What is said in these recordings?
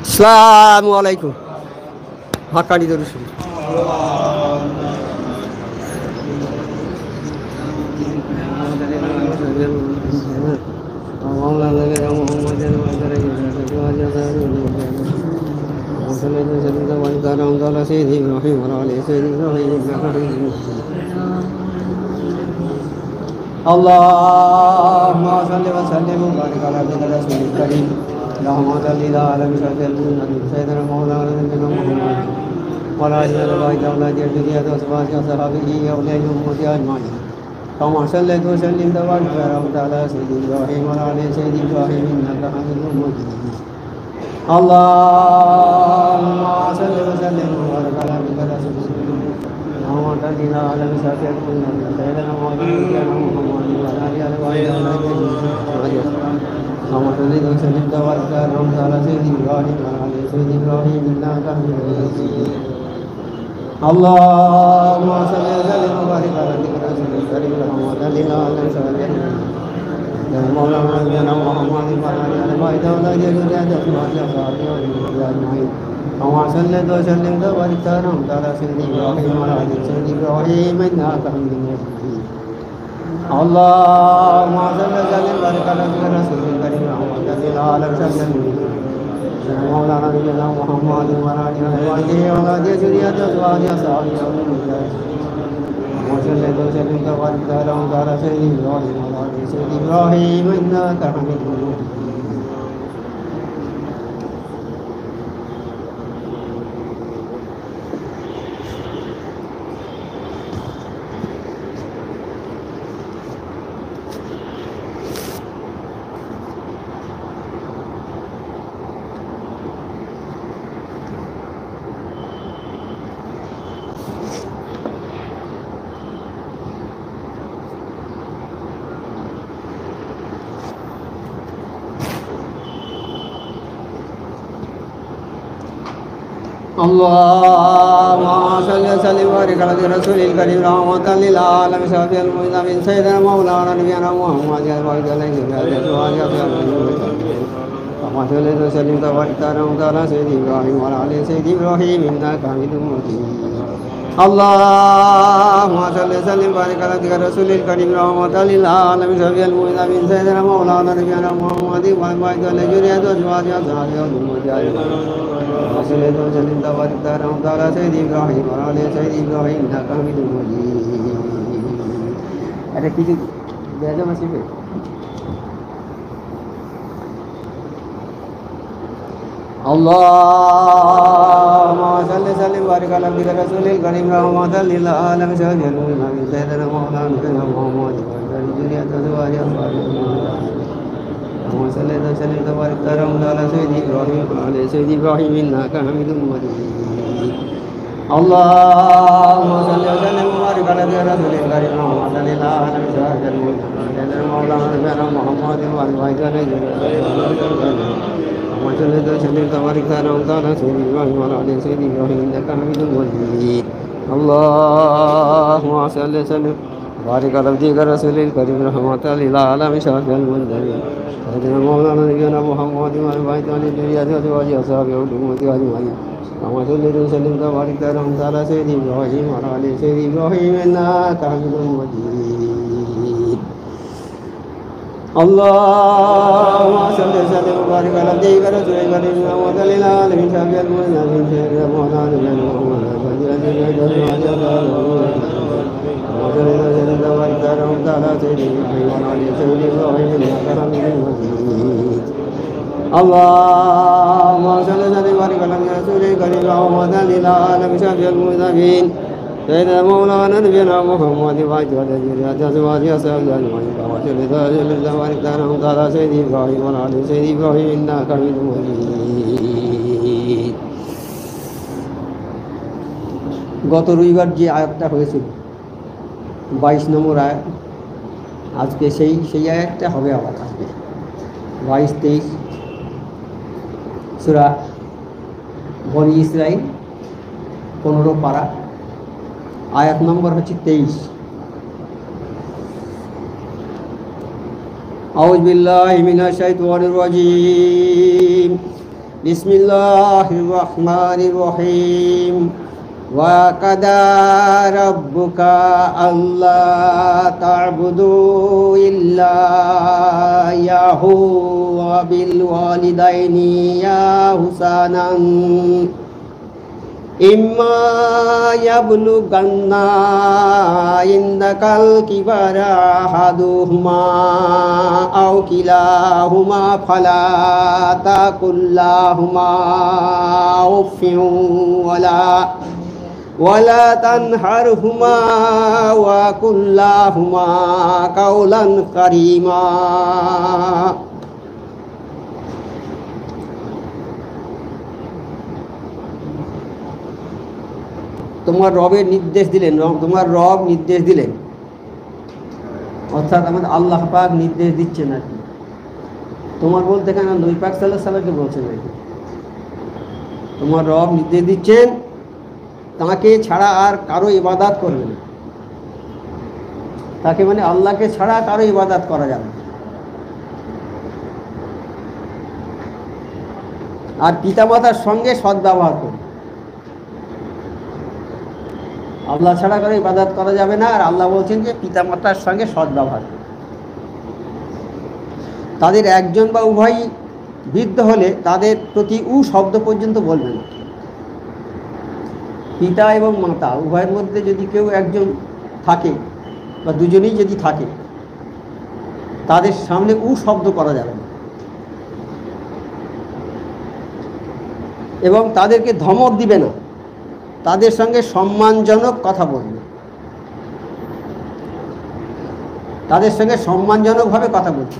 আসসালামু আলাইকুম। হাক্কানি দরুদ শরীফ। اللهم صل وسلم وبارك على عبدك رسولك الكريم رحمة للعالمين سيدنا مولانا نبينا محمد وعلى آله وصحبه أولاد الدنيا وأزواجه وصحابه وأولاد أمته أجمعين. كما صليت وسلمت وبارك على سيدنا إبراهيم وعلى آل سيدنا إبراهيم إنك حميد مجيد. اللهم صل وسلم وبارك على عبدك رسولك رحمة للعالمين سيدنا مولانا محمد وعلى آله وصحبه اللهم صل وسلم وبارك على سيدنا إبراهيم وعلى آل سيدنا إبراهيم إنك حميد مجيد. اللهم صل وسلم وبارك على رسولك الكريم رحمة للعالمين سيدنا مولانا محمد وعلى آله وصحبه أجمعين. اللهم صل وسلم وبارك على سيدنا إبراهيم وعلى آل سيدنا إبراهيم إنك حميد مجيد. اللهم صل وسلم وبارك على رسولك الكريم رحمة للعالمين مولانا نبينا محمد وعلى آله وصحبه ذريته أزواجه وصحبه وسلم وبارك على سيدنا إبراهيم وعلى آل سيدنا إبراهيم إنك حميد مجيد. اللهم صل وسلم وبارك على رسول الكريم رحمة للعالمين شفيع المذنبين سيدنا مولانا نبينا محمد وعلى آله اللهم صل وسلم وبارك على سيدنا إبراهيم وعلى آل سيدنا إبراهيم إنك حميد مجيد. اللهم صل وسلم وبارك على رسول الكريم رحمة للعالمين شفيع المذنبين سيدنا مولانا نبينا محمد وعلى آله وصلى وسلم وبارك على سيدنا إبراهيم وعلى آل سيدنا إبراهيم إنك حميد مجيد. এটা কিছু দেয়া মাসিবে اللهم صل وسلم وبارك على رسول الكريم رحمة للعالمين سيدنا مولانا نبينا محمد وعلى آله وصحبه وصلى وسلم وبارك على سيدنا إبراهيم وعلى سيدنا إبراهيم إنك حميد مجيد. اللهم صل وسلم وبارك على رسول الكريم رحمة للعالمين سيدنا مولانا نبينا محمد وعلى آله وصلى وسلم وبارك على سيدنا إبراهيم وعلى آل سيدنا إبراهيم إنك حميد مجيد. اللهم صل وسلم وبارك على رسول الكريم رحمة للعالمين شفيع المذنبين سيدنا مولانا نبينا محمد وعلى آله ذريته أزواجه وصحبه أمته أجمعين. اللهم صل وسلم وبارك على سيدنا إبراهيم وعلى آل سيدنا إبراهيم إنك حميد مجيد. اللهم صل وسلم وبارك على عبدك رسولك الكريم رحمة للعالمين شفيع المذنبين سيدنا مولانا نبينا محمد وعلى آله ذريته أزواجه وصحبه وسلم وبارك على سيدنا إبراهيم وعلى آل سيدنا إبراهيم إنك حميد مجيد. اللهم صل وسلم وبارك على رسولك الكريم رحمة للعالمين شفيع المذنبين سيدنا مولانا نبينا محمد وعلى آله وصحبه أجمعين. كما صليت وسلمت وباركت على سيدنا إبراهيم وعلى آل سيدنا إبراهيم إنك حميد مجيد. গত রবিবার যে আয়াতটা হয়েছিল 22 নম্বর আয়াত, আজকে সেই আয়াতটা হবে আবার আসবে 22-23 সূরা বনি ইসরাইল 15 পারা আয়াত নম্বর হচ্ছে 23। আউযু বিল্লাহি মিনাশ শাইতানির রাজীম। বিসমিল্লাহির রহমানির রহিম। ওয়া কাদা রাব্বুকা আল্লা তা'বুদু ইল্লা ইয়াহু ওয়া বিল ওয়ালিদাইনি ইহসানান ইম্মা ইয়াবলুগান্না ইনদাকাল কিবারা আহাদুহুমা আও কিলাহুমা ফালা তাকুল্লাহুমা উফিন ওয়ালা তানহারহুমা ওয়া কুল্লাহুমা কাওলান কারীমা। তোমার রবের নির্দেশ দিলেন, তোমার রব নির্দেশ দিলেন, অর্থাৎ আমাদের আল্লাহ পাক নির্দেশ দিচ্ছেন আর কি। তোমার বলতে কেন নবী পাক সাল্লাল্লাহু আলাইহি ওয়াসাল্লামকে বলছেন আর কি। তোমার রব নির্দেশ দিচ্ছেন তাকে ছাড়া আর কারো ইবাদত করবে না। তাকে মানে আল্লাহকে ছাড়া কারো ইবাদত করা যাবে না। আর পিতামাতার সঙ্গে সদ্ব্যবহার করবে। আল্লাহ ছাড়া কারো ইবাদত করা যাবে না। আর আল্লাহ বলছেন যে পিতামাতার সঙ্গে সদ্ব্যবহার, তাদের একজন বা উভয়ই বৃদ্ধ হলে তাদের প্রতি শব্দ পর্যন্ত বলবে না। পিতা এবং মাতা উভয়ের মধ্যে যদি কেউ একজন থাকে বা দুজনেই যদি থাকে, তাদের সামনে শব্দ করা যাবে না এবং তাদেরকে ধমক দিবে না। তাদের সঙ্গে সম্মানজনক কথা বলবে, তাদের সঙ্গে সম্মানজনকভাবে কথা বলবে।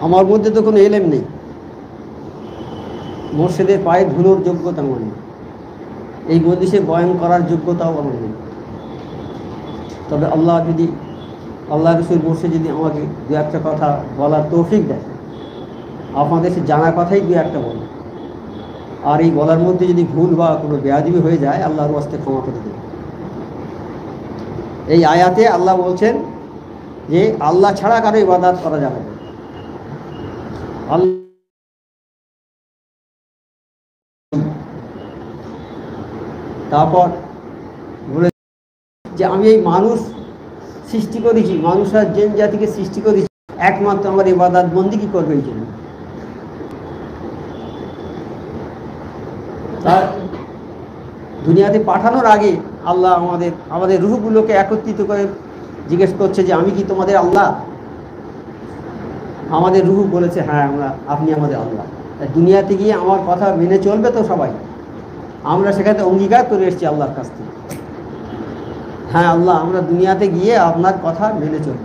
আমার মধ্যে তো কোনো এলেম নেই, মুর্শিদের পায়ে ধুলোর যোগ্যতা আমার নেই, এই মজলিসে বয়ান করার যোগ্যতাও আমার নেই। তবে আল্লাহ যদি, আল্লাহ রসুল মুর্শিদ যদি আমাকে দু একটা কথা বলার তৌফিক দেয়, আপনাদের সে জানা কথাই দু একটা বলে, আর এই বলার মধ্যে যদি ভুল বা কোনো বেয়াদবি হয়ে যায় আল্লাহর ওয়াস্তে ক্ষমা করে দেবে। এই আয়াতে আল্লাহ বলছেন যে আল্লাহ ছাড়া কারো ইবাদত করা যাবে না। তারপর বলে যে আমি এই মানুষ সৃষ্টি করেছি, মানুষ আর জিন জাতিকে সৃষ্টি করেছি একমাত্র আমার ইবাদত বন্দেগী করবে এই জন্য। তার দুনিয়াতে পাঠানোর আগে আল্লাহ আমাদের রূহগুলোকে একত্রিত করে জিজ্ঞেস করছে যে আমি কি তোমাদের আল্লাহ? আমাদের রূহ বলেছে হ্যাঁ আপনি আমাদের আল্লাহ। দুনিয়াতে গিয়ে আমার কথা মেনে চলবে তো সবাই? আমরা সেখানে অঙ্গীকার করে এসেছি আল্লাহর কাছ থেকে, হ্যাঁ আল্লাহ আমরা দুনিয়াতে গিয়ে আপনার কথা মেনে চলব।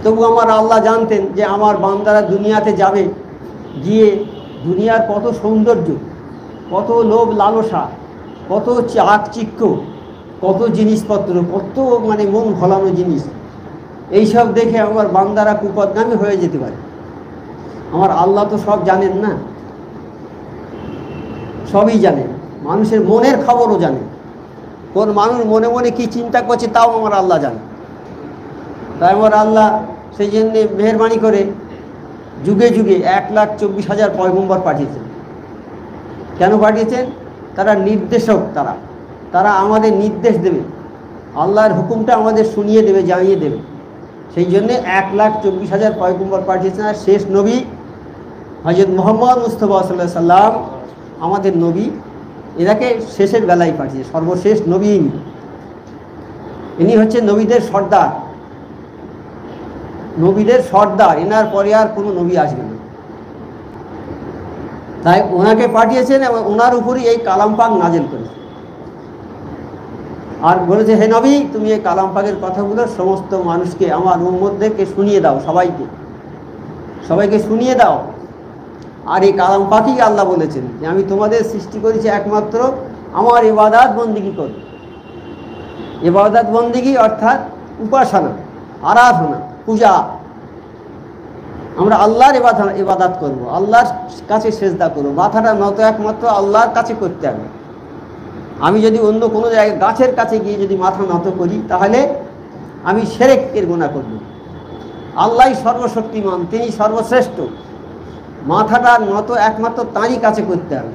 তবু আমার আল্লাহ জানতেন যে আমার বান্দারা দুনিয়াতে যাবে, গিয়ে দুনিয়ার কত সৌন্দর্য, কত লোভ লালসা, কত চাকচিক্য, কত জিনিসপত্র, কত মানে মন ভোলানো জিনিস, এইসব দেখে আমার বান্দারা কুপথগামী হয়ে যেতে পারে। আমার আল্লাহ তো সব জানেন না, সবই জানেন, মানুষের মনের খবরও জানেন। কোন মানুষ মনে মনে কি চিন্তা করছে তাও আমার আল্লাহ জানে। তাই আমার আল্লাহ সেই জন্যে মেহেরবানি করে যুগে যুগে 1,24,000 পয়গম্বর পাঠিয়েছেন। কেন পাঠিয়েছেন? তারা নির্দেশক, তারা আমাদের নির্দেশ দেবে, আল্লাহর হুকুমটা আমাদের শুনিয়ে দেবে, জানিয়ে দেবে। সেই জন্যে 1,24,000 পয়গম্বর পাঠিয়েছেন। আর শেষ নবী হযরত মুহাম্মদ মুস্তাফা সাল্লাল্লাহু আলাইহি সাল্লাম আমাদের নবী, এনাকে শেষের বেলায় পাঠিয়েছে, সর্বশেষ নবী ইনি হচ্ছে নবীদের সর্দার, নবীদের সর্দার। এনার পরে আর কোনো নবী আসবে না। তাই ওনাকে পাঠিয়েছেন এবং ওনার উপরই এই কালাম পাক নাজিল করেছে। আর বলেছে হে নবী তুমি এই কালাম পাকের কথাগুলো সমস্ত মানুষকে, আমার উম্মতদেরকে শুনিয়ে দাও, সবাইকে শুনিয়ে দাও। আর এই কালাম পাকই আল্লাহ বলেছেন যে আমি তোমাদের সৃষ্টি করেছি একমাত্র আমার ইবাদত বন্দেগী করবে। ইবাদত বন্দেগী অর্থাৎ উপাসনা, আরাধনা, পূজা। আমরা আল্লাহর ইবাদত করব, আল্লাহর কাছে সেজদা করব, মাথাটা নত একমাত্র আল্লাহর কাছে করতে হবে। আমি যদি অন্য কোনো জায়গায় গাছের কাছে গিয়ে যদি মাথা নত করি তাহলে আমি শিরকের গুনাহ করব। আল্লাহই সর্বশক্তিমান, তিনি সর্বশ্রেষ্ঠ, মাথাটার নত একমাত্র তাঁরই কাছে করতে হবে।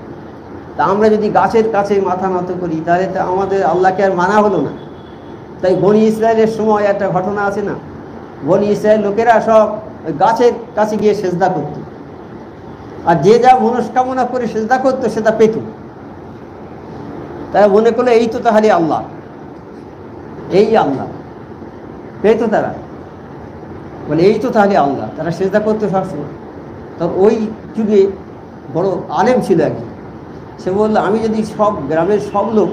তা আমরা যদি গাছের কাছে মাথা নত করি তাহলে তো আমাদের আল্লাহকে আর মানা হলো না। তাই বনি ইসরায়েলের সময় একটা ঘটনা আছে না, বনি ইসরায়েল লোকেরা সব ওই গাছের কাছে গিয়ে সেজদা করত, আর যে যা মনস্কামনা করে সেজদা করতো সেটা পেত। তারা মনে করলো এই তো তাহলে আল্লাহ, এই আল্লাহ পেত তারা, বলে এই তো তাহলে আল্লাহ। তারা সেজদা করতো সবসময়। তখন ওই যুগে বড় আলেম ছিল একজন, সে বললো আমি যদি সব গ্রামের সব লোক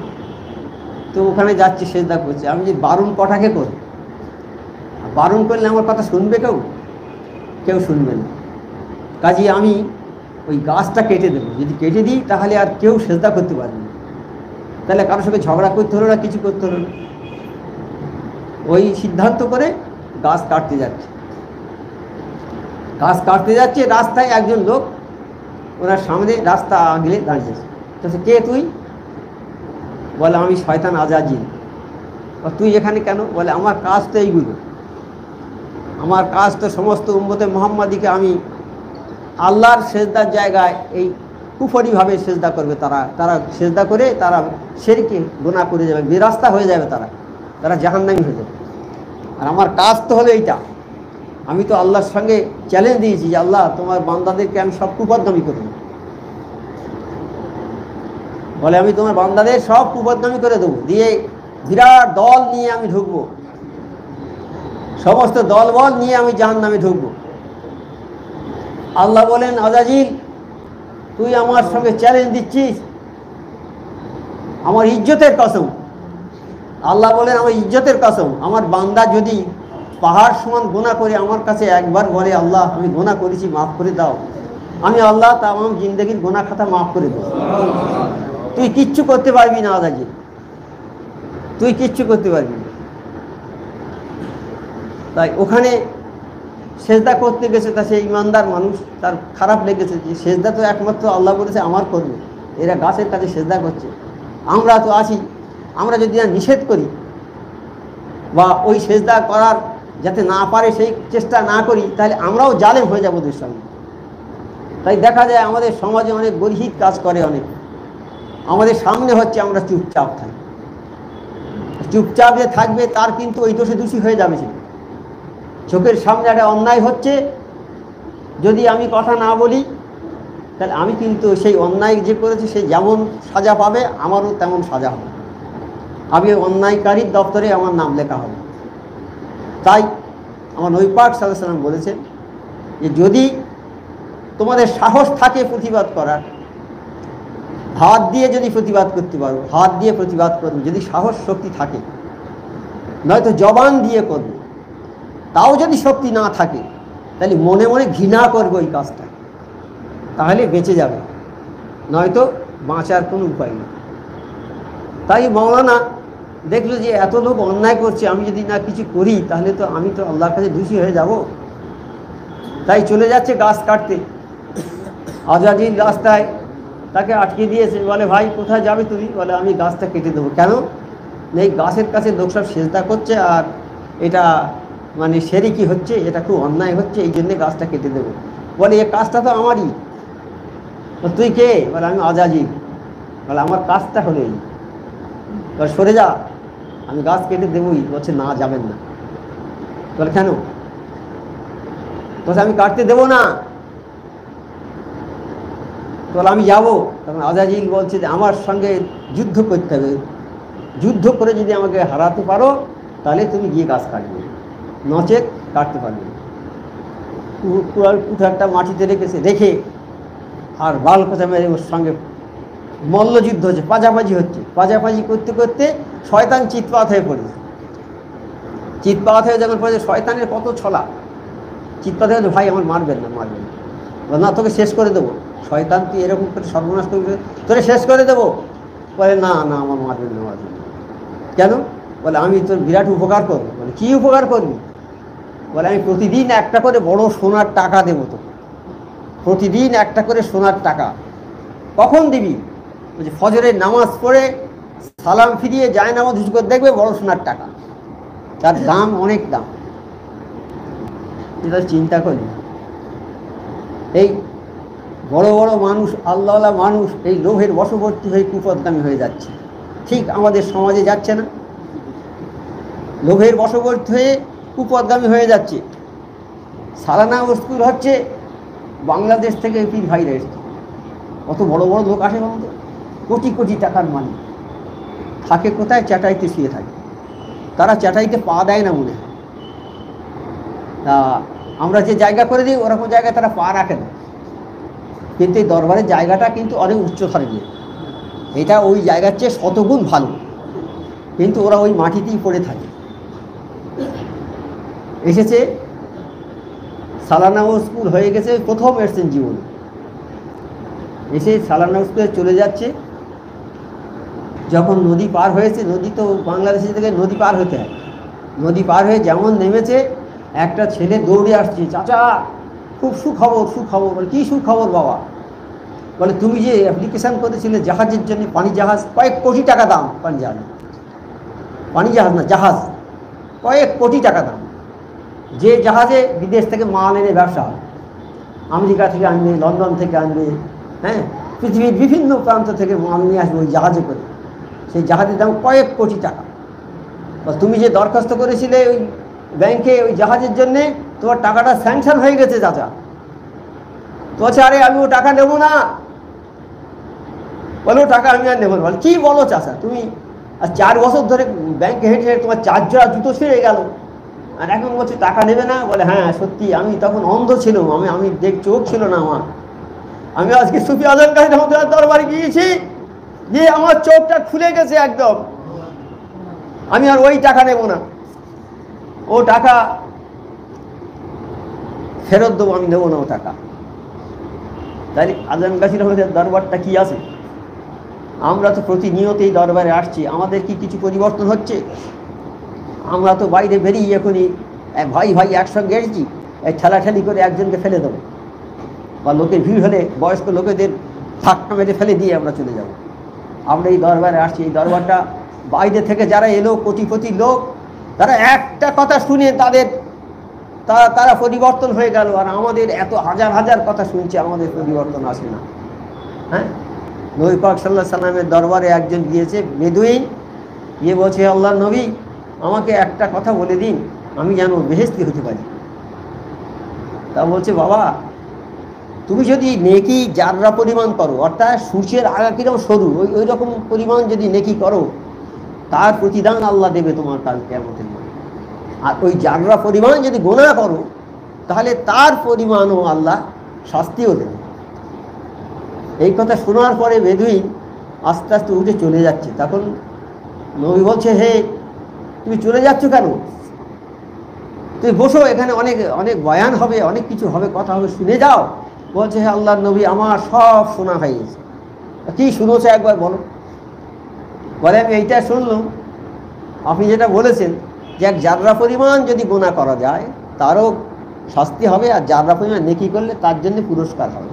তো ওখানে যাচ্ছে সেজদা করছে, আমি যদি বারণ কটাকে করি, বারণ করলে আমার কথা শুনবে কেউ? কেউ শুনবে না। কাজে আমি ওই গাছটা কেটে দেবো, যদি কেটে দিই তাহলে আর কেউ সেজদা করতে পারবে না। তাহলে কারোর সঙ্গে ঝগড়া করতে হলো না, কিছু করতে হলো না। ওই সিদ্ধান্ত করে গাছ কাটতে যাচ্ছে, গাছ কাটতে যাচ্ছে, রাস্তায় একজন লোক ওনার সামনে রাস্তা আগলে দাঁড়িয়েছে। বলছে কে তুই? বলে আমি শয়তান আজাজিল। তুই এখানে কেন? বলে আমার কাজ তো এইগুলো, আমার কাজ তো সমস্ত উম্মতে মুহাম্মাদিকে আমি আল্লাহর সেজদার জায়গায় এই কুফরিভাবে সেজদা করবে, তারা সেজদা করে তারা শিরকে গুনাহ করে যাবে, বেরাস্তা হয়ে যাবে, তারা জাহান্নামী হয়ে যাবে। আর আমার কাজ তো হলো এইটা, আমি তো আল্লাহর সঙ্গে চ্যালেঞ্জ দিয়েছি যে আল্লাহ তোমার বান্দাদেরকে আমি সব কুপদগামী করে দেবো। বলে আমি তোমার বান্দাদের সব কুপদগামী করে দেবো, দিয়ে বিরাট দল নিয়ে আমি ঢুকবো, সমস্ত দলবল নিয়ে আমি জাহান্নামে ঢুকবো। আল্লাহ বলেন আজাজিল তুই আমার সঙ্গে চ্যালেঞ্জ দিচ্ছিস, আমার ইজ্জতের কসম। আল্লাহ বলেন আমার ইজ্জতের কসম, আমার বান্দা যদি পাহাড় সমান গুনাহ করে আমার কাছে একবার বলে আল্লাহ আমি গুনাহ করেছি মাফ করে দাও, আমি আল্লাহ তামাম জিন্দগির গুনাহ খাতা মাফ করে দেব। তুই কিচ্ছু করতে পারবি না আজাজিল, তুই কিচ্ছু করতে পারবি না। তাই ওখানে সেজদা করতে গেছে, তা সে ইমানদার মানুষ, তার খারাপ লেগেছে যে সেজদা তো একমাত্র আল্লাহ বলেছে আমার করবে, এরা গাছের কাছে সেজদা করছে, আমরা তো আছি, আমরা যদি নিষেধ করি বা ওই সেজদা করার যাতে না পারে সেই চেষ্টা না করি তাহলে আমরাও জালেম হয়ে যাবো ওদের সঙ্গে। তাই দেখা যায় আমাদের সমাজে অনেক গরিহিত কাজ করে, অনেক আমাদের সামনে হচ্ছে আমরা চুপচাপ থাকি, চুপচাপ যে থাকবে তার কিন্তু ওই দোষে দোষী হয়ে যাবে। সে চোখের সামনে একটা অন্যায় হচ্ছে, যদি আমি কথা না বলি তাহলে আমি কিন্তু সেই অন্যায় যে করেছি সে যেমন সাজা পাবে আমারও তেমন সাজা হবে, আমি অন্যায়কারীর দপ্তরে আমার নাম লেখা হবে। তাই আমার নবী পাক সাল্লাল্লাহু আলাইহি ওয়াসাল্লাম বলেছেন যে যদি তোমাদের সাহস থাকে প্রতিবাদ করার, হাত দিয়ে যদি প্রতিবাদ করতে পারো হাত দিয়ে প্রতিবাদ করবে, যদি সাহস শক্তি থাকে, নয়তো জবান দিয়ে করবে। তাও যদি শক্তি না থাকে তাহলে মনে মনে ঘৃণা করবে ওই কাজটা, তাহলে বেঁচে যাবে, নয়তো বাঁচার কোনো উপায় নেই। তাই মাওলানা দেখলো যে এত লোক অন্যায় করছে, আমি যদি না কিছু করি তাহলে তো আমি তো আল্লাহর কাছে দোষী হয়ে যাব। তাই চলে যাচ্ছে গাছ কাটতে, আজাজিল রাস্তায় তাকে আটকে দিয়েছে, বলে ভাই কোথায় যাবে তুমি? বলে আমি গাছটা কেটে দেবো। কেন? এই গাছের কাছে লোক সব সেজদা করছে আর এটা মানে শিরকি হচ্ছে, এটা খুব অন্যায় হচ্ছে, এই জন্যে গাছটা কেটে দেবো। বলে এ কাজটা তো আমারই। তুই কে? বলে আমি আজাজিল। বলে আমার কাজটা হলো এই, সরে যা, আমি গাছ কেটে দেবই। বলছে না যাবেন না। বলে কেন? বলছে আমি কাটতে দেবো না। বলে আমি যাবো। তখন আজাজিল বলছে যে আমার সঙ্গে যুদ্ধ করতে হবে, যুদ্ধ করে যদি আমাকে হারাতে পারো তাহলে তুমি গিয়ে গাছ কাটবে, নচেত কাটতে পারবে না। কুঠারটা মাটিতে রেখে আর বাল কথা মেরে ওর সঙ্গে মল্লযুদ্ধ হচ্ছে, পাজাপাজি হচ্ছে। পাজাপাজি করতে করতে শয়তান চিৎপাত হয়ে পড়েছে। চিৎপাত হয়ে যখন পড়েছে, শয়তানের কত ছলা, চিৎপাত হয়ে ভাই আমার মারবেন না, মারবেন না, তোকে শেষ করে দেবো। শয়তান তুই এরকম করে সর্বনাশ করবে, তোরে শেষ করে দেবো। বলে না না আমার মারবেন না, মারবেন না। কেন? বলে আমি তোর বিরাট উপকার করবো। বলে কী উপকার করবি? বলে আমি প্রতিদিন একটা করে বড় সোনার টাকা দেবো তোকে, প্রতিদিন একটা করে সোনার টাকা। কখন দিবি? বলছে ফজরের নামাজ পড়ে সালাম ফিরিয়ে যায় নামাজ হুজু করে দেখবে বড় সোনার টাকা। তার দাম অনেক দাম। এটা চিন্তা করি, এই বড় বড় মানুষ, আল্লাহওয়ালা মানুষ এই লোভের বশবর্তী হয়ে কুপথগামী হয়ে যাচ্ছে। ঠিক আমাদের সমাজে যাচ্ছে না? লোভের বশবর্তী হয়ে কুপথগামী হয়ে যাচ্ছে। সালানা স্কুল হচ্ছে বাংলাদেশ থেকে পীর ভাইরা এসছে। কত বড় বড় লোক আসে বলতে, কোটি কোটি টাকার মালিক, থাকে কোথায়? চ্যাটাইতে শুয়ে থাকে। তারা চ্যাটাইতে পা দেয় না মনে হয়। তা আমরা যে জায়গা করে দিই ওরকম জায়গায় তারা পা রাখে না, কিন্তু এই দরবারের জায়গাটা কিন্তু অনেক উচ্চতার নিয়ে, এটা ওই জায়গার চেয়ে শতগুণ ভালো, কিন্তু ওরা ওই মাটিতেই পড়ে থাকে। এসেছে সালানা স্কুল হয়ে গেছে, প্রথম এসছেন জীবনে, এসে সালানা স্কুলে চলে যাচ্ছে। যখন নদী পার হয়েছে, নদী তো বাংলাদেশ থেকে নদী পার হতে হয়, নদী পার হয়ে যেমন নেমেছে একটা ছেলে দৌড়ে আসছে, চাচা খুব সুখবর সুখবর। বলে কী সুখবর বাবা? বলে তুমি যে অ্যাপ্লিকেশান করেছিলে জাহাজের জন্য, পানি জাহাজ, কয়েক কোটি টাকা দাম, পানি জাহাজ, পানি জাহাজ না জাহাজ, কয়েক কোটি টাকা দাম, যে জাহাজে বিদেশ থেকে মাল এনে ব্যবসা হয়, আমেরিকা থেকে আনবে, লন্ডন থেকে আনবে, হ্যাঁ, পৃথিবীর বিভিন্ন প্রান্ত থেকে মাল নিয়ে আসবে ওই জাহাজে করে, সেই জাহাজের দাম কয়েক কোটি টাকা। তুমি যে দরখাস্ত করেছিলে ওই ব্যাংকে ওই জাহাজের জন্যে, তোমার টাকাটা স্যাংশন হয়ে গেছে চাচা। তো বলছে আরে আমি ও টাকা নেবো না। বলো টাকা আমি আর নেবো না। বলে কী বলো চাচা তুমি, আর 4 বছর ধরে ব্যাংকে হেঁটে হেঁটে তোমার 4 জোড়া জুতো ছিঁড়ে গেল, আর এখন বলছে টাকা নেবে না? বলে হ্যাঁ সত্যি, আমি তখন অন্ধ ছিলাম, আমি চোখ ছিল না আমার। আমি আজকে সুফি আজম কাজী রহমতুল্লাহ দরবারে গিয়েছি, গিয়ে আমার চোখটা খুলে গেছে একদম, আমি আর ওই টাকা নেব না, ও টাকা ফেরত দেবো, আমি নেবো না ও টাকা। তাই আজম কাজী রহমতুল্লাহ দরবারটা কি আছে? আমরা তো প্রতিনিয়ত এই দরবারে আসছি, আমাদের কি কিছু পরিবর্তন হচ্ছে? আমরা তো বাইরে বেরিয়ে এখনই ভাই ভাই একসঙ্গে এসেছি, এই ঠেলাঠেলি করে একজনকে ফেলে দেবো, বা লোকের ভিড় হলে বয়স্ক লোকেদের ধাক্কা মেরে ফেলে দিয়ে আমরা চলে যাব। আমরা এই দরবারে আসছি, এই দরবারটা বাইরে থেকে যারা এলো কোটিপতি লোক, তারা একটা কথা শুনে তারা পরিবর্তন হয়ে গেল, আর আমাদের এত হাজার হাজার কথা শুনছে, আমাদের পরিবর্তন আসে না। হ্যাঁ, নবী পাক সাল্লাল্লাহু আলাইহি সাল্লামের দরবারে একজন গিয়েছে বেদুইন, গিয়ে বলছে আল্লাহর নবী আমাকে একটা কথা বলে দিন, আমি যেন বেহেশতি হতে পারি। তা বলছে বাবা তুমি যদি নেকি জাররা পরিমাণ করো, অর্থাৎ সূর্যের আগা কিরকম সরু ওই রকম পরিমাণ যদি নেকি করো, তার প্রতিদান আল্লাহ দেবে তোমার কাল কিয়ামতের দিন। আর ওই জাররা পরিমাণ যদি গুনাহ করো, তাহলে তার পরিমাণও আল্লাহ শাস্তিও দেবে। এই কথা শোনার পরে বেদুইন আস্তে আস্তে উঠে চলে যাচ্ছে। তখন নবী বলছে হে তুমি চলে যাচ্ছ কেন? তুমি বসো, এখানে অনেক অনেক বয়ান হবে, অনেক কিছু হবে, কথা হবে, শুনে যাও। বলছে হে আল্লাহর নবী আমার সব শোনা হয়ে গেছে। কী শুনেছো একবার বলো? বলে আমি এইটা শুনলাম, আপনি যেটা বলেছেন যে এক জাররা পরিমাণ যদি গুনাহ করা যায় তারও শাস্তি হবে, আর জাররা পরিমাণ নেকি করলে তার জন্য পুরস্কার হবে।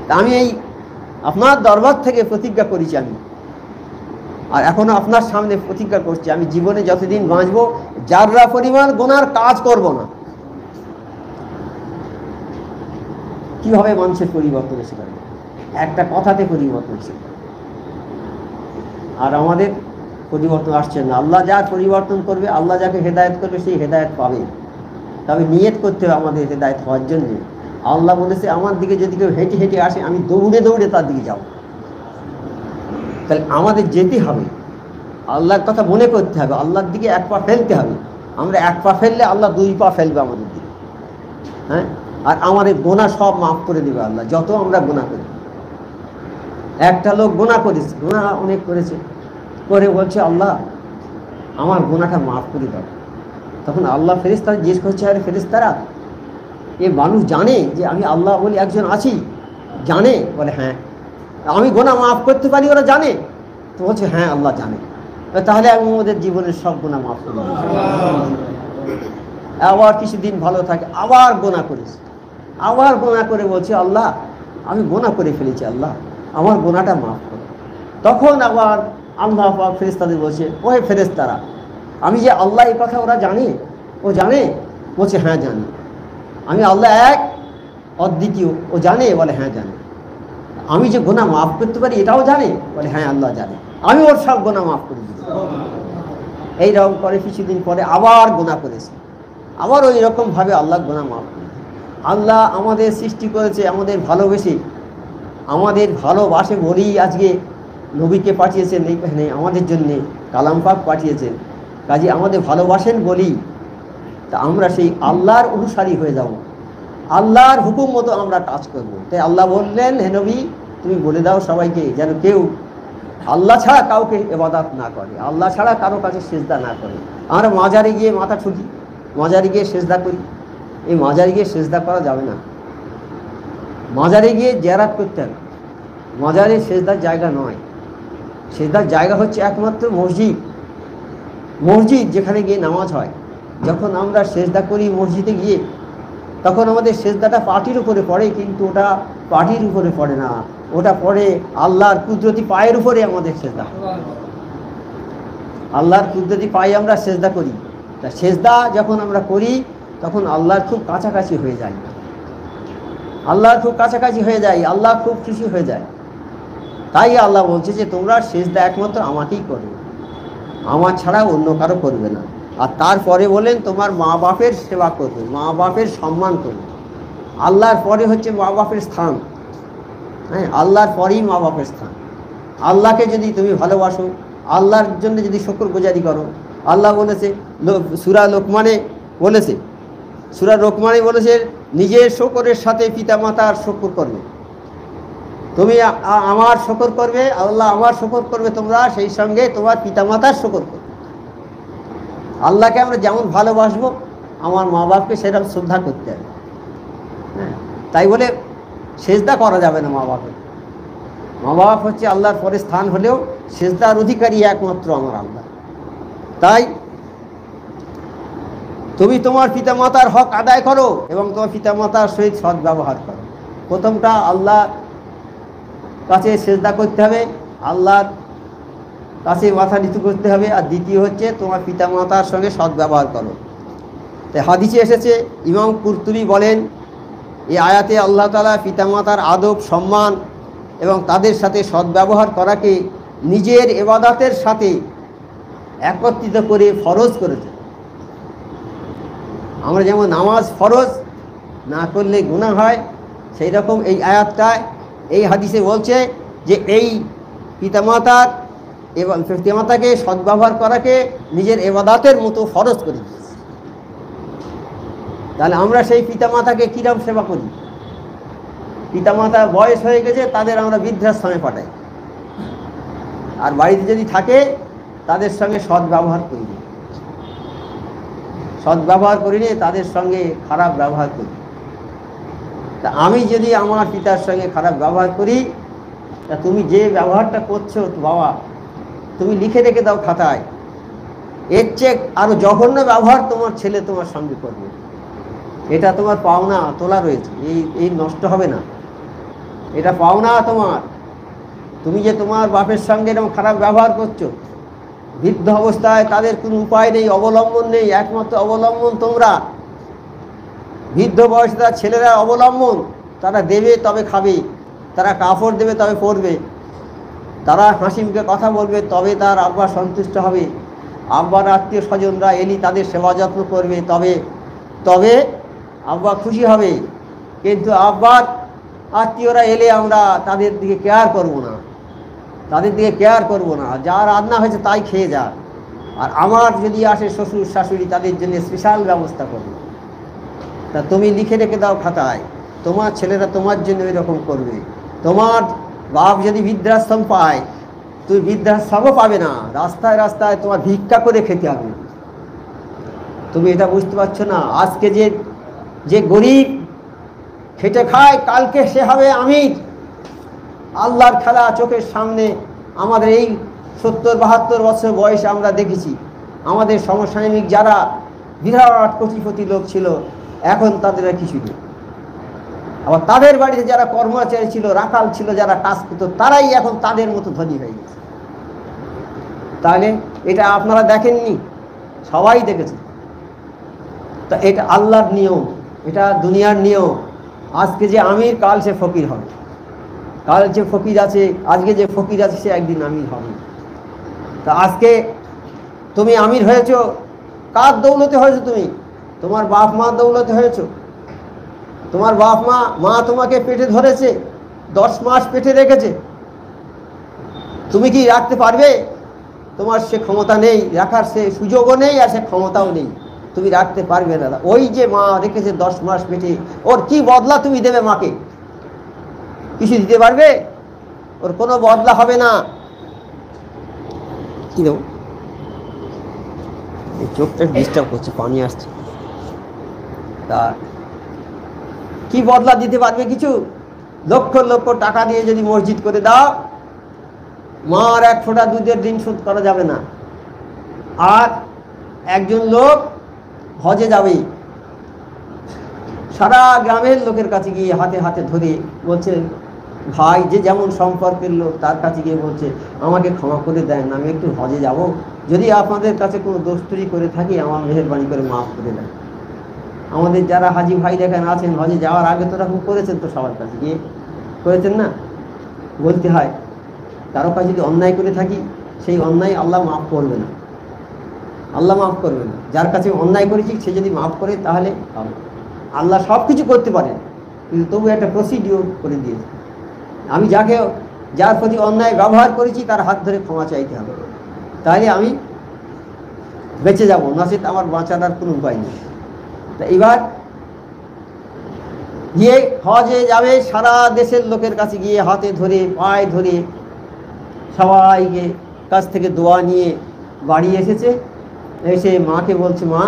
তা আমি এই আপনার দরবার থেকে প্রতিজ্ঞা করেছি, আমি আর এখনও আপনার সামনে প্রতিজ্ঞা করছি, আমি জীবনে যতদিন বাঁচবো জাররা পরিমাণ গুনার কাজ করব না। কীভাবে মানুষের পরিবর্তন এসে পারে? একটা কথাতে পরিবর্তন এসে পারে। আর আমাদের পরিবর্তন আসছে না। আল্লাহ যার পরিবর্তন করবে, আল্লাহ যাকে হেদায়েত করবে সেই হেদায়েত পাবে, তবে নিয়ত করতে হবে আমাদের হেদায়েত হওয়ার জন্য। আল্লাহ বলেছে আমার দিকে যদি কেউ হেঁটে হেঁটে আসে আমি দৌড়ে দৌড়ে তার দিকে যাব। তাহলে আমাদের যেতে হবে, আল্লাহর কথা মনে করতে হবে, আল্লাহর দিকে 1 পা ফেলতে হবে। আমরা 1 পা ফেললে আল্লাহ 2 পা ফেলবে আমাদের দিকে। হ্যাঁ, আর আমাদের গুনাহ সব মাফ করে দেবে আল্লাহ, যত আমরা গুনাহ করি। একটা লোক গুনাহ করেছে, গুনাহ অনেক করেছে, করে বলছে আল্লাহ আমার গুনাহটা মাফ করে দাও। তখন আল্লাহ ফেরেশতারা জিজ্ঞেস করছে আরে ফেরেশতারা এ মানুষ জানে যে আমি আল্লাহ বলে একজন আছি? জানে? বলে হ্যাঁ। আমি গুনাহ মাফ করতে পারি ওরা জানে? তো বলছে হ্যাঁ আল্লাহ জানে। তাহলে আমি ওদের জীবনের সব গুনাহ মাফ করে দেব। আবার কিছুদিন ভালো থাকে, আবার গুনাহ করেছে, আবার গুনাহ করে বলছে আল্লাহ আমি গুনাহ করে ফেলেছি, আল্লাহ আমার গুনাহটা মাফ করো। তখন আবার আল্লাহ পাক ফেরেশতাদের বলছে ওহে ফেরেশতারা আমি যে আল্লাহ, এই কথা ওরা জানে? ও জানে? বলছে হ্যাঁ জানে। আমি আল্লাহ এক, অদ্বিতীয়, ও জানে? বলে হ্যাঁ জানে। আমি যে গুনাহ মাফ করতে পারি এটাও জানে? বলে হ্যাঁ আল্লাহ জানে। আমি ওর সব গুনাহ মাফ করে দিই। এইরকম করে কিছুদিন পরে আবার গুনাহ করেছে, আবার ওই রকমভাবে আল্লাহ গুনাহ মাফ করে। আল্লাহ আমাদের সৃষ্টি করেছে আমাদের ভালোবেসে, আমাদের ভালোবাসে বলেই আজকে নবীকে পাঠিয়েছেন এইখানে আমাদের জন্যে, কালাম পাক পাঠিয়েছেন। কাজে আমাদের ভালোবাসেন বলি তা আমরা সেই আল্লাহর অনুসারী হয়ে যাব, আল্লাহর হুকুম মতো আমরা কাজ করব। তাই আল্লাহ বললেন, হে নবী তুমি বলে দাও সবাইকে যেন কেউ আল্লাহ ছাড়া কাউকে ইবাদত না করে, আল্লাহ ছাড়া কারো কাছে সেজদা না করে। আমরা মাজারে গিয়ে মাথা ঠুকি, মাজারে গিয়ে সেজদা করি। এই মাজারে গিয়ে সেজদা করা যাবে না, মাজারে গিয়ে জিয়ারত করতে হবে। মাজারে সেজদার জায়গা নয়, সেজদার জায়গা হচ্ছে একমাত্র মসজিদ। মসজিদ যেখানে গিয়ে নামাজ হয়। যখন আমরা সেজদা করি মসজিদে গিয়ে, তখন আমাদের সেজদাটা পাটির উপরে পড়ে, কিন্তু ওটা পাটির উপরে পড়ে না, ওটা পড়ে আল্লাহর কুদরতি পায়ের উপরে। আমাদের সেজদা আল্লাহর কুদরতি পায়ে আমরা সেজদা করি। তা সেজদা যখন আমরা করি তখন আল্লাহর খুব কাছাকাছি হয়ে যায়, আল্লাহর খুব কাছাকাছি হয়ে যায়, আল্লাহ খুব খুশি হয়ে যায়। তাই আল্লাহ বলছে যে তোমরা সেজদা একমাত্র আমাকেই করবে, আমার ছাড়া অন্য কারো করবে না। আর তারপরে বলেন তোমার মা বাপের সেবা করবে, মা বাপের সম্মান করবে। আল্লাহর পরে হচ্ছে মা বাপের স্থান। হ্যাঁ, আল্লাহর পরেই মা বাপের স্থান। আল্লাহকে যদি তুমি ভালোবাসো, আল্লাহর জন্য যদি শুকরগুজারি করো, আল্লাহ বলেছে সূরা লোকমানে বলেছে, সূরা লোকমানে বলেছে নিজের শুকরের সাথে পিতামাতার শুকর করবে। তুমি আমার শুকর করবে, আল্লাহ আমার শুকর করবে, তোমরা সেই সঙ্গে তোমার পিতামাতার শুকর করবে। আল্লাহকে আমরা যেমন ভালোবাসবো আমার মা বাপকে সেরকম শ্রদ্ধা করতে হবে। হ্যাঁ, তাই বলে সেজদা করা যাবে না মা বাপের। মা বাপ হচ্ছে আল্লাহর পরে স্থান হলেও সেজদার অধিকারী একমাত্র আমার আল্লাহ। তাই তুমি তোমার পিতামাতার হক আদায় করো এবং তোমার পিতামাতার সহিত সৎ ব্যবহার করো। প্রথমটা আল্লাহর কাছে সেজদা করতে হবে, আল্লাহর কাছে মাথা নিচু করতে হবে। আর দ্বিতীয় হচ্ছে তোমার পিতামাতার সঙ্গে সৎ ব্যবহার করো। তাই হাদিসে এসেছে, ইমাম কুরতুবী বলেন এই আয়াতে আল্লাহ তাআলা পিতামাতার আদব সম্মান এবং তাদের সাথে সদ্ব্যবহার করাকে নিজের ইবাদতের সাথে একত্রিত করে ফরজ করেছে। আমরা যেমন নামাজ ফরজ, না করলে গুনাহ হয়, সেই রকম এই আয়াতটায় এই হাদিসে বলছে যে এই পিতামাতার এবং পিতামাতাকে সদ্ব্যবহার করাকে নিজের ইবাদতের মতো ফরজ করে দিয়েছে। তাহলে আমরা সেই পিতামাতাকে কিরকম সেবা করি? পিতামাতা বয়স হয়ে গেছে তাদের আমরা বৃদ্ধাশ্রমে পাঠাই, আর বাড়িতে যদি থাকে তাদের সঙ্গে সদ্ব্যবহার করি, সদ্ব্যবহার করিনি তাদের সঙ্গে খারাপ ব্যবহার করি। তা আমি যদি আমার পিতার সঙ্গে খারাপ ব্যবহার করি, তা তুমি যে ব্যবহারটা করছো বাবা তুমি লিখে রেখে দাও খাতায়, এর চেয়ে আরও জঘন্য ব্যবহার তোমার ছেলে তোমার সঙ্গে করবে। এটা তোমার পাওনা তোলা রয়েছে, এই নষ্ট হবে না, এটা পাওনা তোমার। তুমি যে তোমার বাপের সঙ্গে এরকম খারাপ ব্যবহার করছো, বৃদ্ধ অবস্থায় তাদের কোনো উপায় নেই, অবলম্বন নেই, একমাত্র অবলম্বন তোমরা। বৃদ্ধ বয়সে তার ছেলেরা অবলম্বন, তারা দেবে তবে খাবে, তারা কাপড় দেবে তবে পরবে, তারা হাসি মুখে কথা বলবে তবে তার আব্বা সন্তুষ্ট হবে, আব্বার আত্মীয় স্বজনরা এলি তাদের সেবা যত্ন করবে তবে তবে আব্বা খুশি হবে। কিন্তু আব্বার আত্মীয়রা এলে আমরা তাদের দিকে কেয়ার করব না, তাদের দিকে কেয়ার করব না, যা রান্না হয়েছে তাই খেয়ে যা। আর আমার যদি আসে শ্বশুর শাশুড়ি তাদের জন্য স্পেশাল ব্যবস্থা করবে। তা তুমি লিখে রেখে দাও খাতায়, তোমার ছেলেরা তোমার জন্য এরকম করবে। তোমার বাপ যদি বৃদ্ধাশ্রম পায়, তুমি বৃদ্ধাশ্রমও পাবে না, রাস্তায় রাস্তায় তোমার ভিক্ষা করে খেতে হবে। তুমি এটা বুঝতে পারছো না? আজকে যে গরিব খেটে খায়, কালকে সে হবে আমির। আল্লাহর খেলা চোখের সামনে আমাদের এই 70-72 বছর বয়সে আমরা দেখেছি। আমাদের সমসাময়িক যারা বিরাট কোটিপতি লোক ছিল, এখন তাদের কিছু নেই। আবার তাদের বাড়িতে যারা কর্মচারী ছিল, রাখাল ছিল, যারা কাজ করত, তারাই এখন তাদের মতো ধনী হয়ে গেছে। তাহলে এটা আপনারা দেখেননি? সবাই দেখেছে। তা এটা আল্লাহর নিয়ম, এটা দুনিয়ার নিয়ম। আজকে যে আমির, কাল সে ফকির হবে। কাল যে ফকির আছে, আজকে যে ফকির আছে, সে একদিন আমির হবে। তা আজকে তুমি আমির হয়েছো, কার দৌলতে হয়েছো? তুমি তোমার বাপ মা দৌলতে হয়েছো। তোমার বাপ মা তোমাকে পেটে ধরেছে, 10 মাস পেটে রেখেছে। তুমি কি রাখতে পারবে? তোমার সে ক্ষমতা নেই, রাখার সে সুযোগও নেই, আর সে ক্ষমতাও নেই। তুমি রাখতে পারবে না। ওই যে মা রেখেছে 10 মাস পেটে, ওর কি বদলা তুমি দেবে মাকে? কিছু দিতে পারবে? ওর কোনো বদলা হবে না। কি দেবো? এই চোখটা ডিস্টার্ব করছে, পানি আসছে। তা কি বদলা দিতে পারবে? কিছু? লক্ষ লক্ষ টাকা দিয়ে যদি মসজিদ করে দাও, মার 1 ফোঁটা দুধের ঋণ শোধ করা যাবে না। আর একজন লোক হজে যাবে, সারা গ্রামের লোকের কাছে গিয়ে হাতে হাতে ধরে বলছে, ভাই যে যেমন সম্পর্কের লোক তার কাছে গিয়ে বলছে, আমাকে ক্ষমা করে দেন, আমি একটু হজে যাব, যদি আপনাদের কাছে কোনো দোস্তুরি করে থাকি আমার মেহেরবানি করে মাফ করে দেন। আমাদের যারা হাজি ভাই দেখেন আছেন, হজে যাওয়ার আগে তো এরকম করেছেন, তো সবার কাছে গিয়ে করেছেন না? বলতে হয়, কারো কাছে যদি অন্যায় করে থাকি, সেই অন্যায় আল্লাহ মাফ করবে না। আল্লাহ মাফ করবে না। যার কাছে অন্যায় করেছি সে যদি মাফ করে তাহলে আল্লাহ সব কিছু করতে পারেন, কিন্তু তবু একটা প্রসিডিওর করে দিয়েছে। আমি যার প্রতি অন্যায় ব্যবহার করেছি তার হাত ধরে ক্ষমা চাইতে হবে, তাহলে আমি বেঁচে যাব, নচেত আমার বাঁচার আর কোনো উপায় নেই। তা এবার গিয়ে হজে যাবে, সারা দেশের লোকের কাছে গিয়ে হাতে ধরে পায়ে ধরে সবাইকে কাছ থেকে দোয়া নিয়ে বাড়ি এসেছে। এসে মাকে বলছে, মা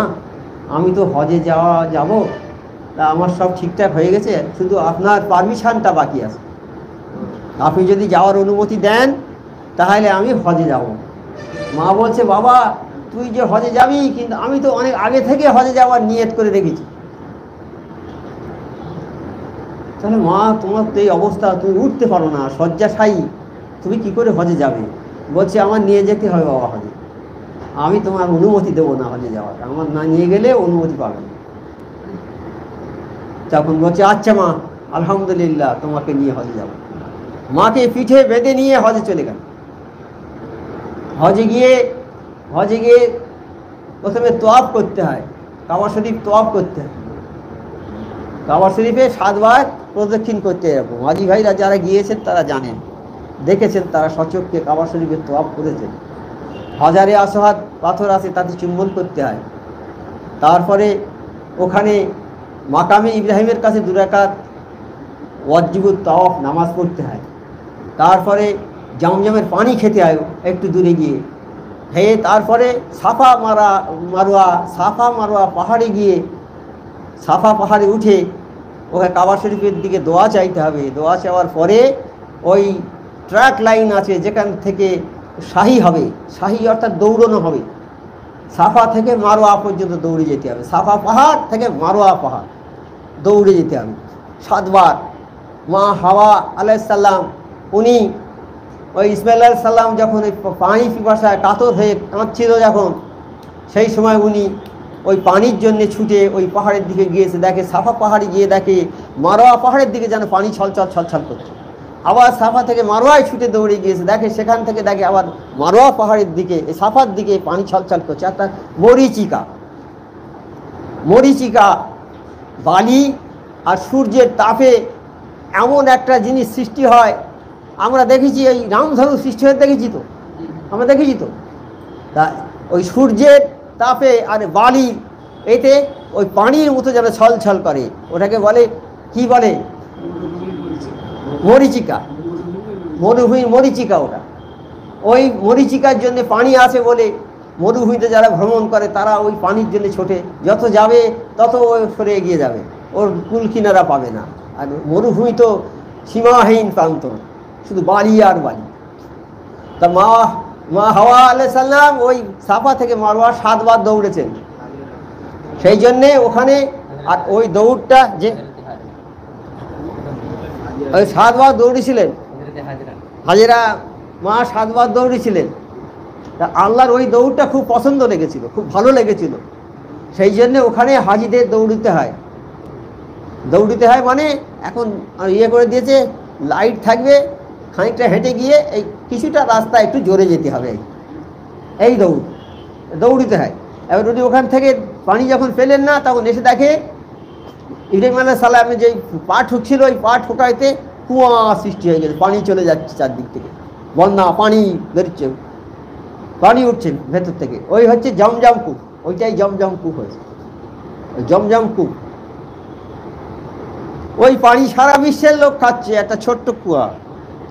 আমি তো হজে যাব, তা আমার সব ঠিকঠাক হয়ে গেছে, শুধু আপনার পারমিশনটা বাকি আছে। আপনি যদি যাওয়ার অনুমতি দেন তাহলে আমি হজে যাব। মা বলছে, বাবা তুই যে হজে যাবি, কিন্তু আমি তো অনেক আগে থেকে হজে যাওয়ার নিয়ত করে রেখেছি। তাহলে মা, তোমার তো এই অবস্থা, তুমি উঠতে পারো না, শয্যাশায়ী, তুমি কি করে হজে যাবে? বলছে, আমার নিয়ে যেতে হবে বাবা হজে, আমি তোমার অনুমতি দেবো না হজে যাওয়ার, আমার না নিয়ে গেলে অনুমতি পাবে না। তখন বলছে, আচ্ছা মা, আলহামদুলিল্লাহ, তোমাকে নিয়ে হজে যাব। মাকে পিঠে বেঁধে নিয়ে হজে চলে গেল। হজে গিয়ে প্রথমে তোয়াফ করতে হয়, কাবা শরীফ তোয়াফ করতে হয়। কাবা শরীফে 7 বার প্রদক্ষিণ করতে হয়। এরকম হাজি ভাইরা যারা গিয়েছেন তারা জানেন, দেখেছেন, তারা সচক্ষে কাবা শরীফে তোয়াফ করেছেন। হাজারে আসহাত পাথর আছে, তাতে চুম্বন করতে হয়। তারপরে ওখানে মাকামে ইব্রাহিমের কাছে 2 রাকাত ওয়াজিবুত তাওয়াফ নামাজ পড়তে হয়। তারপরে জমজমের পানি খেতে হয় একটু দূরে গিয়ে, খেয়ে তারপরে সাফা মারোয়া পাহাড়ে গিয়ে, সাফা পাহাড়ে উঠে ওখানে কাবা শরীফের দিকে দোয়া চাইতে হবে। দোয়া চাওয়ার পরে ওই ট্র্যাক লাইন আছে যেখান থেকে শাহী হবে, শাহী অর্থাৎ দৌড়ানো হবে, সাফা থেকে মারোয়া পর্যন্ত দৌড়ে যেতে হবে। সাফা পাহাড় থেকে মারোয়া পাহাড় দৌড়ে যেতে হবে 7 বার। মা হাওয়া আলাইহিস সালাম, উনি ওই ইসমাইল আলাইহিস সালাম যখন ওই পানি পিপাসায় কাতর হয়ে কাঁদছিল যখন, সেই সময় উনি ওই পানির জন্য ছুটে ওই পাহাড়ের দিকে গিয়েছে। দেখে সাফা পাহাড়ে গিয়ে দেখে মারোয়া পাহাড়ের দিকে যেন পানি ছলছল করছে। আবার সাফা থেকে মারোয়ায় ছুটে দৌড়ে গিয়েছে, দেখে সেখান থেকে দেখে আবার মারোয়া পাহাড়ের দিকে, সাফার দিকে পানি ছলছল করছে। অর্থাৎ মরিচিকা বালি আর সূর্যের তাপে এমন একটা জিনিস সৃষ্টি হয়। আমরা দেখেছি, ওই রামধনু সৃষ্টি হয়ে আমরা দেখেছি তো। তা ওই সূর্যের তাপে আর বালি, এতে ওই পানির মতো যেন ছলছল করে, ওটাকে বলে কি বলে? মরিচিকা, মরুভূমির মরিচিকা ওটা। ওই মরিচিকার জন্য পানি আছে বলে মরুভূমিতে যারা ভ্রমণ করে তারা ওই পানির জন্য ছোটে, যত যাবে তত ওই সরে এগিয়ে যাবে, ওর কুল কিনারা পাবে না। আর মরুভূমি তো সীমাহীন প্রান্ত, শুধু বালি আর বালি। তা মা হাওয়া আলাইহিস সালাম ওই সাফা থেকে মারোয়া 7 বার দৌড়েছেন, সেই জন্যে ওখানে। আর ওই দৌড়টা যে ওই 7 বার দৌড়েছিলেন, হাজেরা মা 7 বার দৌড়েছিলেন। তা আল্লাহর ওই দৌড়টা খুব পছন্দ লেগেছিল, খুব ভালো লেগেছিল, সেই জন্য ওখানে হাজিদের দৌড়িতে হয়। দৌড়িতে হয় মানে এখন ইয়ে করে দিয়েছে, লাইট থাকবে, খানিকটা হেঁটে গিয়ে এই কিছুটা রাস্তা একটু জোরে যেতে হবে, এই দৌড়িতে হয়। এবার উনি ওখান থেকে পানি যখন পেলেন না, তখন এসে দেখে ইব্রাহিম আলাইহিস সালামে যে পা ঠুকছিল, ওই পা ঠোকাইতে কুয়া সৃষ্টি হয়ে গেছে, পানি চলে যাচ্ছে চারদিক থেকে, বন্যা পানি বেরোচ্ছে, পানি উঠছে ভেতর থেকে, ওই হচ্ছে জমজম কূপ, ওইটাই জমজম কূপ হয়েছে, ওই জমজম কূপ। ওই পানি সারা বিশ্বের লোক খাচ্ছে, একটা ছোট্ট কুয়া,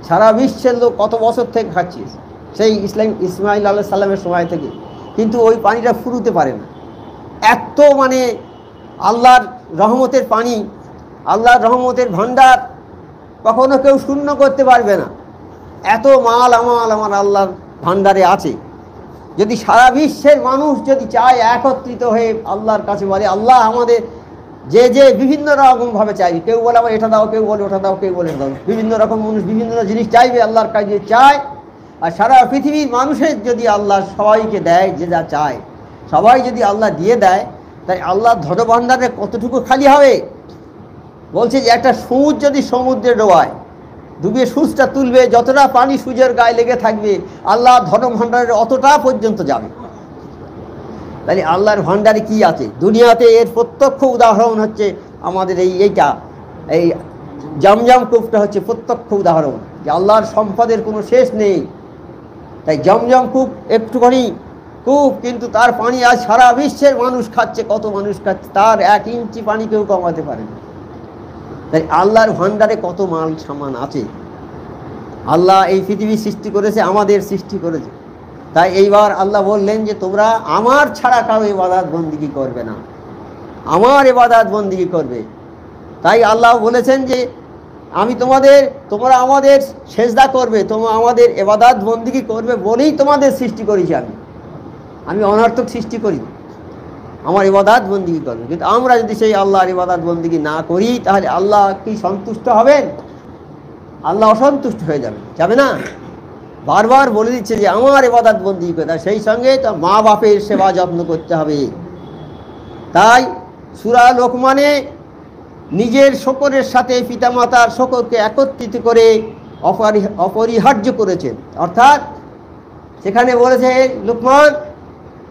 সারা বিশ্বের লোক কত বছর থেকে খাচ্ছে, সেই ইসমাইল আলাইহিস সালামের সময় থেকে, কিন্তু ওই পানিটা ফুরুতে পারে না। এত মানে আল্লাহর রহমতের পানি, আল্লাহর রহমতের ভান্ডার কখনো কেউ শূন্য করতে পারবে না। এত মাল আমাল আমার আল্লাহর ভান্ডারে আছে। যদি সারা বিশ্বের মানুষ যদি চায় একত্রিত হয়ে আল্লাহর কাছে বলে, আল্লাহ আমাদের যে যে বিভিন্ন রকমভাবে চাইবে, কেউ বলে আমার এটা দাও, কেউ বলে ওটা দাও, কেউ বলে এটা দাও, বিভিন্ন রকম মানুষ বিভিন্ন জিনিস চাইবে, আল্লাহর কাছে চায়। আর সারা পৃথিবীর মানুষের যদি আল্লাহ সবাইকে দেয়, যে যা চায় সবাই যদি আল্লাহ দিয়ে দেয়, তাই আল্লাহর ধনভাণ্ডারে কতটুকু খালি হবে। বলছে যে একটা সূঁচ যদি সমুদ্রে ডোবায়, ডুবিয়ে সূচটা তুলবে, যতটা পানি সূর্যের গায়ে লেগে থাকবে আল্লাহর ধনভাণ্ডারের অতটা পর্যন্ত যাবে। তাহলে আল্লাহর ভাণ্ডারে কি আছে দুনিয়াতে, এর প্রত্যক্ষ উদাহরণ হচ্ছে আমাদের এই জমজম কূপটা হচ্ছে প্রত্যক্ষ উদাহরণ যে আল্লাহর সম্পদের কোনো শেষ নেই। তাই জমজম কূপ একটুখানি কূপ, কিন্তু তার পানি আজ সারা বিশ্বের মানুষ খাচ্ছে, কত মানুষ খাচ্ছে, তার 1 ইঞ্চি পানি কেউ কমাতে পারে না। তাই আল্লাহর ভাণ্ডারে কত মাল সামান আছে। আল্লাহ এই পৃথিবী সৃষ্টি করেছে, আমাদের সৃষ্টি করেছে। তাই এইবার আল্লাহ বললেন যে তোমরা আমার ছাড়া কারো ইবাদত বন্দিগি করবে না, আমার ইবাদত বন্দিগি করবে। তাই আল্লাহ বলেছেন যে আমি তোমরা আমাদের সেজদা করবে, তোমরা আমাদের ইবাদত বন্দিগি করবে বলেই তোমাদের সৃষ্টি করেছি। আমি অনর্থক সৃষ্টি করি, আমার ইবাদত বন্দিগি করবে। কিন্তু আমরা যদি সেই আল্লাহর ইবাদত বন্দিগি না করি, তাহলে আল্লাহ কি সন্তুষ্ট হবেন? আল্লাহ অসন্তুষ্ট হয়ে যাবে না। বারবার বলে দিচ্ছে যে আমার ইবাদত বন্দিগি করে, সেই সঙ্গে তো মা বাপের সেবা যত্ন করতে হবে। তাই সূরা লোকমানে নিজের শকরের সাথে পিতামাতার শকরকে একত্রিত করে অপরিহার্য করেছেন। অর্থাৎ সেখানে বলেছে লোকমান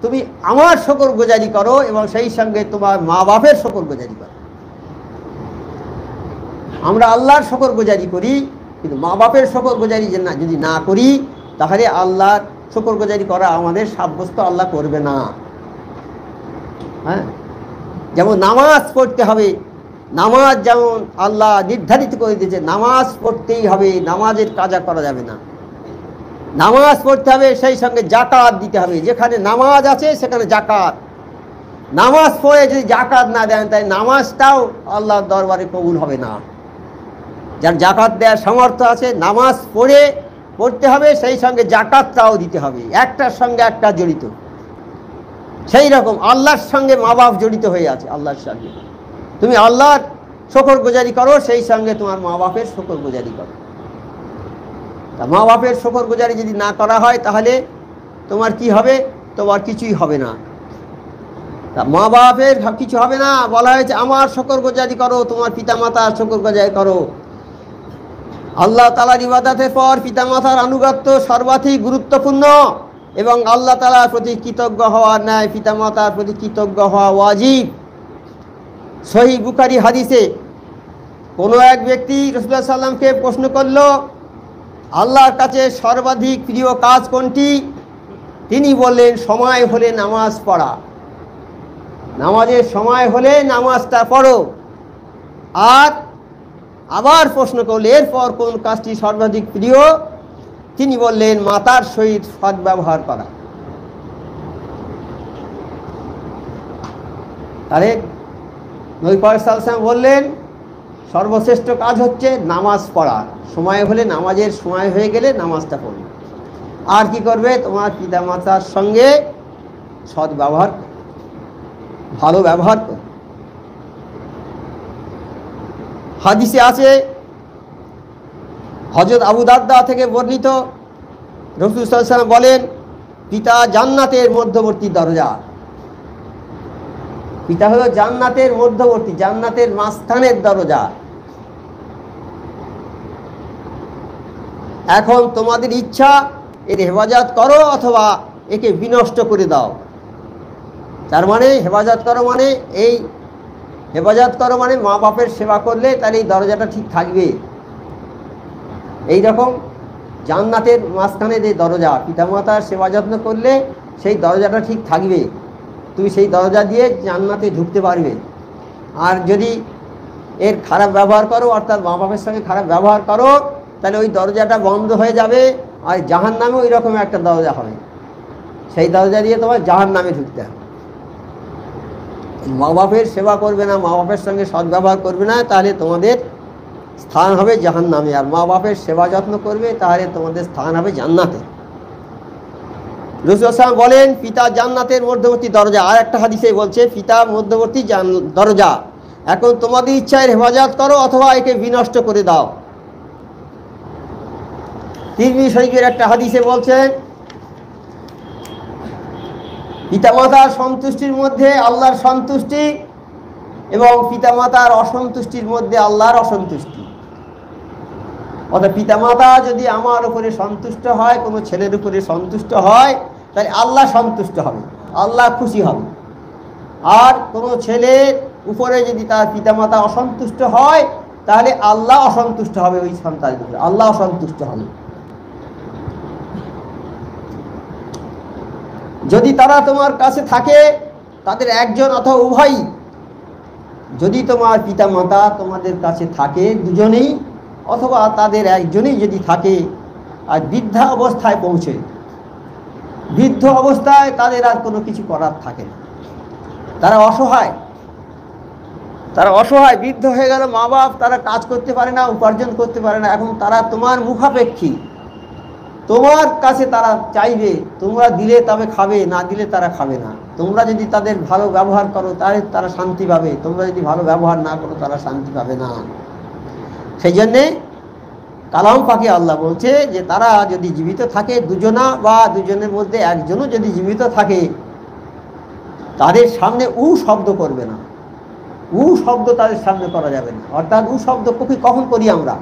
তুমি আমার শকর গুজারি করো এবং সেই সঙ্গে তোমার মা বাপের শকর গুজারি করো। আমরা আল্লাহর শকর গুজারি করি, কিন্তু মা বাপের শকর গুজারি যদি না করি, তাহলে আল্লাহর শকর গুজারি করা আমাদের সাব্যস্ত আল্লাহ করবে না। হ্যাঁ, যেমন নামাজ পড়তে হবে, নামাজ যেমন আল্লাহ নির্ধারিত করে দিয়েছে, নামাজ পড়তেই হবে, নামাজের কাজা করা যাবে না। নামাজ পড়তে হবে, সেই সঙ্গে জাকাত দিতে হবে। যেখানে নামাজ আছে সেখানে জাকাত। নামাজ পড়ে যদি জাকাত না দেন, তাই নামাজটাও আল্লাহর দরবারে কবুল হবে না। যার জাকাত দেওয়ার সামর্থ্য আছে, নামাজ পড়তে হবে, সেই সঙ্গে জাকাতটাও দিতে হবে, একটার সঙ্গে একটা জড়িত। সেই রকম আল্লাহর সঙ্গে মা বাপ জড়িত হয়ে আছে। আল্লাহর সঙ্গে তুমি আল্লাহর শকর গুজারি করো, সেই সঙ্গে তোমার মা বাপের শকর গুজারি করো। তা মা বাপের শকর গুজারি যদি না করা হয়, তাহলে তোমার কি হবে? তোমার কিছুই হবে না। তা মা বাপের কিছু হবে না, বলা হয়েছে আমার শকর গুজারি করো, তোমার পিতামাতার শকর গুজারি করো। আল্লাহ তাআলার ইবাদতের পর পিতামাতার আনুগত্য সর্বাধিক গুরুত্বপূর্ণ, এবং আল্লাহ তাআলার প্রতি কৃতজ্ঞ হওয়ার ন্যায় পিতামাতার প্রতি কৃতজ্ঞ হওয়া ওয়াজিব। সহিহ বুখারী হাদিসে কোনো এক ব্যক্তি রাসূলুল্লাহ সাল্লাল্লাহু আলাইহি ওয়াসাল্লামকে প্রশ্ন করল, আল্লাহর কাছে সর্বাধিক প্রিয় কাজ কোনটি? তিনি বললেন, সময় হলে নামাজ পড়া। নামাজের সময় হলে নামাজটা পড়ো। আর আবার প্রশ্ন করলে এরপর কোন কাজটি সর্বাধিক প্রিয়? তিনি বললেন, মাতার সহিত সদ্ব্যবহার করা। তাহলে নবী পাক সাল্লাল্লাহু আলাইহি ওয়াসাল্লাম বললেন সর্বশ্রেষ্ঠ কাজ হচ্ছে নামাজ পড়া। সময় হলে, নামাজের সময় হয়ে গেলে নামাজটা পড়বে। আর কি করবে? তোমার পিতামাতার সঙ্গে সদ্ব্যবহার, ভালো ব্যবহার করবে। হাদিসে আছে, হযরত আবু দারদা থেকে বর্ণিত, রাসূল সাল্লাল্লাহু আলাইহি ওয়াসাল্লাম বলেন, পিতা জান্নাতের মধ্যবর্তী দরজা। পিতা হলো জান্নাতের মধ্যবর্তী, জান্নাতের মাঝখানের দরজা। এখন তোমাদের ইচ্ছা এর হেফাজত করো অথবা একে বিনষ্ট করে দাও। তার মানে হেফাজত করো মানে মা বাপের সেবা করলে তাহলে এই দরজাটা ঠিক থাকবে। এই রকম জান্নাতের মাঝখানে যে দরজা, পিতামাতার সেবা যত্ন করলে সেই দরজাটা ঠিক থাকবে, তুমি সেই দরজা দিয়ে জান্নাতে ঢুকতে পারবে। আর যদি এর খারাপ ব্যবহার করো, অর্থাৎ মা বাপের সঙ্গে খারাপ ব্যবহার করো, তাহলে ওই দরজাটা বন্ধ হয়ে যাবে, আর জাহান্নামে ওই রকম একটা দরজা হবে, সেই দরজা দিয়ে তোমার জাহান্নামে ঢুকতে হবে। মা বাপের সেবা করবে না, মা বাপের সঙ্গে সদ্ব্যবহার করবে না, তাহলে তোমাদের স্থান হবে জাহান্নামে। আর মা বাপের সেবা যত্ন করবে তাহলে তোমাদের স্থান হবে জান্নাতে। রাসূল সাল্লাল্লাহু আলাইহি ওয়াসাল্লাম বলেন পিতা জান্নাতের মধ্যবর্তী দরজা। আর একটা হাদিসে বলছে পিতা মধ্যবর্তী দরজা। এখন তোমাদের ইচ্ছায় হেফাজত করো অথবা একে বিনষ্ট করে দাও। তিরমিজি শরীফের একটা হাদিসে বলছেন পিতামাতার সন্তুষ্টির মধ্যে আল্লাহর সন্তুষ্টি এবং পিতামাতার অসন্তুষ্টির মধ্যে আল্লাহর অসন্তুষ্টি। অর্থাৎ পিতামাতা যদি আমার উপরে সন্তুষ্ট হয়, কোনো ছেলের উপরে সন্তুষ্ট হয়, তাহলে আল্লাহ সন্তুষ্ট হবে, আল্লাহ খুশি হবে। আর কোনো ছেলের উপরে যদি তার পিতামাতা অসন্তুষ্ট হয়, তাহলে আল্লাহ অসন্তুষ্ট হবে, ওই সন্তানের উপরে আল্লাহ অসন্তুষ্ট হবে। যদি তারা তোমার কাছে থাকে, তাদের একজন অথবা উভয়ই, যদি তোমার পিতামাতা তোমাদের কাছে থাকে দুজনেই অথবা তাদের একজনেই যদি থাকে, আর বৃদ্ধা অবস্থায় পৌঁছে, বৃদ্ধ অবস্থায় তাদের আর কোনো কিছু করার থাকে না, তারা অসহায়, বৃদ্ধ হয়ে গেল, মা বাপ তারা কাজ করতে পারে না, উপার্জন করতে পারে না, এখন তারা তোমার মুখাপেক্ষী, তোমার কাছে তারা চাইবে, তোমরা দিলে তবে খাবে, না দিলে তারা খাবে না। তোমরা যদি তাদের ভালো ব্যবহার করো তাহলে তারা শান্তি পাবে, তোমরা যদি ভালো ব্যবহার না করো তারা শান্তি পাবে না। সেই জন্যে কালাম পাকে আল্লাহ বলছে যে তারা যদি জীবিত থাকে, দুজনা বা দুজনের মধ্যে একজনও যদি জীবিত থাকে, তাদের সামনে শব্দ করবে না, শব্দ তাদের সামনে করা যাবে না। অর্থাৎ শব্দ কখন করি আমরা?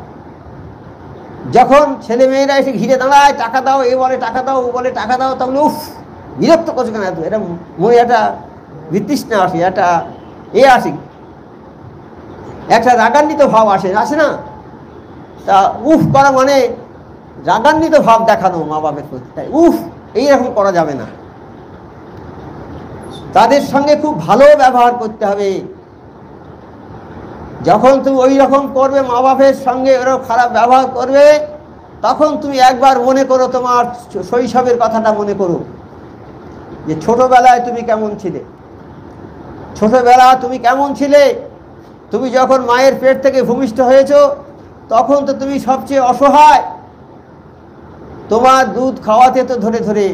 যখন ছেলে মেয়েরা এসে ঘিরে দাঁড়ায়, টাকা দাও, এ বলে টাকা দাও, ও বলে টাকা দাও, তখন বিরক্ত করছে কেন এত, এটা মনে একটা বিতৃষ্ণা আসে, একটা আসে, একটা রাগান্বিত ভাব আসে না? তা করা মানে রাগান্বিত ভাব দেখানো মা বাপের প্রতি, তাই এইরকম করা যাবে না। তাদের সঙ্গে খুব ভালো ব্যবহার করতে হবে। যখন তুমি ওই রকম করবে, মা বাপের সঙ্গে ওরকম খারাপ ব্যবহার করবে, তখন তুমি একবার মনে করো, তোমার শৈশবের কথাটা মনে করো, যে ছোটবেলায় তুমি কেমন ছিলে, তুমি কেমন ছিলে। তুমি যখন মায়ের পেট থেকে ভূমিষ্ঠ হয়েছো, তখন তো তুমি সবচেয়ে অসহায়, তোমার দুধ খাওয়াতে হতো ধরে ধরে,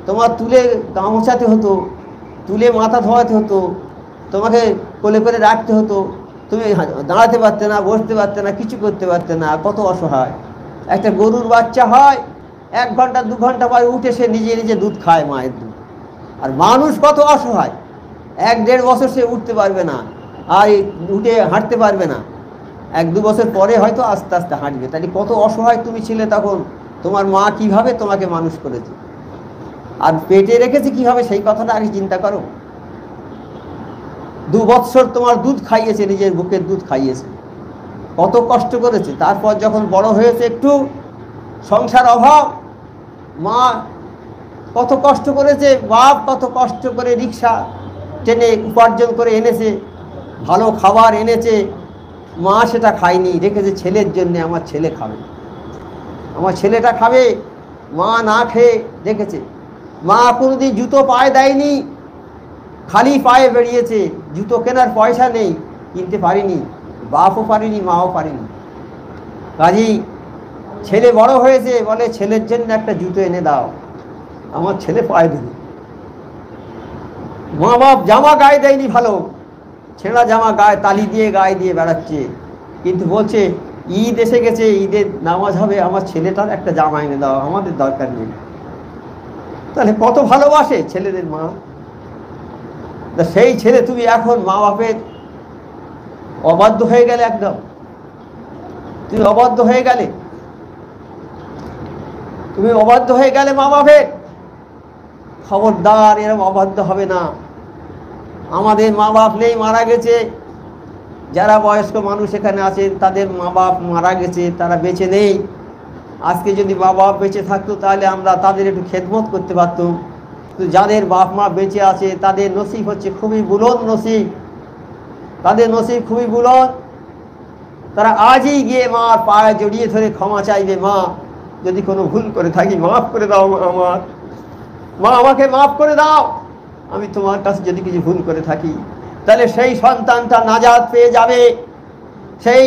তোমার তুলে গামছাতে হতো, তুলে মাথা ধোয়াতে হতো, তোমাকে কোলে করে রাখতে হতো, তুমি দাঁড়াতে পারতে না, বসতে পারতে না, কিছু করতে পারতে না, কত অসহায়। একটা গরুর বাচ্চা হয়, 1 ঘন্টা 2 ঘন্টা পরে উঠে সে নিজে নিজে দুধ খায়, মায়ের দুধ। আর মানুষ কত অসহায়, 1-1.5 বছর সে উঠতে পারবে না, আর উঠে হাঁটতে পারবে না, 1-2 বছর পরে হয়তো আস্তে আস্তে হাঁটবে। তাহলে কত অসহায় তুমি ছিলে তখন, তোমার মা কিভাবে তোমাকে মানুষ করেছে, আর পেটে রেখেছে কিভাবে, সেই কথাটা আগে চিন্তা করো। 2 বৎসর তোমার দুধ খাইয়েছে, নিজের বুকের দুধ খাইয়েছে, কত কষ্ট করেছে। তারপর যখন বড় হয়েছে, একটু সংসার অভাব, মা কত কষ্ট করেছে, বাপ কত কষ্ট করে রিক্সা টেনে উপার্জন করে এনেছে, ভালো খাবার এনেছে, মা সেটা খায়নি, রেখেছে ছেলের জন্য, আমার ছেলে খাবে, আমার ছেলেটা খাবে, মা না খেয়ে রেখেছে। মা কোনোদিন জুতো পায়ে দেয়নি, খালি পায়ে বেরিয়েছে, জুতো কেনার পয়সা নেই, কিনতে পারিনি, বাপও পারিনি, মাও পারিনি। কাজেই ছেলে বড় হয়েছে, বলে ছেলের জন্য একটা জুতো এনে দাও, আমার ছেলে পায়ে দেবে। মা বাপ জামা গায়ে দেয়নি, ভালো ছেঁড়া জামা গায়ে তালি দিয়ে গায়ে দিয়ে বেড়াচ্ছে, কিন্তু বলছে ঈদ এসে গেছে, ঈদের নামাজ হবে, আমার ছেলেটার একটা জামা এনে দাও, আমাদের দরকার নেই। তাহলে কত ভালোবাসে ছেলেদের মা। তা সেই ছেলে তুমি এখন মা বাপের অবাধ্য হয়ে গেলে, একদম তুমি অবাধ্য হয়ে গেলে, তুমি অবাধ্য হয়ে গেলে মা বাপের। খবরদার, এরকম অবাধ্য হবে না। আমাদের মা বাপ নেই, মারা গেছে। যারা বয়স্ক মানুষ এখানে আছেন তাদের মা বাপ মারা গেছে, তারা বেঁচে নেই। আজকে যদি মা বাপ বেঁচে থাকতো তাহলে আমরা তাদের একটু খেদমত করতে পারতাম। তো যাদের বাপ মা বেঁচে আছে তাদের নসিব হচ্ছে খুবই বুলন্দ নসিব, তাদের নসিব খুবই বুলন্দ। তারা আজই গিয়ে মার পায়ে জড়িয়ে ধরে ক্ষমা চাইবে, মা যদি কোনো ভুল করে থাকি মাফ করে দাও, মা আমাকে মাফ করে দাও, আমি তোমার কাছে যদি কিছু ভুল করে থাকি। তাহলে সেই সন্তানটা নাজাত পেয়ে যাবে, সেই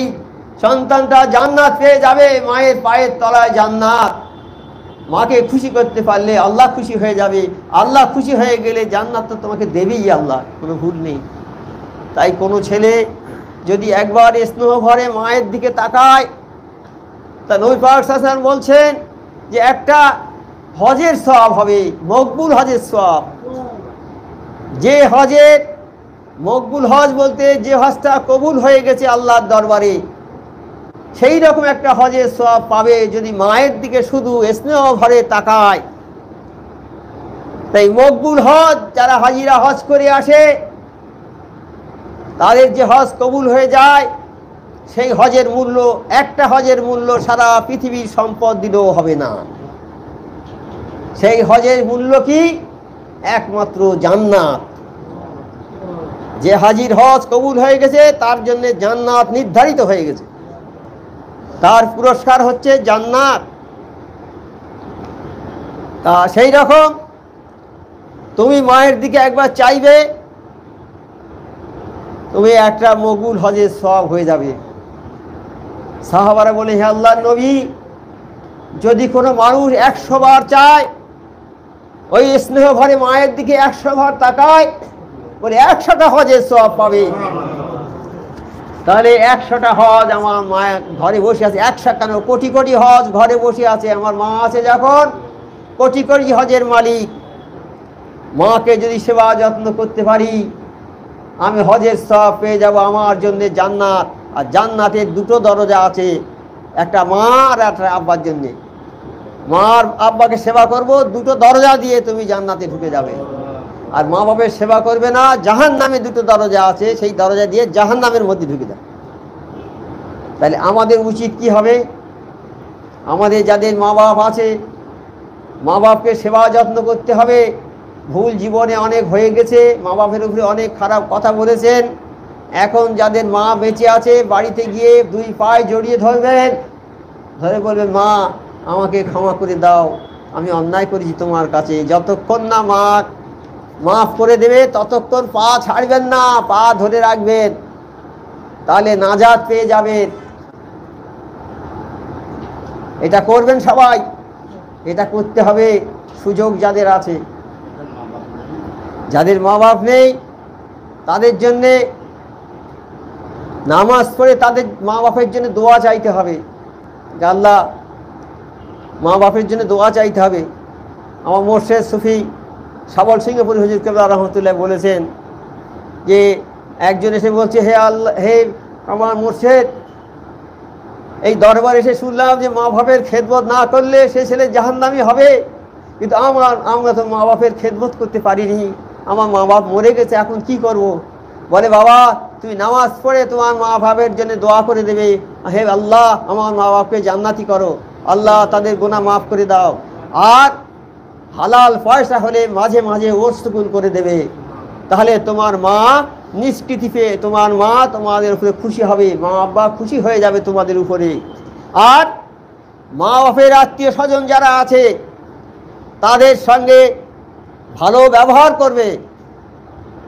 সন্তানটা জান্নাত পেয়ে যাবে। মায়ের পায়ের তলায় জান্নাত। মাকে খুশি করতে পারলে আল্লাহ খুশি হয়ে যাবে। আল্লাহ খুশি হয়ে গেলে জান্নাত তো তোমাকে দেবেই আল্লাহ, কোনো ভুল নেই। তাই কোনো ছেলে যদি একবার স্নেহ ভরে মায়ের দিকে তাকায়, তা নবী পাক সাল্লাল্লাহু আলাইহি ওয়াসাল্লাম বলছেন যে একটা হজের সওয়াব হবে, মকবুল হজের সওয়াব। যে হজের মকবুল হজ বলতে যে হজটা কবুল হয়ে গেছে আল্লাহর দরবারে, সেই রকম একটা হজের সওয়াব পাবে যদি মায়ের দিকে শুধু স্নেহ ভরে তাকায়। তাই মকবুল হজ, যারা হাজিরা হজ করে আসে তাদের যে হজ কবুল হয়ে যায়, সেই হজের মূল্য, একটা হজের মূল্য সারা পৃথিবীর সম্পদ দিলেও হবে না। সেই হজের মূল্য কি? একমাত্র জান্নাত। যে হাজির হজ কবুল হয়ে গেছে তার জন্য জান্নাত নির্ধারিত হয়ে গেছে, তার পুরস্কার হচ্ছে জান্নাত। তা সেই রকম তুমি মায়ের দিকে একবার চাইবে, তুমি একটা মকবুল হজের সওয়াব হয়ে যাবে। সাহাবারা বলে, হে আল্লাহর নবী, যদি কোনো মানুষ 100 বার চায়, ওই স্নেহ ভরে মায়ের দিকে 100 বার তাকায়, বলে 100টা হজের সওয়াব পাবে। তাহলে 100টা হজ আমার মায়ের ঘরে বসে আছে, 100 কেন, কোটি কোটি হজ ঘরে বসে আছে। আমার মা আছে যখন, কোটি কোটি হজের মালিক। মাকে যদি সেবা যত্ন করতে পারি, আমি হজের সওয়াব পেয়ে যাব, আমার জন্য জান্নাত। আর জান্নাতের দুটো দরজা আছে, একটা মা আর একটা আব্বার জন্যে। মার আব্বাকে সেবা করব, দুটো দরজা দিয়ে তুমি জান্নাতে ঢুকে যাবে। আর মা বাপের সেবা করবে না, জাহান্নামে দুটো দরজা আছে, সেই দরজা দিয়ে জাহান্নামের মধ্যে ঢুকে যাবে। তাহলে আমাদের উচিত কি হবে? আমাদের যাদের মা বাপ আছে, মা বাপকে সেবা যত্ন করতে হবে। ভুল জীবনে অনেক হয়ে গেছে, মা বাপের উপরে অনেক খারাপ কথা বলেছেন। এখন যাদের মা বেঁচে আছে, বাড়িতে গিয়ে 2 পায়ে জড়িয়ে ধরবেন, ধরে বলবেন, মা আমাকে ক্ষমা করে দাও, আমি অন্যায় করেছি তোমার কাছে। যতক্ষণ না মা মাফ করে দেবে ততক্ষণ পা ছাড়বেন না, পা ধরে রাখবেন, তাহলে নাজাত পেয়ে যাবেন। এটা করবেন সবাই, এটা করতে হবে। সুযোগ যাদের আছে, যাদের মা বাপ নেই, তাদের জন্যে নামাজ পড়ে তাদের মা বাপের জন্য দোয়া চাইতে হবে। আল্লাহ, মা বাপের জন্য দোয়া চাইতে হবে। আমার মোর্শেদ সুফি সাবল সিংহপুরী হুজুর কেবলা রহমতুল্লাহ বলেছেন যে একজন এসে বলছে, হে আল্লাহ, হে আমার মোর্শেদ, এই দরবার এসে শুনলাম যে মা বাপের খেদমত না করলে সে ছেলে জাহান্নামী হবে, কিন্তু আমরা তো মা বাপের খেদমত করতে পারিনি, আমার মা বাপ মরে গেছে, এখন কি করব? বলে, বাবা তুমি নামাজ পড়ে তোমার মা বাপের জন্য দোয়া করে দেবে, হে আল্লাহ আমার মা বাপকে জান্নাতি করো, আল্লাহ তাদের গুনাহ মাফ করে দাও। আর হালাল পয়সা হলে মাঝে মাঝে ওরসুকুল করে দেবে, তাহলে তোমার মা নিষ্কৃতি পেয়ে তোমার মা তোমাদের উপরে খুশি হবে, মা আব্বা খুশি হয়ে যাবে তোমাদের উপরে। আর মা বাপের আত্মীয় স্বজন যারা আছে তাদের সঙ্গে ভালো ব্যবহার করবে।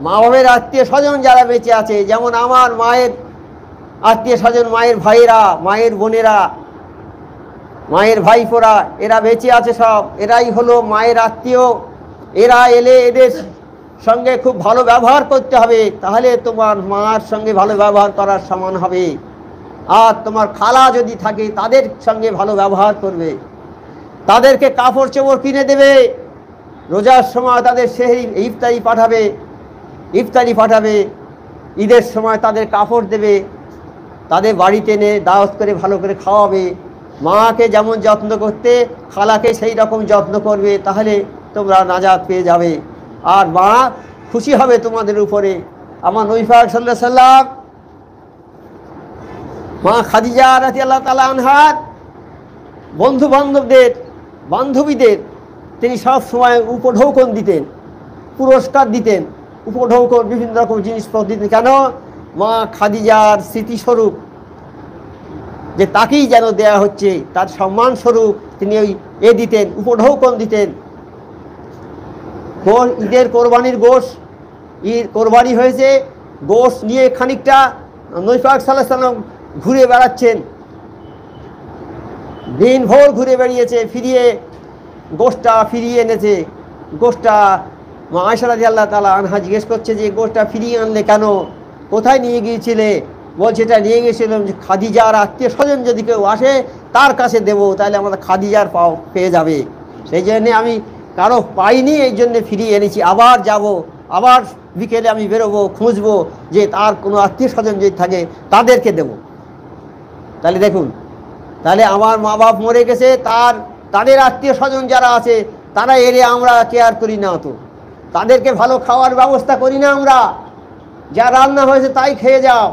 মা বাপের আত্মীয় স্বজন যারা বেঁচে আছে, যেমন আমার মায়ের আত্মীয় স্বজন, মায়ের ভাইয়েরা, মায়ের বোনেরা, মায়ের ভাইপোরা, এরা বেঁচে আছে সব, এরাই হলো মায়ের আত্মীয়। এরা এলে এদের সঙ্গে খুব ভালো ব্যবহার করতে হবে, তাহলে তোমার মার সঙ্গে ভালো ব্যবহার করার সমান হবে। আর তোমার খালা যদি থাকে তাদের সঙ্গে ভালো ব্যবহার করবে, তাদেরকে কাপড় চোপড় কিনে দেবে, রোজার সময় তাদের সেহরি ইফতারি পাঠাবে, ঈদের সময় তাদের কাপড় দেবে, তাদের বাড়িতে এনে দাওয়াত করে ভালো করে খাওয়াবে। মাকে যেমন যত্ন করতে খালাকে সেই রকম যত্ন করবে, তাহলে তোমরা নাজাত পেয়ে যাবে, আর মা খুশি হবে তোমাদের উপরে। আমার নবী পাক সাল্লাল্লাহু আলাইহি সাল্লাম মা খাদিজা রাদিয়াল্লাহু তাআলা আনহার বন্ধু বান্ধবদের, বান্ধবীদের তিনি সব সময় উপঢৌকন দিতেন, পুরস্কার দিতেন, উপঢৌকন বিভিন্ন রকম জিনিসপত্র দিতেন। কেন? মা খাদিজার স্মৃতিস্বরূপ, যে তাকেই যেন দেয়া হচ্ছে, তার সম্মানস্বরূপ তিনি ওই দিতেন, উপঢৌকন দিতেন। ঈদের কোরবানির গোশ, ঈদ কোরবানি হয়েছে, গোশ নিয়ে খানিকটা নবী পাক সাল্লাল্লাহু আলাইহি সাল্লাম ঘুরে বেড়াচ্ছেন, দিন ভোর ঘুরে বেরিয়েছে, ফিরিয়ে গোশটা ফিরিয়ে এনেছে। গোশটা মা আয়েশা রাদিয়াল্লাহু তাআলা আনহা জিজ্ঞেস করছে যে গোশটা ফিরিয়ে আনলে কেন, কোথায় নিয়ে গিয়েছিলে? বলছে এটা নিয়ে গিয়েছিলাম যে খাদিজার আত্মীয় স্বজন যদি কেউ আসে তার কাছে দেবো, তাহলে আমরা খাদিজার পেয়ে যাবে। সেই জন্যে আমি কারো পাইনি, এই জন্যে ফিরিয়ে এনেছি। আবার যাব, আবার বিকেলে আমি বেরোবো, খুঁজবো যে তার কোনো আত্মীয় স্বজন যদি থাকে তাদেরকে দেব। তাহলে দেখুন, তাহলে আমার মা বাপ মরে গেছে, তাদের আত্মীয় স্বজন যারা আছে তারা এলে আমরা কেয়ার করি না, তো তাদেরকে ভালো খাওয়ার ব্যবস্থা করি না, আমরা যা রান্না হয়েছে তাই খেয়ে যাও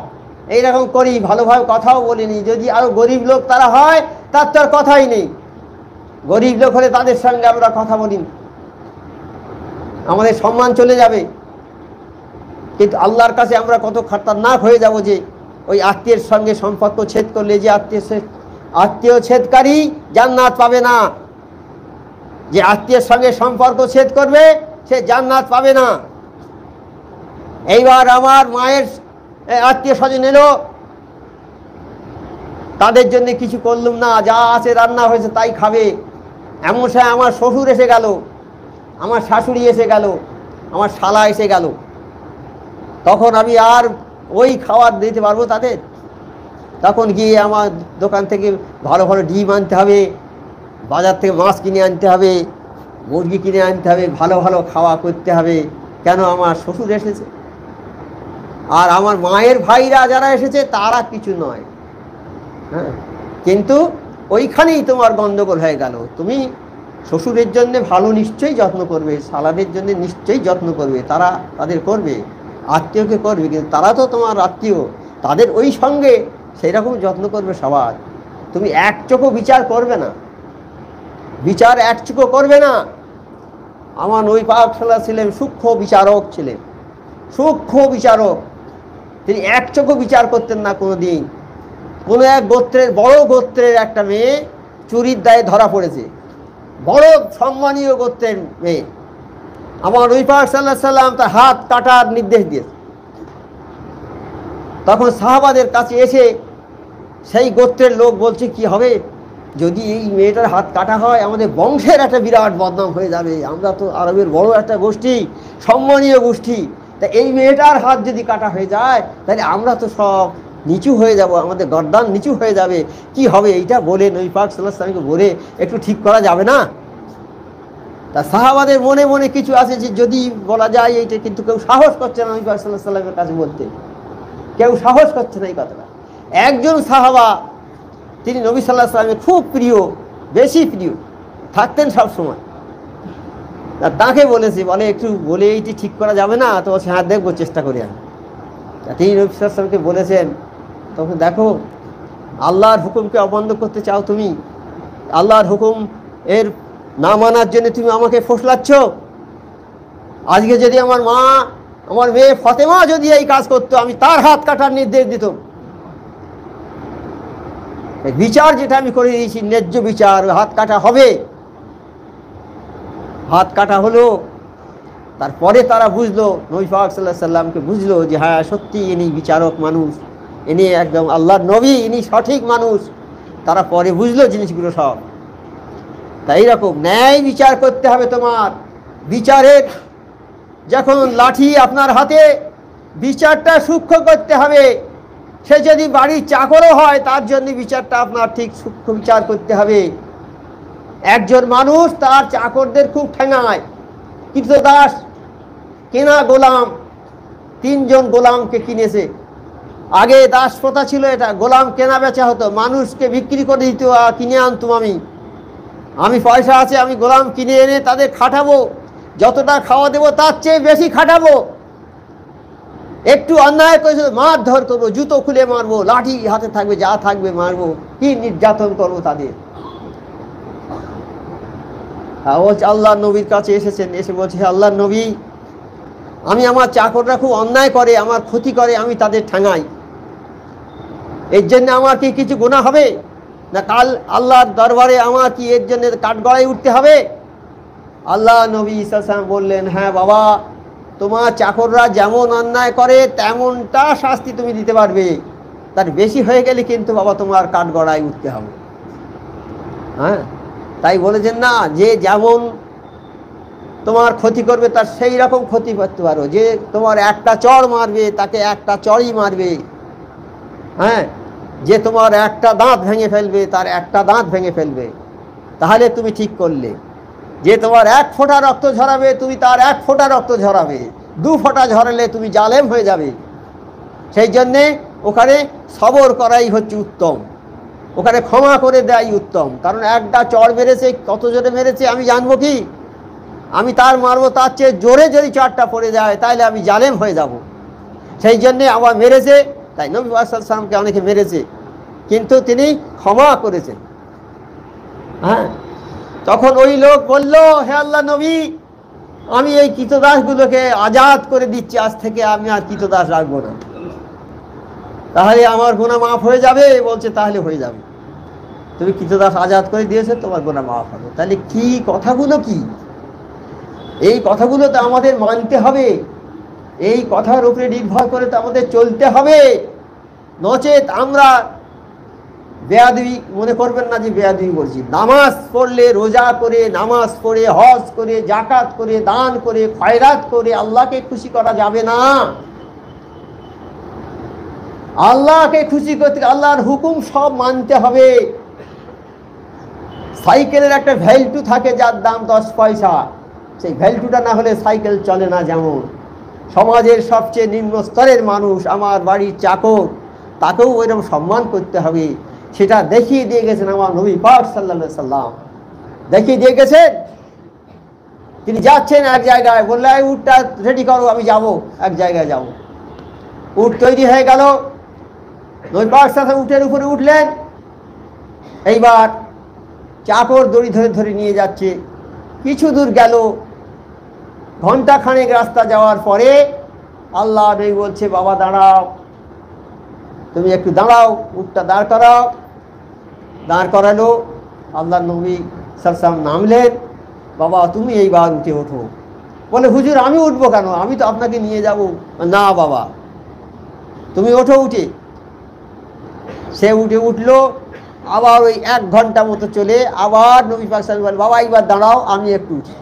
এইরকম করি, ভালোভাবে কথাও বলিনি। যদি আরও গরিব লোক তারা হয় তার তো আর কথাই নেই, গরিব লোক হলে তাদের সঙ্গে আমরা কথা বলি, আমাদের সম্মান চলে যাবে। কিন্তু আল্লাহর কাছে আমরা কত খতরনাক হয়ে যাব যে ওই আত্মীয়ের সঙ্গে সম্পর্ক ছেদ করলে, যে আত্মীয় ছেদকারী জান্নাত পাবে না, যে আত্মীয়ের সঙ্গে সম্পর্ক ছেদ করবে সে জান্নাত পাবে না। এইবার আমার মায়ের আত্মীয় স্বজন এলো, তাদের জন্য কিছু করলাম না, যা আছে রান্না হয়েছে তাই খাবে। এমন সময় আমার শ্বশুর এসে গেল, আমার শাশুড়ি এসে গেল, আমার শালা এসে গেল, তখন আমি আর ওই খাবার দিতে পারবো তাদের? তখন গিয়ে আমার দোকান থেকে ভালো ভালো ডিম আনতে হবে, বাজার থেকে মাছ কিনে আনতে হবে, মুরগি কিনে আনতে হবে, ভালো ভালো খাওয়া করতে হবে। কেন? আমার শ্বশুর এসেছে। আর আমার মায়ের ভাইরা যারা এসেছে তারা কিছু নয়, হ্যাঁ, কিন্তু ওইখানেই তোমার গন্ডগোল হয়ে গেল। তুমি শ্বশুরের জন্য ভালো নিশ্চয়ই যত্ন করবে, শালাদের জন্য নিশ্চয়ই যত্ন করবে, তারা তাদের করবে, আত্মীয়কে করবে, কিন্তু তারা তো তোমার আত্মীয়, তাদের ওই সঙ্গে সেই রকম যত্ন করবে সবার। তুমি এক চোখও বিচার করবে না, বিচার এক চোখও করবে না। আমার নবী পাক সাল্লাল্লাহু আলাইহি ছিলেন সূক্ষ্ম বিচারক, ছিলেন সূক্ষ্ম বিচারক, তিনি এক চোখও বিচার করতেন না কোনো দিন। কোনো এক গোত্রের, বড় গোত্রের একটা মেয়ে চুরির দায়ে ধরা পড়েছে, বড় সম্মানীয় গোত্রের মেয়ে। আমার নবী পাক সাল্লাল্লাহু আলাইহি সাল্লাম তার হাত কাটার নির্দেশ দিয়েছে। তখন সাহাবাদের কাছে এসে সেই গোত্রের লোক বলছে, কি হবে যদি এই মেয়েটার হাত কাটা হয়? আমাদের বংশের একটা বিরাট বদনাম হয়ে যাবে, আমরা তো আরবের বড় একটা গোষ্ঠী, সম্মানীয় গোষ্ঠী, তা এই মেয়েটার হাত যদি কাটা হয়ে যায় তাহলে আমরা তো সব নিচু হয়ে যাব, আমাদের গর্দান নিচু হয়ে যাবে, কি হবে? এইটা বলে নবী পাক সাল্লাল্লাহু আলাইহি ওয়াসাল্লামকে বলে একটু ঠিক করা যাবে না? তা সাহাবাদের মনে মনে কিছু আছে যে যদি বলা যায় এইটা, কিন্তু কেউ সাহস করছে না নবী পাক সাল্লাল্লাহু আলাইহি ওয়াসাল্লামের কাছে বলতে, কেউ সাহস করছে না এই কথাটা। একজন সাহাবা, তিনি নবী সাল্লাল্লাহু আলাইহি ওয়াসাল্লামের খুব প্রিয়, বেশি প্রিয় থাকতেন সব সময়, তাকে বলেছে, বলে একটু বলে এইটি ঠিক করা যাবে না? তো বলছে হ্যাঁ দেখবো, চেষ্টা করি আমি। তিনি নবী সাল্লাল্লাহু আলাইহি ওয়াসাল্লামকে বলেছেন, তখন দেখো আল্লাহর হুকুমকে অবন্ধ করতে চাও তুমি, আল্লাহর হুকুম এর না মানার জন্য তুমি আমাকে ফসলাচ্ছ। আজকে যদি আমার মা, আমার মেয়ে ফাতেমা যদি এই কাজ করতো, আমি তার হাত কাটার নির্দেশ দিতাম। বিচার যেটা আমি করে দিয়েছি, ন্যায্য বিচার, হাত কাটা হবে। হাত কাটা হলো। তারপরে তারা বুঝলো, নবী পাক সাল্লাল্লাহু আলাইহি সাল্লামকে বুঝলো যে হ্যাঁ সত্যি ইনি বিচারক মানুষ, ইনি একদম আল্লাহর নবী, ইনি সঠিক মানুষ। তারা পরে বুঝলো জিনিসগুলো সব। তাই এইরকম ন্যায় বিচার করতে হবে তোমার। বিচারের যখন লাঠি আপনার হাতে, বিচারটা সূক্ষ্ম করতে হবে। সে যদি বাড়ির চাকরও হয় তার জন্য বিচারটা আপনার ঠিক সূক্ষ্ম বিচার করতে হবে। একজন মানুষ তার চাকরদের খুব ঠেঙায়, কৃতদাস, কেনা গোলাম, 3 জন গোলামকে কিনেছে। আগে দাস প্রথা ছিল, এটা গোলাম কেনা বেচা হতো, মানুষকে বিক্রি করে দিত, কিনে আনতুম আমি পয়সা আছে, আমি গোলাম কিনে এনে তাদের খাটাবো, যতটা খাওয়া দেবো তার চেয়ে বেশি খাটাবো। একটু অন্যায় করেছিল মারধর করবো, জুতো খুলে মারবো, লাঠি হাতে থাকবে, যা থাকবে মারবো, কি নির্যাতন করবো তাদের। আল্লাহ নবীর কাছে এসেছেন, এসে বলছে, হে আল্লাহ নবী, আমি আমার চাকররা খুব অন্যায় করে, আমার ক্ষতি করে, আমি তাদের ঠাঙাই, এর জন্য আমার কি কিছু গুনাহ হবে না? কাল আল্লাহর দরবারে আমার কি এর জন্য কাঠগড়ায় উঠতে হবে? আল্লাহ নবী সাল্লাল্লাহু আলাইহি ওয়াসাল্লাম বললেন, হ্যাঁ বাবা, তোমার চাকররা যেমন অন্যায় করে তেমনটা শাস্তি তুমি দিতে পারবে, তার বেশি হয়ে গেলে কিন্তু বাবা তোমার কাঠগড়ায় উঠতে হবে। হ্যাঁ, তাই বলেছেন না, যে যেমন তোমার ক্ষতি করবে তার সেই রকম ক্ষতি করতে পারো, যে তোমার একটা চড় মারবে তাকে একটা চড়ই মারবে। হ্যাঁ, যে তোমার একটা দাঁত ভেঙে ফেলবে তার একটা দাঁত ভেঙে ফেলবে, তাহলে তুমি ঠিক করলে। যে তোমার 1 ফোঁটা রক্ত ঝরাবে তুমি তার 1 ফোঁটা রক্ত ঝরাবে, 2 ফোঁটা ঝরালে তুমি জালেম হয়ে যাবে। সেই জন্যে ওখানে সবর করাই হচ্ছে উত্তম, ওখানে ক্ষমা করে দেয়াই উত্তম। কারণ একটা চড় মেরেছে, কত জোরে মেরেছে আমি জানবো কি? আমি তার মারবো, তার চেয়ে জোরে যদি চড়টা পড়ে যায় তাহলে আমি জালেম হয়ে যাব। সেই জন্যে আবার মেরেছে, তাই নবী সাল্লাল্লাহু আলাইহি ওয়াসাল্লামকে অনেকে মেরেছে, কিন্তু তিনি ক্ষমা করেছেন। হ্যাঁ, তখন ওই লোক বলল, হে আল্লাহ নবী, আমি এই কৃতদাসগুলোকে আজাদ করে দিচ্ছি, আজ থেকে আমি আর কৃতদাস রাখবো না, তাহলে আমার গুনাহ মাফ হয়ে যাবে। বলছে, তাহলে হয়ে যাবে, তুমি কৃতদাস আজাদ করে দিয়েছো, তোমার গুনাহ মাফ হবে। তাহলে কি কথাগুলো, কি এই কথাগুলো তো আমাদের মানতে হবে, এই কথার উপরে নির্ভর করে তো আমাদের চলতে হবে, নচেত আমরা বেয়াদবি, মনে করবেন না যে বেয়াদবি বলছি, নামাজ পড়লে, রোজা করে, নামাজ পড়ে, হজ করে, জাকাত করে, দান করে, খয়রাত করে আল্লাহকে খুশি করা যাবে না। আল্লাহকে খুশি করতে আল্লাহর হুকুম সব মানতে হবে। সাইকেলের একটা ভ্যালটু থাকে যার দাম 10 পয়সা, সেই ভ্যালটুটা না হলে সাইকেল চলে না। যেমন সমাজের সবচেয়ে নিম্ন স্তরের মানুষ, আমার বাড়ির চাকর, তাকেও ওইরকম সম্মান করতে হবে, সেটা দেখিয়ে দিয়ে গেছেন আমার নবী পাক সাল্লাল্লাহু আলাইহি সাল্লাম, দেখিয়ে দিয়ে গেছেন। তিনি যাচ্ছেন এক জায়গায়, বললে উটটা রেডি করো, আমি যাব, এক জায়গায় যাব। উট তৈরি হয়ে গেল, নবী পাক সাল্লাল্লাহু আলাইহি ওয়াসাল্লাম উটের উপরে উঠলেন। এইবার চাকর দড়ি ধরে ধরে নিয়ে যাচ্ছে। কিছু দূর গেল, ঘন্টাখানেক রাস্তা যাওয়ার পরে আল্লাহ নবী বলছে, বাবা দাঁড়াও, তুমি একটু দাঁড়াও, উটটা দাঁড় করাও। দাঁড় করালো, আল্লাহ নবী সাল্লাল্লাহু আলাইহি ওয়াসাল্লাম নামলেন, বাবা তুমি এইবার উঠে ওঠো। বলে, হুজুর আমি উঠবো কেন, আমি তো আপনাকে নিয়ে যাব। না বাবা, তুমি ওঠো উঠে। সে উঠে উঠলো, আবার ওই 1 ঘন্টা মতো চলে আবার নবী পাক সাল্লাল্লাহু আলাইহি ওয়াসাল্লাম বলে, বাবা এইবার দাঁড়াও, আমি একটু উঠি।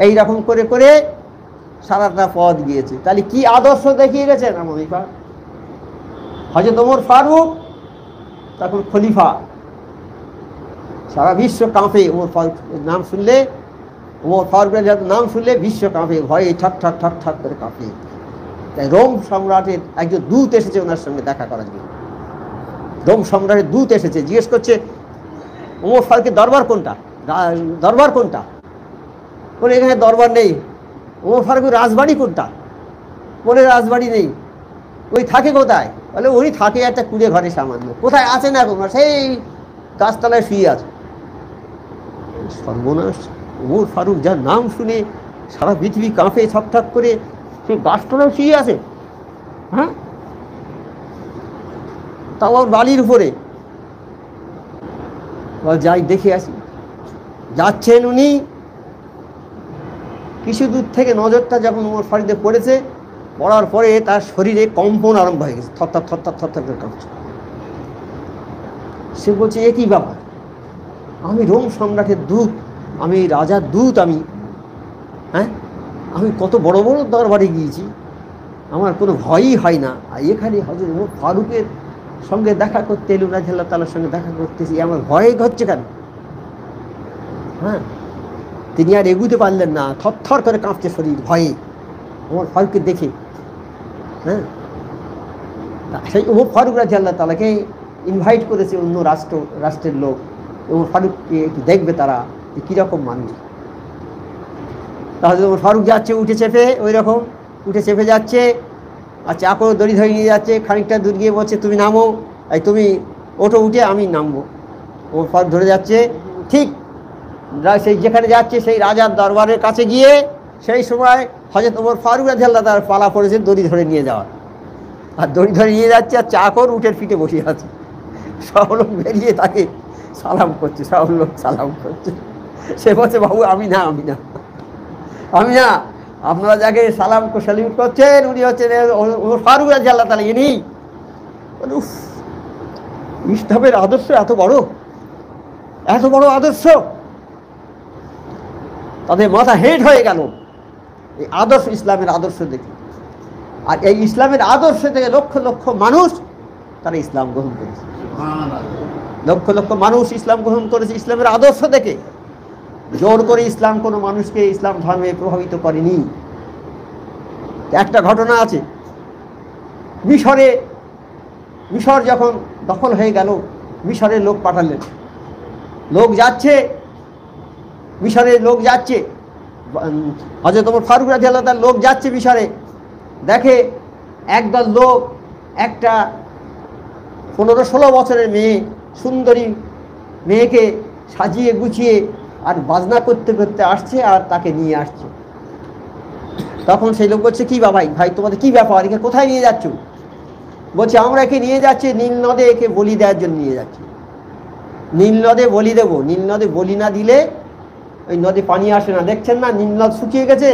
এইরকম করে করে সারাটা পথ গিয়েছে। তাহলে কি আদর্শ দেখিয়ে গেছেন আমার নবী পাক। হযরত ওমর ফারুক তখন খলিফা, সারা বিশ্ব কাঁপে ওমর ফারুক নাম শুনলে, ওমর ফারুকের নাম শুনলে বিশ্ব কাঁপে, ভয়ে ঠক ঠক ঠক ঠক করে কাঁপে। তাই রোম সম্রাটের একজন দূত এসেছে ওনার সঙ্গে দেখা করার জন্য। রোম সম্রাটের দূত এসেছে, জিজ্ঞেস করছে, ওমর ফারুকের দরবার কোনটা, দরবার কোনটা? বলে, এখানে দরবার নেই। ওমর ফারুকের রাজবাড়ি কোনটা? বলে, রাজবাড়ি নেই। ওই থাকে কোথায়? বলে, উনি থাকে একটা কুড়ে ঘরে সামান্য। কোথায় আছেন এখন? সেই গাছতলায় শুয়ে আছে। সর্বনাশ, ওমর ফারুক যার নাম শুনে সারা পৃথিবী কাঁপে ছকঠক করে, সেই গাছতলায় শুয়ে আছে। হ্যাঁ, তাও আর বালির উপরে। যাই দেখে আসি। যাচ্ছেন উনি, কিছু দূর থেকে নজরটা যখন ওমর ফারুকের পড়েছে, পড়ার পরে তার শরীরে কম্পন আরম্ভ হয়ে গেছে, থরথর থরথর থরথর করে কাঁপছে। সে বলছে, এ কি ব্যাপার, আমি রোম সম্রাটের দূত, আমি রাজার দূত, হ্যাঁ, আমি কত বড় বড় দরবারে গিয়েছি, আমার কোনো ভয়ই হয় না, আর এখানে হযরত ওমর ফারুকের সঙ্গে দেখা করতে এলুম, রাদিয়াল্লাহু তাআলার সঙ্গে দেখা করতেছি, আমার ভয় হচ্ছে কেন? হ্যাঁ, তিনি আর এগুতে পারলেন না, থরথর করে কাঁপছে শরীর ভয়ে ওমর ফারুককে দেখে। হ্যাঁ, সেই ওমর ফারুক রাদিয়াল্লাহু তাআলাকে ইনভাইট করেছে অন্য রাষ্ট্রের লোক, ওমর ফারুককে একটু দেখবে তারা যে কীরকম মানুষ। তাহলে ওমর ফারুক যাচ্ছে উঠে চেপে, ওই রকম উঠে চেপে যাচ্ছে, আর চাকর দড়ি ধরে নিয়ে যাচ্ছে। খানিকটা দূর গিয়ে বলছে তুমি নামো, এই তুমি ওঠো, উঠে আমি নামবো। ওমর ফারুক ধরে যাচ্ছে, ঠিক সেই যেখানে যাচ্ছে সেই রাজার দরবারের কাছে গিয়ে সেই সময় হযরত ওমর ফারুক রাদিয়াল্লাহু তাআলার পালা পড়েছে দড়ি ধরে নিয়ে যাওয়ার। আর দড়ি ধরে নিয়ে যাচ্ছে, আর চাকর উটের পিঠে বসে আছে। সব লোক বেরিয়ে তাকে সালাম করছে, সব লোক সালাম করছে। সে বলছে বাবু আমি না, আমি না, আমি না, আপনারা যাকে সালাম স্যালিউট করছেন উনি হচ্ছেন ওমর ফারুক রাদিয়াল্লাহু তাআলা, ইনি। উফ, ইসলামের আদর্শ এত বড়, এত বড় আদর্শ, তাদের মাথা হেঁট হয়ে গেল এই আদর্শ, ইসলামের আদর্শ দেখে। আর এই ইসলামের আদর্শ থেকে লক্ষ লক্ষ মানুষ তারা ইসলাম গ্রহণ করেছে, লক্ষ লক্ষ মানুষ ইসলাম গ্রহণ করেছে ইসলামের আদর্শ থেকে। জোর করে ইসলাম কোনো মানুষকে ইসলাম ধর্মে প্রভাবিত করেনি। একটা ঘটনা আছে, মিশর যখন দখল হয়ে গেল, মিশরের লোক পাঠালেন, লোক যাচ্ছে, মিশরের লোক যাচ্ছে, হযরত ওমর ফারুক রাদিয়াল্লাহু তাআলা লোক যাচ্ছে মিশরে, দেখে একদল লোক একটা 15-16 বছরের মেয়ে, সুন্দরী মেয়েকে সাজিয়ে গুছিয়ে আর বাজনা করতে করতে আসছে, আর তাকে নিয়ে আসছে। তখন সেই লোক বলছে কি ভাই তোমাদের কি ব্যাপার, একে কোথায় নিয়ে যাচ্ছ? বলছে আমরা একে নিয়ে যাচ্ছি নীল নদে, একে বলি দেওয়ার জন্য নিয়ে যাচ্ছি। নীল নদে বলি দেবো, নীল নদে বলি না দিলে ওই নদে পানি আসে না, দেখছেন না নীল নদ শুকিয়ে গেছে।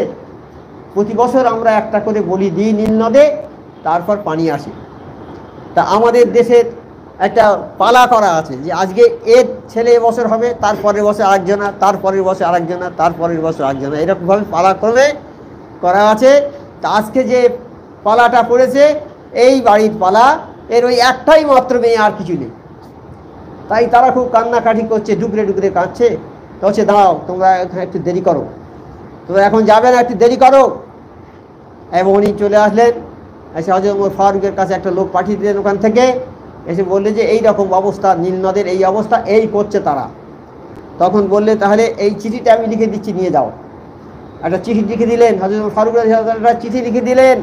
প্রতি বছর আমরা একটা করে বলি দিই নীল নদে, তারপর পানি আসে। তা আমাদের দেশের একটা পালা করা আছে যে আজকে এর ছেলে এবছর হবে, তারপরের বছর আরেকজনা, তারপরের বছর আরেকজনা, তারপরের বছর আরেকজনা, এরকমভাবে পালাক্রমে করা আছে। তা আজকে যে পালাটা পড়েছে এই বাড়ির পালা, এর ওই একটাই মাত্র মেয়ে, আর কিছু নেই। তাই তারা খুব কান্নাকাটি করছে, ডুকরে ডুকরে কাঁদছে। তো হচ্ছে দাঁড়াও, তোমরা এখানে একটু দেরি করো, তোমরা এখন যাবে না, একটু দেরি করো। এবং উনি চলে আসলেন, এসে হযরত ওমর ফারুকের কাছে একটা লোক পাঠিয়ে দিলেন ওখান থেকে, এসে বললে যে এই রকম অবস্থা, নীল নদের এই অবস্থা, এই করছে তারা। তখন বললে তাহলে এই চিঠিটা আমি লিখে দিচ্ছি, নিয়ে যাও। একটা চিঠি লিখে দিলেন, হযরত ওমর ফারুক রাদিয়াল্লাহু তাআলা একটা চিঠি লিখে দিলেন,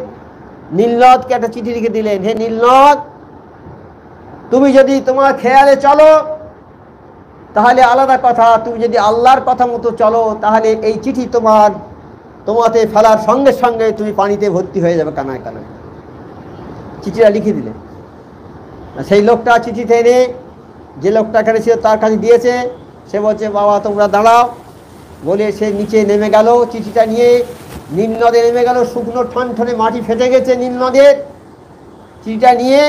নীলনদকে একটা চিঠি লিখে দিলেন, হে নীলনদ, তুমি যদি তোমার খেয়ালে চলো তাহলে আলাদা কথা, তুমি যদি আল্লাহর কথা মতো চলো তাহলে এই চিঠি তোমাতে ফেলার সঙ্গে সঙ্গে তুমি পানিতে ভর্তি হয়ে যাবে কানায় কানায়। চিঠিটা লিখে দিলেন। সেই লোকটা চিঠিতে এনে যে লোকটা এখানে ছিল তার কাছে দিয়েছে, সে বলছে বাবা তোমরা দাঁড়াও বলে সে নিচে নেমে গেল, চিঠিটা নিয়ে নীল নদে নেমে গেল। শুকনো ঠনঠনে মাটি ফেটে গেছে নীল নদের। চিঠিটা নিয়ে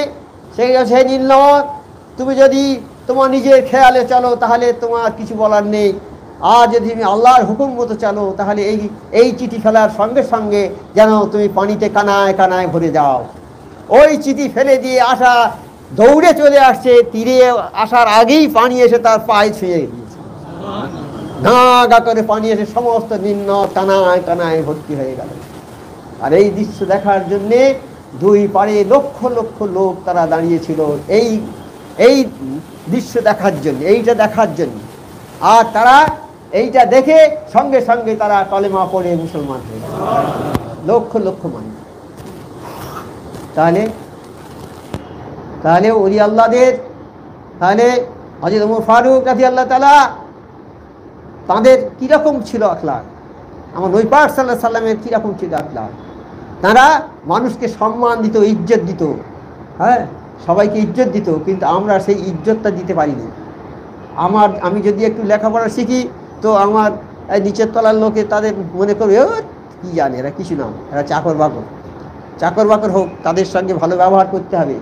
সে নীল নদ, তুমি যদি তোমার নিজের খেয়ালে চলো তাহলে তোমার কিছু বলার নেই, আর যদি তুমি আল্লাহর হুকুম মতো চলো তাহলে এই চিঠি ফেলার সঙ্গে সঙ্গে যেন তুমি পানিতে কানায় কানায় ভরে যাও। ওই চিঠি ফেলে দিয়ে আসা দৌড়ে চলে আসছে, তীরে আসার আগেই পানি এসে তার পায়ে ছুঁয়ে গিয়েছে। নাগা করে পানি এসে সমস্ত নিম্ন কানায় কানায় ভর্তি হয়ে গেল। আর এই দৃশ্য দেখার জন্যে দুই পাড়ে লক্ষ লক্ষ লোক তারা দাঁড়িয়েছিল এই দৃশ্য দেখার জন্য, এইটা দেখার জন্য। আর তারা এইটা দেখে সঙ্গে সঙ্গে তারা কলেমা পড়ে মুসলমান হয়ে গেল, লক্ষ লক্ষ মানুষ। তাহলে ওলি আল্লাহদের, তাহলে হযরত ওমর ফারুক রাদিয়াল্লাহু তাআলা তাদের কীরকম ছিল আখলাক, আমার নবী পাক সাল্লাল্লাহু আলাইহি সাল্লামের কীরকম ছিল আখলাক। তারা মানুষকে সম্মান দিত, ইজ্জত দিত, হ্যাঁ সবাইকে ইজ্জত দিত, কিন্তু আমরা সেই ইজ্জতটা দিতে পারিনি। আমি যদি একটু লেখাপড়া শিখি তো আমার নিচের তলার লোকে তাদের মনে করবে কী জানে এরা, কিছু না, এরা চাকর বাকর হোক, তাদের সঙ্গে ভালো ব্যবহার করতে হবে।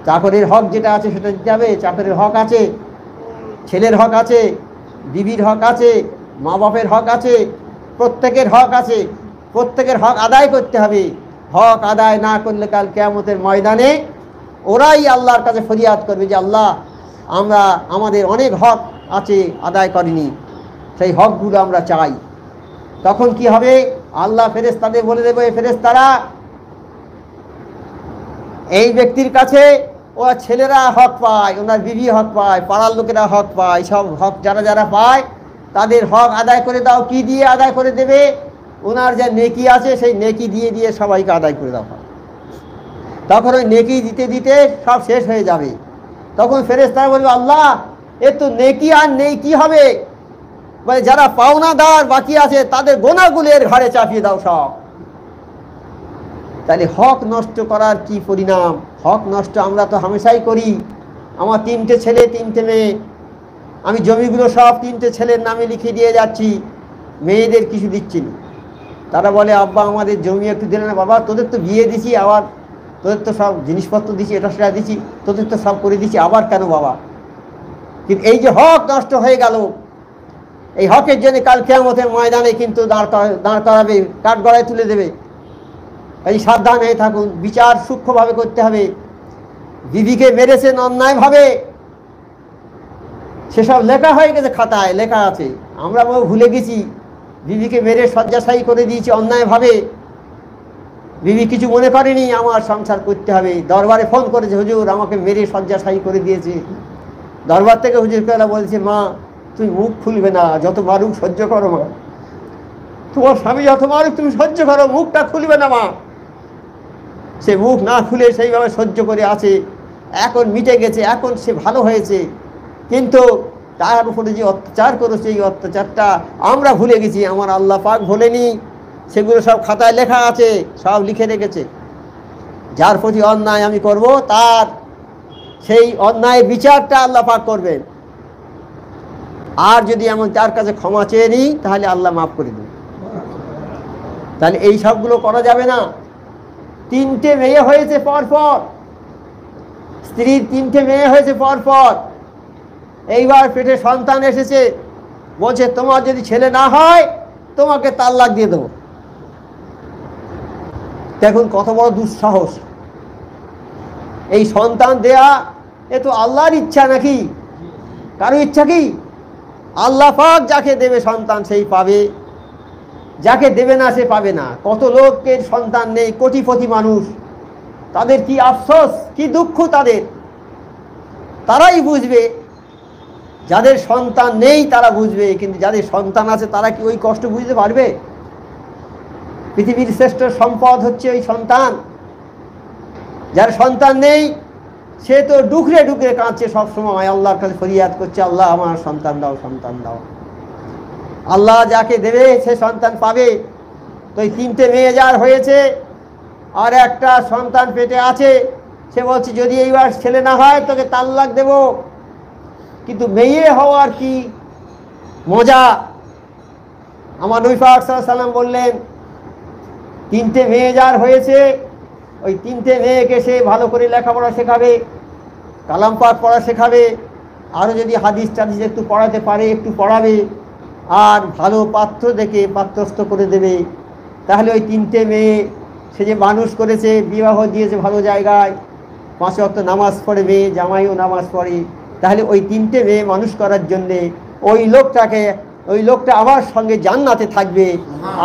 চাকরের হক যেটা আছে সেটা দিতে হবে। চাকরের হক আছে, ছেলের হক আছে, বিবির হক আছে, মা বাপের হক আছে, প্রত্যেকের হক আছে, প্রত্যেকের হক আদায় করতে হবে। হক আদায় না করলে কাল কিয়ামতের ময়দানে ওরাই আল্লাহর কাছে ফরিয়াদ করবে যে আল্লাহ আমাদের অনেক হক আছে আদায় করিনি, সেই হকগুলো আমরা চাই। তখন কি হবে? আল্লাহ ফেরেশতাদের বলে দেবে, ফেরেশতারা এই ব্যক্তির কাছে ওরা ছেলেরা হক পায়, ওনার বিবি হক পায়, পাড়ার লোকেরা হক পায়, সব হক যারা যারা পায় তাদের হক আদায় করে দাও। কি দিয়ে আদায় করে দেবে? ওনার যে নেকি আছে সেই নেকি দিয়ে দিয়ে সবাইকে আদায় করে দাও। তখন ওই নেকি দিতে দিতে সব শেষ হয়ে যাবে। তখন ফেরেশতারা বলবে, আল্লাহ এ তো নেকি আর নেই, কি হবে? বলে যারা পাওনাদার বাকি আছে তাদের গোনাগুলের ঘাড়ে চাপিয়ে দাও সব। তাহলে হক নষ্ট করার কি পরিণাম? হক নষ্ট আমরা তো হামেশাই করি। আমার 3টে ছেলে 3টে মেয়ে, আমি জমিগুলো সব 3টে ছেলের নামে লিখে দিয়ে যাচ্ছি, মেয়েদের কিছু দিচ্ছি না। তারা বলে, আব্বা আমাদের জমি একটু দিলে না? বাবা তোদের তো বিয়ে দিছি, আবার তোদের তো সব জিনিসপত্র দিছি, এটা সেটা দিছি, তোদের তো সব করে দিছি, আবার কেন বাবা? কিন্তু এই যে হক নষ্ট হয়ে গেল, এই হকের জন্য কাল কিয়ামতের ময়দানে কিন্তু দাঁড় করাবে, কাঠগড়ায় তুলে দেবে। এই সাবধান হয়ে থাকুন, বিচার সূক্ষ্মভাবে করতে হবে। বিবিকে মেরেছেন অন্যায়ভাবে, সেসব লেখা হয়ে গেছে, খাতায় লেখা আছে। আমরা ভুলে গেছি, বিবিকে মেরে শয্যাশায়ী করে দিয়েছি অন্যায়ভাবে। বিবি কিছু মনে করেনি, আমার সংসার করতে হবে। দরবারে ফোন করেছে, হুজুর আমাকে মেরে শয্যাশায়ী করে দিয়েছে। দরবার থেকে হুজুর কেলা বলছে, মা তুমি মুখ খুলবে না, যত মারুক সহ্য করো মা, তোমার স্বামী যত মারুক তুমি সহ্য করো, মুখটা খুলবে না মা। সে মুখ না খুলে সেইভাবে সহ্য করে আছে। এখন মিটে গেছে, এখন সে ভালো হয়েছে, কিন্তু তার উপরে যে অত্যাচার করেছে এই অত্যাচারটা আমরা ভুলে গেছি। আমার আল্লাহ পাক ভোলেনি, সেগুলো সব খাতায় লেখা আছে, সব লিখে রেখেছে। যার প্রতি অন্যায় আমি করব তার সেই অন্যায় বিচারটা আল্লাহ পাক করবেন। আর যদি এমন তার কাছে ক্ষমা চেয়ে নিই তাহলে আল্লাহ মাফ করে দেবেন। তাহলে এই সবগুলো করা যাবে না। 3টে মেয়ে হয়েছে পরপর, স্ত্রীর 3টে মেয়ে হয়েছে পরপর, এইবার পেটে সন্তান এসেছে, বলছে তোমার যদি ছেলে না হয় তোমাকে তালাক দিয়ে দেবো। দেখুন কত বড় দুঃসাহস! এই সন্তান দেয়া এ তো আল্লাহর ইচ্ছা নাকি কারো ইচ্ছা? কি আল্লাহ পাক যাকে দেবে সন্তান সেই পাবে, যাকে দেবে না সে পাবে না। কত লোকের সন্তান নেই, কোটিপতি মানুষ, তাদের কি আফসোস, কি দুঃখ তাদের। তারাই বুঝবে, যাদের সন্তান নেই তারা বুঝবে, কিন্তু যাদের সন্তান আছে তারা কি ওই কষ্ট বুঝতে পারবে? পৃথিবীর শ্রেষ্ঠ সম্পদ হচ্ছে ওই সন্তান। যার সন্তান নেই সে তো ডুকরে ডুকরে কাঁদছে সবসময়, আল্লাহর কাছে ফরিয়াদ করছে, আল্লাহ আমার সন্তান দাও, সন্তান দাও। আল্লাহ যাকে দেবে সে সন্তান পাবে। তো এই 3টে মেয়ে যার হয়েছে আর একটা সন্তান পেটে আছে, সে বলছে যদি এইবার ছেলে না হয় তোকে তালাক দেব। কিন্তু মেয়ে হওয়ার কি মজা! আমার নবী পাক সাল্লাল্লাহু আলাইহি ওয়াসাল্লাম বললেন, 3টে মেয়ে যার হয়েছে ওই 3টে মেয়েকে সে ভালো করে লেখাপড়া শেখাবে, কালাম পাক পড়া শেখাবে, আরও যদি হাদিস টাদিস একটু পড়াতে পারে একটু পড়াবে, আর ভালো পাত্র দেখে পাত্রস্থ করে দেবে। তাহলে ওই 3টে মেয়ে সে যে মানুষ করেছে, বিবাহ দিয়েছে ভালো জায়গায়, 5 ওয়াক্ত নামাজ পড়বে, জামাইও নামাজ পড়ে, তাহলে ওই 3টে মেয়ে মানুষ করার জন্যে ওই লোকটা আমার সঙ্গে জান্নাতে থাকবে।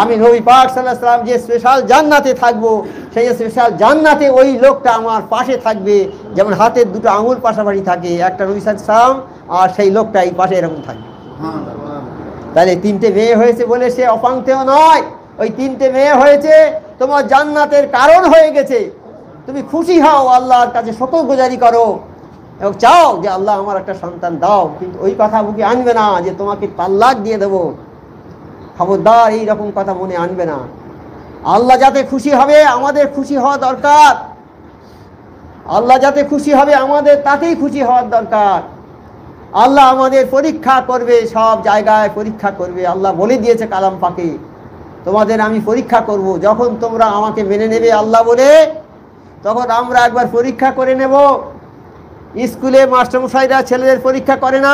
আমি নবী পাক সাল্লাল্লাহু আলাইহি ওয়াসাল্লাম যে স্পেশাল জান্নাতে থাকবো, সেই স্পেশাল জান্নাতে ওই লোকটা আমার পাশে থাকবে, যেমন হাতের 2টো আঙুল পাশাপাশি থাকে, একটা নবী সাল্লাল্লাহু আলাইহি ওয়াসাল্লাম আর সেই লোকটা এই পাশে এরকম থাকবে। তাহলে 3টে মেয়ে হয়েছে বলে সে অপাঙ্ক্তেয় নয়, ওই 3টে মেয়ে হয়েছে তোমার জান্নাতের কারণ হয়ে গেছে। তুমি খুশি হও, আল্লাহর কাছে শুকরগুজারি করো এবং চাও যে আল্লাহ আমার একটা সন্তান দাও, কিন্তু ওই কথা মুখে আনবে না যে তোমাকে তালাক দিয়ে দেবো। খবরদার এইরকম কথা মনে আনবে না। আল্লাহ যাতে খুশি হবে আমাদের খুশি হওয়া দরকার, আল্লাহ যাতে খুশি হবে আমাদের তাতেই খুশি হওয়ার দরকার। আল্লাহ আমাদের পরীক্ষা করবে, সব জায়গায় পরীক্ষা করবে। আল্লাহ বলে দিয়েছে কালাম পাকে, তোমাদের আমি পরীক্ষা করব, যখন তোমরা আমাকে মেনে নেবে আল্লাহ বলে, তখন আমরা একবার পরীক্ষা করে নেব। স্কুলে মাস্টারমশাইরা ছেলেদের পরীক্ষা করে না?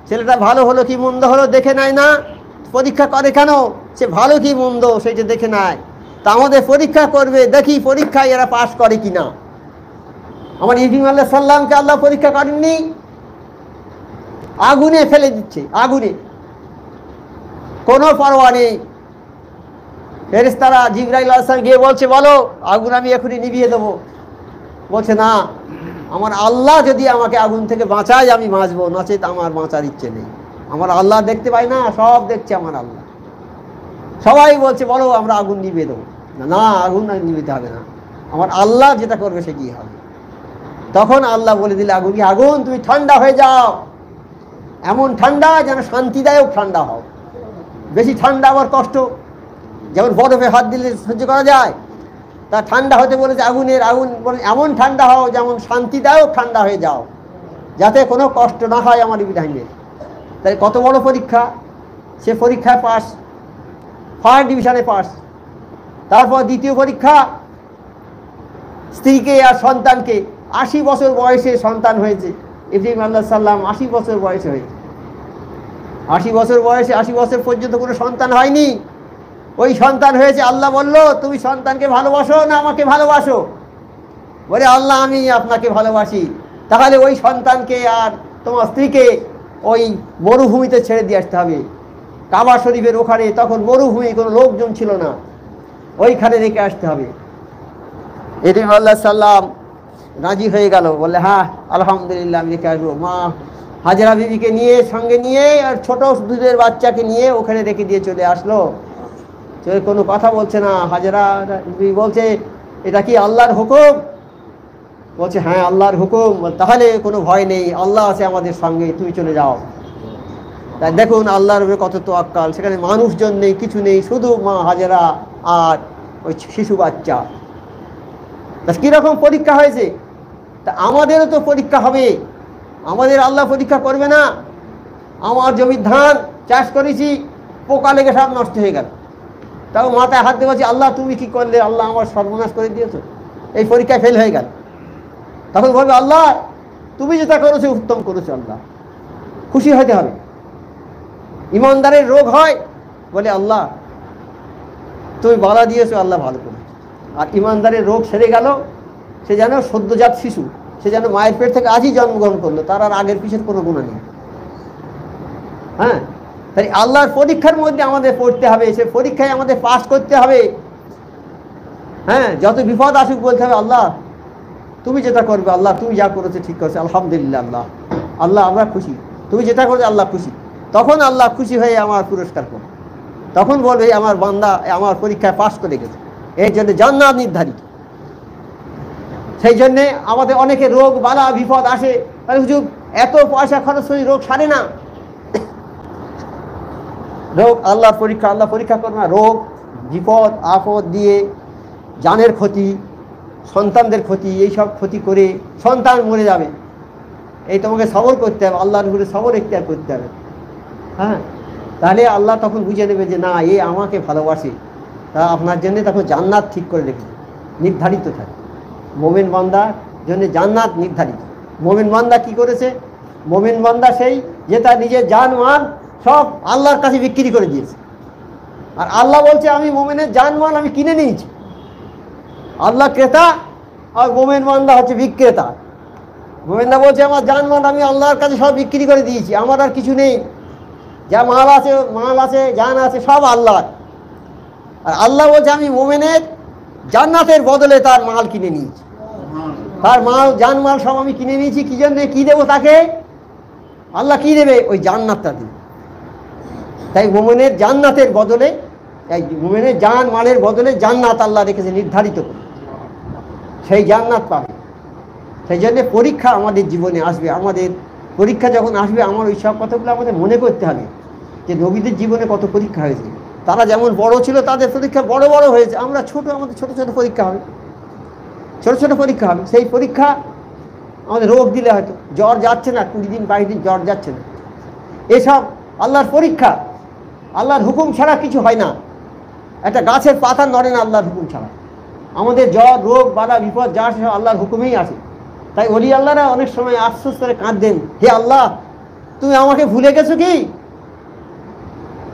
ছেলেটা ভালো হলো কি মন্দ হলো দেখে নেয় না? পরীক্ষা করে কেন? সে ভালো কি মন্দ সেটা দেখে নেয়। তা আমাদের পরীক্ষা করবে, দেখি পরীক্ষায় এরা পাশ করে কিনা। আমার ইব্রাহিম আলাইহিস সালামকে আল্লাহ পরীক্ষা করেননি? আগুনে ফেলে দিচ্ছে, আগুনে, কোনো পরোয়া নেই। ফেরেশতারা জিবরাইল আলাইহিস সালাম গিয়ে বলছে, বলো আগুন আমি এখনই নিভিয়ে দেবো। বলছে না, আমার আল্লাহ যদি আমাকে আগুন থেকে বাঁচায় আমি বাঁচবো, নচেত আমার বাঁচার ইচ্ছে নেই। আমার আল্লাহ দেখতে পাই না, সব দেখছে আমার আল্লাহ। সবাই বলছে বলো আমরা আগুন নিভিয়ে দেবো। না, আগুন নিভিতে হবে না, আমার আল্লাহ যেটা করবে সে কি হবে। তখন আল্লাহ বলে দিলে আগুন, কি আগুন তুমি ঠান্ডা হয়ে যাও, এমন ঠান্ডা যেন শান্তিদায়ক ঠান্ডা হও। বেশি ঠান্ডা আবার কষ্ট, যেমন বরফে হাত দিলে সহ্য করা যায়, তা ঠান্ডা হতে বলেছে আগুনের, আগুন বলে এমন ঠান্ডা হও যেমন শান্তিদায়ক ঠান্ডা হয়ে যাও, যাতে কোনো কষ্ট না হয় আমার ইব্রাহিমের। তাই কত বড় পরীক্ষা, সে পরীক্ষায় পাস, ফার্স্ট ডিভিশনে পাস। তারপর দ্বিতীয় পরীক্ষা, স্ত্রীকে আর সন্তানকে, 80 বছর বয়সে সন্তান হয়েছে ইব্রাহিম আলাইহিস সালাম, 80 বছর বয়সে হয়েছে। 80 বছর বয়সে, 80 বছর পর্যন্ত কোনো সন্তান হয়নি। ওই সন্তান হয়েছে, আল্লাহ বলল তুমি সন্তানকে ভালোবাসো না আমাকে ভালোবাসো? বলে আল্লাহ আমি আপনাকে ভালোবাসি। তাহলে ওই সন্তানকে আর তোমার স্ত্রীকে ওই মরুভূমিতে ছেড়ে দিয়ে আসতে হবে। কাবা শরীফের ওখানে তখন মরুভূমি, কোনো লোকজন ছিল না, ওইখানে রেখে আসতে হবে। ইব্রাহিম আলাইহিস সালাম রাজি হয়ে গেল, বললে হ্যাঁ আলহামদুলিল্লাহ আমি রেখে আসবো। মা হাজেরা বিবিকে নিয়ে, সঙ্গে নিয়ে, আর ছোট দুধের বাচ্চাকে নিয়ে ওখানে রেখে দিয়ে চলে আসলো। চলে কোনো কথা বলছে না। হাজেরা বিবি বলছে এটা কি আল্লাহর হুকুম? বলছে হ্যাঁ আল্লাহর হুকুম। তাহলে কোনো ভয় নেই, আল্লাহ আছে আমাদের সঙ্গে, তুমি চলে যাও। তাই দেখুন আল্লাহর উপরে কত তাওয়াক্কুল, সেখানে মানুষজন নেই, কিছু নেই, শুধু মা হাজেরা আর ওই শিশু বাচ্চা। তা কীরকম পরীক্ষা হয়েছে? তা আমাদেরও তো পরীক্ষা হবে, আমাদের আল্লাহ পরীক্ষা করবে না? আমার জমির ধান চাষ করেছি, পোকা লেগে সব নষ্ট হয়ে গেল, তাও মাথায় হাত দিয়ে বলছি আল্লাহ তুমি কি করলে, আল্লাহ আমার সর্বনাশ করে দিয়েছো, এই পরীক্ষায় ফেল হয়ে গেল। তখন বলবে আল্লাহ তুমি যেটা করেছো উত্তম করেছো, আল্লাহ খুশি হতে হবে। ইমানদারের রোগ হয়, বলে আল্লাহ তুমি বালা দিয়েছো, আল্লাহ ভালো করে। আর ইমানদারের রোগ সেরে গেল, সে যেন সদ্যজাত শিশু, সে যেন মায়ের পেট থেকে আজই জন্মগ্রহণ করলো, তার আর আগের পিছের কোনো গুণা নেই। হ্যাঁ, তাই আল্লাহর পরীক্ষার মধ্যে আমাদের পড়তে হবে, সে পরীক্ষায় আমাদের পাস করতে হবে। হ্যাঁ, যত বিপদ আসুক বলতে হবে আল্লাহ তুমি যেটা করবে, আল্লাহ তুমি যা করেছো ঠিক করেছো, আলহামদুলিল্লাহ আল্লাহ, আল্লাহ আমরা খুশি, তুমি যেটা করছো আল্লাহ খুশি। তখন আল্লাহ খুশি হয়ে আমার পুরস্কার করবে, তখন বলবে আমার বান্দা আমার পরীক্ষায় পাস করে গেছে, এর জন্য জান্নাত নির্ধারিত। সেই জন্যে আমাদের অনেকে রোগ বালা বিপদ আসে, তাহলে হুজুর এত পয়সা খরচ করে রোগ সারে না। রোগ আল্লাহর পরীক্ষা, আল্লাহ পরীক্ষা করবে না। রোগ বিপদ আপদ দিয়ে জানের ক্ষতি, সন্তানদের ক্ষতি, এইসব ক্ষতি করে সন্তান মরে যাবে, এই তোমাকে সবর করতে হবে, আল্লাহর উপরে সবর এখতিয়ার করতে হবে। হ্যাঁ, তাহলে আল্লাহ তখন বুঝে নেবে যে না এ আমাকে ভালোবাসে, তা আপনার জন্য তখন জান্নাত ঠিক করে রেখে নির্ধারিত থাকে। মোমেন বান্দার জন্য জান্নাত নির্ধারিত। মোমেন বান্দা কি করেছে? মোমেন বান্দা সেই যে তার নিজের জান মাল সব আল্লাহর কাছে বিক্রি করে দিয়েছে। আর আল্লাহ বলছে আমি মোমেনের জান মাল আমি কিনে নিয়েছি। আল্লাহ ক্রেতা আর মোমেন বান্দা হচ্ছে বিক্রেতা। মোমেনরা বলছে আমার জান মাল আমি আল্লাহর কাছে সব বিক্রি করে দিয়েছি, আমার আর কিছু নেই, যা মাল আছে জান আছে সব আল্লাহর। আর আল্লাহ বলছে আমি মোমেনের জান্নাতের বদলে তার মাল কিনে নিয়েছি, তার মাল জান মাল সব আমি কিনে নিয়েছি। কি জন্য? কি দেবো তাকে? আল্লাহ কি দেবে? ওই জান্নাতটা দেবে। তাই মোমেনের জান্নাতের বদলে, তাই মোমেনের জান মালের বদলে জান্নাত আল্লাহ রেখেছে নির্ধারিত করে, সেই জান্নাত পাবে। সেই জন্য পরীক্ষা আমাদের জীবনে আসবে। আমাদের পরীক্ষা যখন আসবে আমার ওই সব কথাগুলো আমাদের মনে করতে হবে যে নবীদের জীবনে কত পরীক্ষা হয়েছে। তারা যেমন বড় ছিল তাদের পরীক্ষা বড় বড় হয়েছে, আমরা ছোট, আমাদের ছোট ছোট পরীক্ষা হবে, ছোট ছোট পরীক্ষা হবে। সেই পরীক্ষা আমাদের রোগ দিলে হয়তো জ্বর যাচ্ছে না, 20 দিন 22 দিন জ্বর যাচ্ছে না, এসব আল্লাহর পরীক্ষা। আল্লাহর হুকুম ছাড়া কিছু হয় না, একটা গাছের পাতা নড়ে না আল্লাহর হুকুম ছাড়া। আমাদের জ্বর রোগ বালা বিপদ যা আসে আল্লাহর হুকুমেই আসে। তাই ওলি আল্লাহরা অনেক সময় আফসোস করে কাঁদতেন, হে আল্লাহ তুমি আমাকে ভুলে গেছো কি?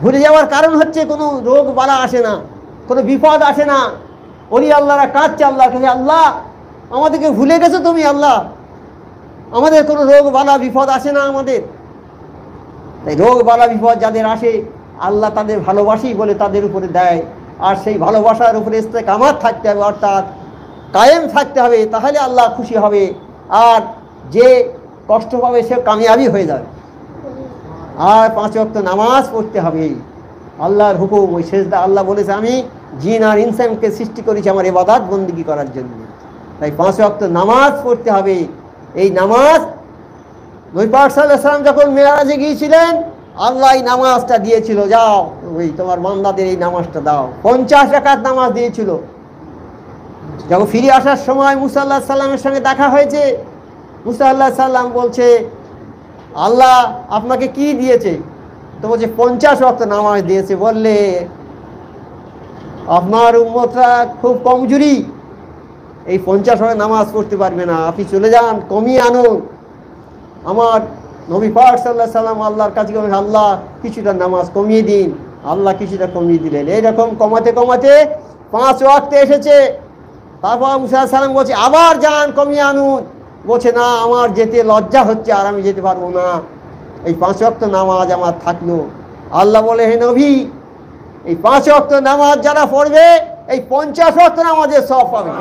ভুলে যাওয়ার কারণ হচ্ছে কোনো রোগ বালা আসে না, কোনো বিপদ আসে না। ওলি আল্লাহরা কাঁদছে আল্লাহকে, হে আল্লাহ আমাদেরকে ভুলে গেছো তুমি, আল্লাহ আমাদের কোনো রোগ বালা বিপদ আসে না আমাদের। তাই রোগ বালা বিপদ যাদের আসে আল্লাহ তাদের ভালোবাসি বলে তাদের উপরে দেয়, আর সেই ভালোবাসার উপরে ইস্তেকামাত থাকতে হবে, অর্থাৎ কায়েম থাকতে হবে, তাহলে আল্লাহ খুশি হবে। আর যে কষ্ট পাবে সে কামিয়াবি হয়ে যাবে। আর 5 ওয়াক্ত নামাজ পড়তে হবে। আল্লাহর হুকুম, ওই সেজদা, আল্লাহ বলেছে আমি জিন আর ইনসানকে সৃষ্টি করেছি আমার ইবাদত বন্দেগী করার জন্য। তাই 5 ওয়াক্ত নামাজ পড়তে হবে। এই নামাজ নবী পাক সাল্লাল্লাহু আলাইহি ওয়াসাল্লাম যখন মেরাজে গিয়েছিলেন, আল্লাহ এই নামাজটা দিয়েছিল, যাও ওই তোমার বান্দাদের এই নামাজটা দাও। 50 রাকাত নামাজ দিয়েছিল। যখন ফিরে আসার সময় মুসা আলাইহিস সালামের সঙ্গে দেখা হয়েছে, মুসা আলাইহিস সালাম বলছে আল্লাহ আপনাকে কি দিয়েছে? তো বলছে 50 ওয়াক্ত নামাজ দিয়েছে। বললে আপনার উম্মতরা খুব কমজোরি, এই 50 ওয়াক্ত নামাজ পড়তে পারবে না, আপনি চলে যান, কমিয়ে আনুন। আমার নবী পাক সাল্লাল্লাহু আলাইহি সাল্লাম আল্লাহর কাছে গেলেন, আল্লাহ কিছুটা নামাজ কমিয়ে দিন। আল্লাহ কিছুটা কমিয়ে দিলেন। এইরকম কমাতে কমাতে 5 ওয়াক্তে এসেছে। তারপর মুসা আলাইহিস সালাম বলছে আবার যান, কমিয়ে আনুন। বলছে না, আমার যেতে লজ্জা হচ্ছে, আর আমি যেতে পারবো না, এই 5 ওয়াক্ত নামাজ আমার থাকলো। আল্লাহ বলে, হে নবী, এই 5 ওয়াক্ত নামাজ যারা পড়বে এই 50 ওয়াক্ত নামাজের সওয়াব পাবে।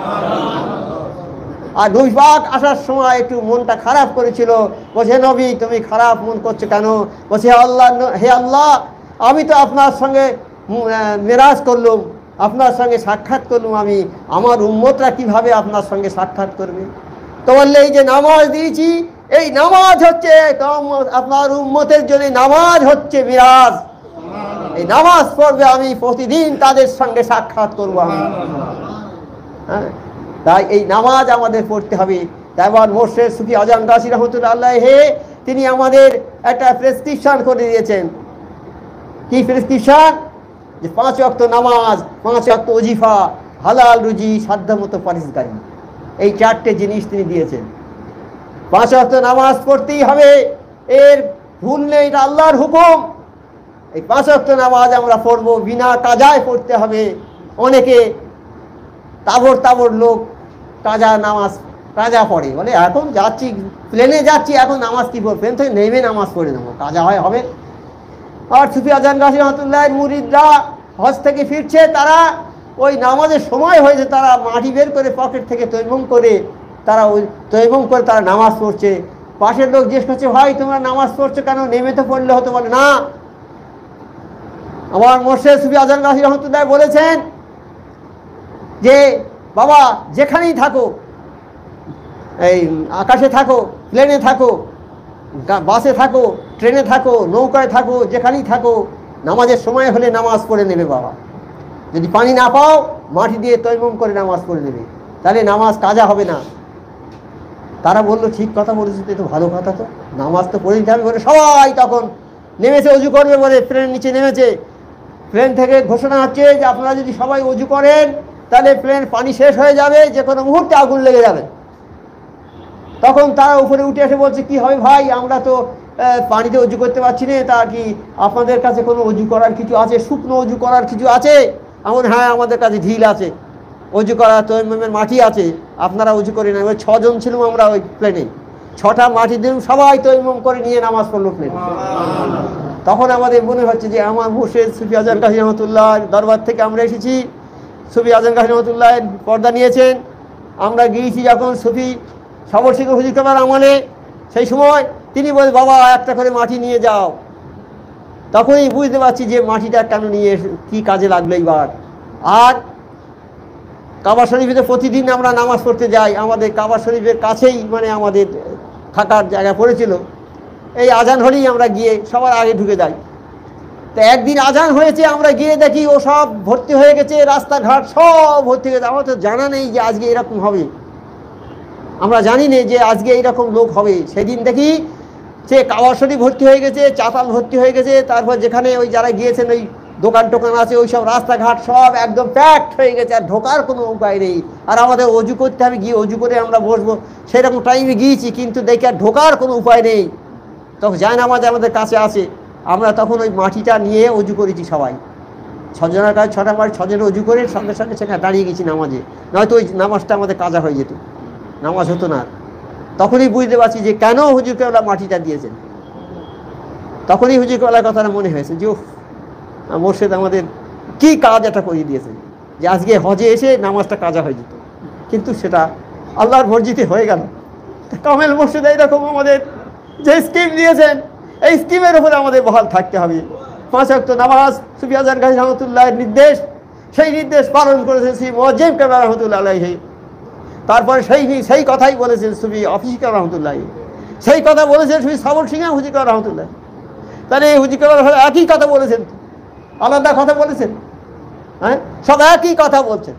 আর নবী পাক আসার সময় একটু মনটা খারাপ করেছিল। বলছে নবী তুমি খারাপ মন করছো কেন? বলছে হে আল্লাহ, আমি তো আপনার সঙ্গে মেরাজ করলাম, আপনার সঙ্গে সাক্ষাৎ করলাম, আমি আমার উম্মতরা কিভাবে আপনার সঙ্গে সাক্ষাৎ করবে? তো বললে এই যে নামাজ দিয়েছি, এই নামাজ হচ্ছে আপনার উম্মতের জন্য, নামাজ হচ্ছে মিরাজ। এই নামাজ পড়বে, আমি প্রতিদিন তাদের সঙ্গে সাক্ষাৎ করবো আমি। হ্যাঁ, তাই এই নামাজ আমাদের পড়তে হবে। তাইবার মোর্শেদ সুফি আজম গাজী রহমতুল্লাহ আলাইহি তিনি আমাদের একটা প্রেসক্রিপশন করে দিয়েছেন। কি প্রেসক্রিপশন? যে 5 ওয়াক্ত নামাজ, 5 ওয়াক্ত ওজিফা, হালাল রুজি, সাধ্যমতো পরিষ্কারী, এই 4টে জিনিস তিনি দিয়েছেন। 5 ওয়াক্ত নামাজ পড়তেই হবে, এর ভুল নেই, এটা আল্লাহর হুকুম। এই 5 ওয়াক্ত নামাজ আমরা পড়বো, বিনা কাজায় পড়তে হবে। অনেকে তাবর লোক কাজা নামাজ কাজা পড়ে, বলে এখন যাচ্ছি, প্লেনে যাচ্ছি, এখন নামাজ কি পড়ব, প্লেন থেকে নেমে নামাজ পড়ে নেবো, কাজা হয় হবে। আর সুফি আজম গাজী রহমতুল্লাহের মুরিদরা হজ থেকে ফিরছে, তারা ওই নামাজের সময় হয়েছে, তারা মাটি বের করে পকেট থেকে তৈমম করে তারা ওই তৈমম করে তারা নামাজ পড়ছে। পাশের লোক জিজ্ঞেস করছে, ভাই তোমরা নামাজ পড়ছো কেন? নেমে তো পড়লে হতো। বলে না, আমার মোর্শেদ সুফি আজম গাজী রহমতুল্লাহ বলেছেন যে বাবা যেখানেই থাকো, এই আকাশে থাকো, প্লেনে থাকো, বাসে থাকো, ট্রেনে থাকো, নৌকায় থাকো, যেখানেই থাকো, নামাজের সময় হলে নামাজ পড়ে নেবে বাবা। যদি পানি না পাও, মাটি দিয়ে তৈমম করে নামাজ পড়ে নেবে, তাহলে নামাজ কাজা হবে না। তারা বললো ঠিক কথা বলেছে, তো ভালো কথা, তো নামাজ তো পড়ে নিতে হবে। বলে সবাই তখন নেমেছে, অজু করবে বলে প্লেন নিচে নেমেছে। প্লেন থেকে ঘোষণা হচ্ছে যে আপনারা যদি সবাই অজু করেন তাহলে প্লেন পানি শেষ হয়ে যাবে, যে কোনো মুহূর্তে আগুন লেগে যাবে। তখন তারা উপরে উঠে এসে বলছে, কি হবে ভাই, আমরা তো পানিতে অজু করতে পারছি না, তা কি আপনাদের কাছে কোনো অজু করার কিছু আছে, শুকনো অজু করার কিছু আছে? এমন, হ্যাঁ আমাদের কাছে ঢিল আছে, অজু করা তৈমমের মাটি আছে, আপনারা অজু করে নেন। ওই 6 জন ছিলাম আমরা ওই প্লেনে, 6টা মাটি দিলাম, সবাই তৈমম করে নিয়ে নামাজ পড়লো প্লেনে। তখন আমাদের মনে হচ্ছে যে আমার মুর্শিদ সুফি আজম গাজী রহমতুল্লাহ দরবার থেকে আমরা এসেছি, সুফি আজম গাজী রহমতুল্লাহ পর্দা নিয়েছেন, আমরা গিয়েছি যখন সুফি সবর শিখর হুজুর কেবলার আমলে, সেই সময় তিনি বলে বাবা একটা করে মাটি নিয়ে যাও। তখনই বুঝতে পারছি যে মাটিটা কেন নিয়ে কী কাজে লাগলো এইবার। আর কাবা শরীফে প্রতিদিন আমরা নামাজ পড়তে যাই, আমাদের কাবা শরীফের কাছেই মানে আমাদের থাকার জায়গা পড়েছিল। এই আজান হলেই আমরা গিয়ে সবার আগে ঢুকে যাই। তো একদিন আজান হয়েছে, আমরা গিয়ে দেখি ও সব ভর্তি হয়ে গেছে, রাস্তাঘাট সব ভর্তি হয়ে গেছে। আমার তো জানা নেই যে আজকে এরকম হবে, আমরা জানি না যে আজকে এইরকম লোক হবে। সেদিন দেখি সে কাবা শরীফ ভর্তি হয়ে গেছে, চাতাল ভর্তি হয়ে গেছে, তারপর যেখানে ওই যারা গিয়েছেন ওই দোকান টোকান আছে, ওই সব রাস্তাঘাট সব একদম প্যাকড হয়ে গেছে, আর ঢোকার কোনো উপায় নেই। আর আমাদের অজু করতে হবে, গিয়ে অজু করে আমরা বসবো, সেরকম টাইমে গিয়েছি, কিন্তু দেখি আর ঢোকার কোনো উপায় নেই। তখন জায়নামাজ আমাদের কাছে আসে, আমরা তখন ওই মাটিটা নিয়ে অজু করেছি সবাই, 6 জনের কাছে 6টা মাটি, 6 জনের অজু করে সঙ্গে সঙ্গে সেখানে দাঁড়িয়ে গেছি নামাজে, নয়তো ওই নামাজটা আমাদের কাজা হয়ে যেত, নামাজ হতো না। তখনই বুঝতে পারছি যে কেন হুজুর কেবলা মাটিটা দিয়েছেন। তখনই হুজুর কেবলার কথাটা মনে হয়েছে যে মোর্শেদ আমাদের কি কাজ এটা করিয়ে দিয়েছেন যে আজকে হজে এসে নামাজটা কাজা হয়ে যেত, কিন্তু সেটা আল্লাহর মর্জিতে হয়ে গেল। কামেল মসজিদে এইরকম আমাদের যে স্কিম দিয়েছেন, এই স্কিমের উপরে আমাদের বহাল থাকতে হবে। 5 ওয়াক্ত নামাজ সুফি আজহার গাজী রহমতুল্লাহের নির্দেশ, সেই নির্দেশ পালন করেছেন শ্রী মুয়াজ্জিম কেবলা রহমতুল্লাহ আলাইহি। তারপরে সেই কথাই বলেছেন সুফি অফিসিকা রহমতুল্লাহি, সেই কথা বলেছেন সুফি সাবল সিংহা হুজিকা রহমতুল্লাহ। তাহলে এই হুজিকা একই কথা বলেছেন, আলাদা কথা বলেছেন? হ্যাঁ, সব একই কথা বলছেন।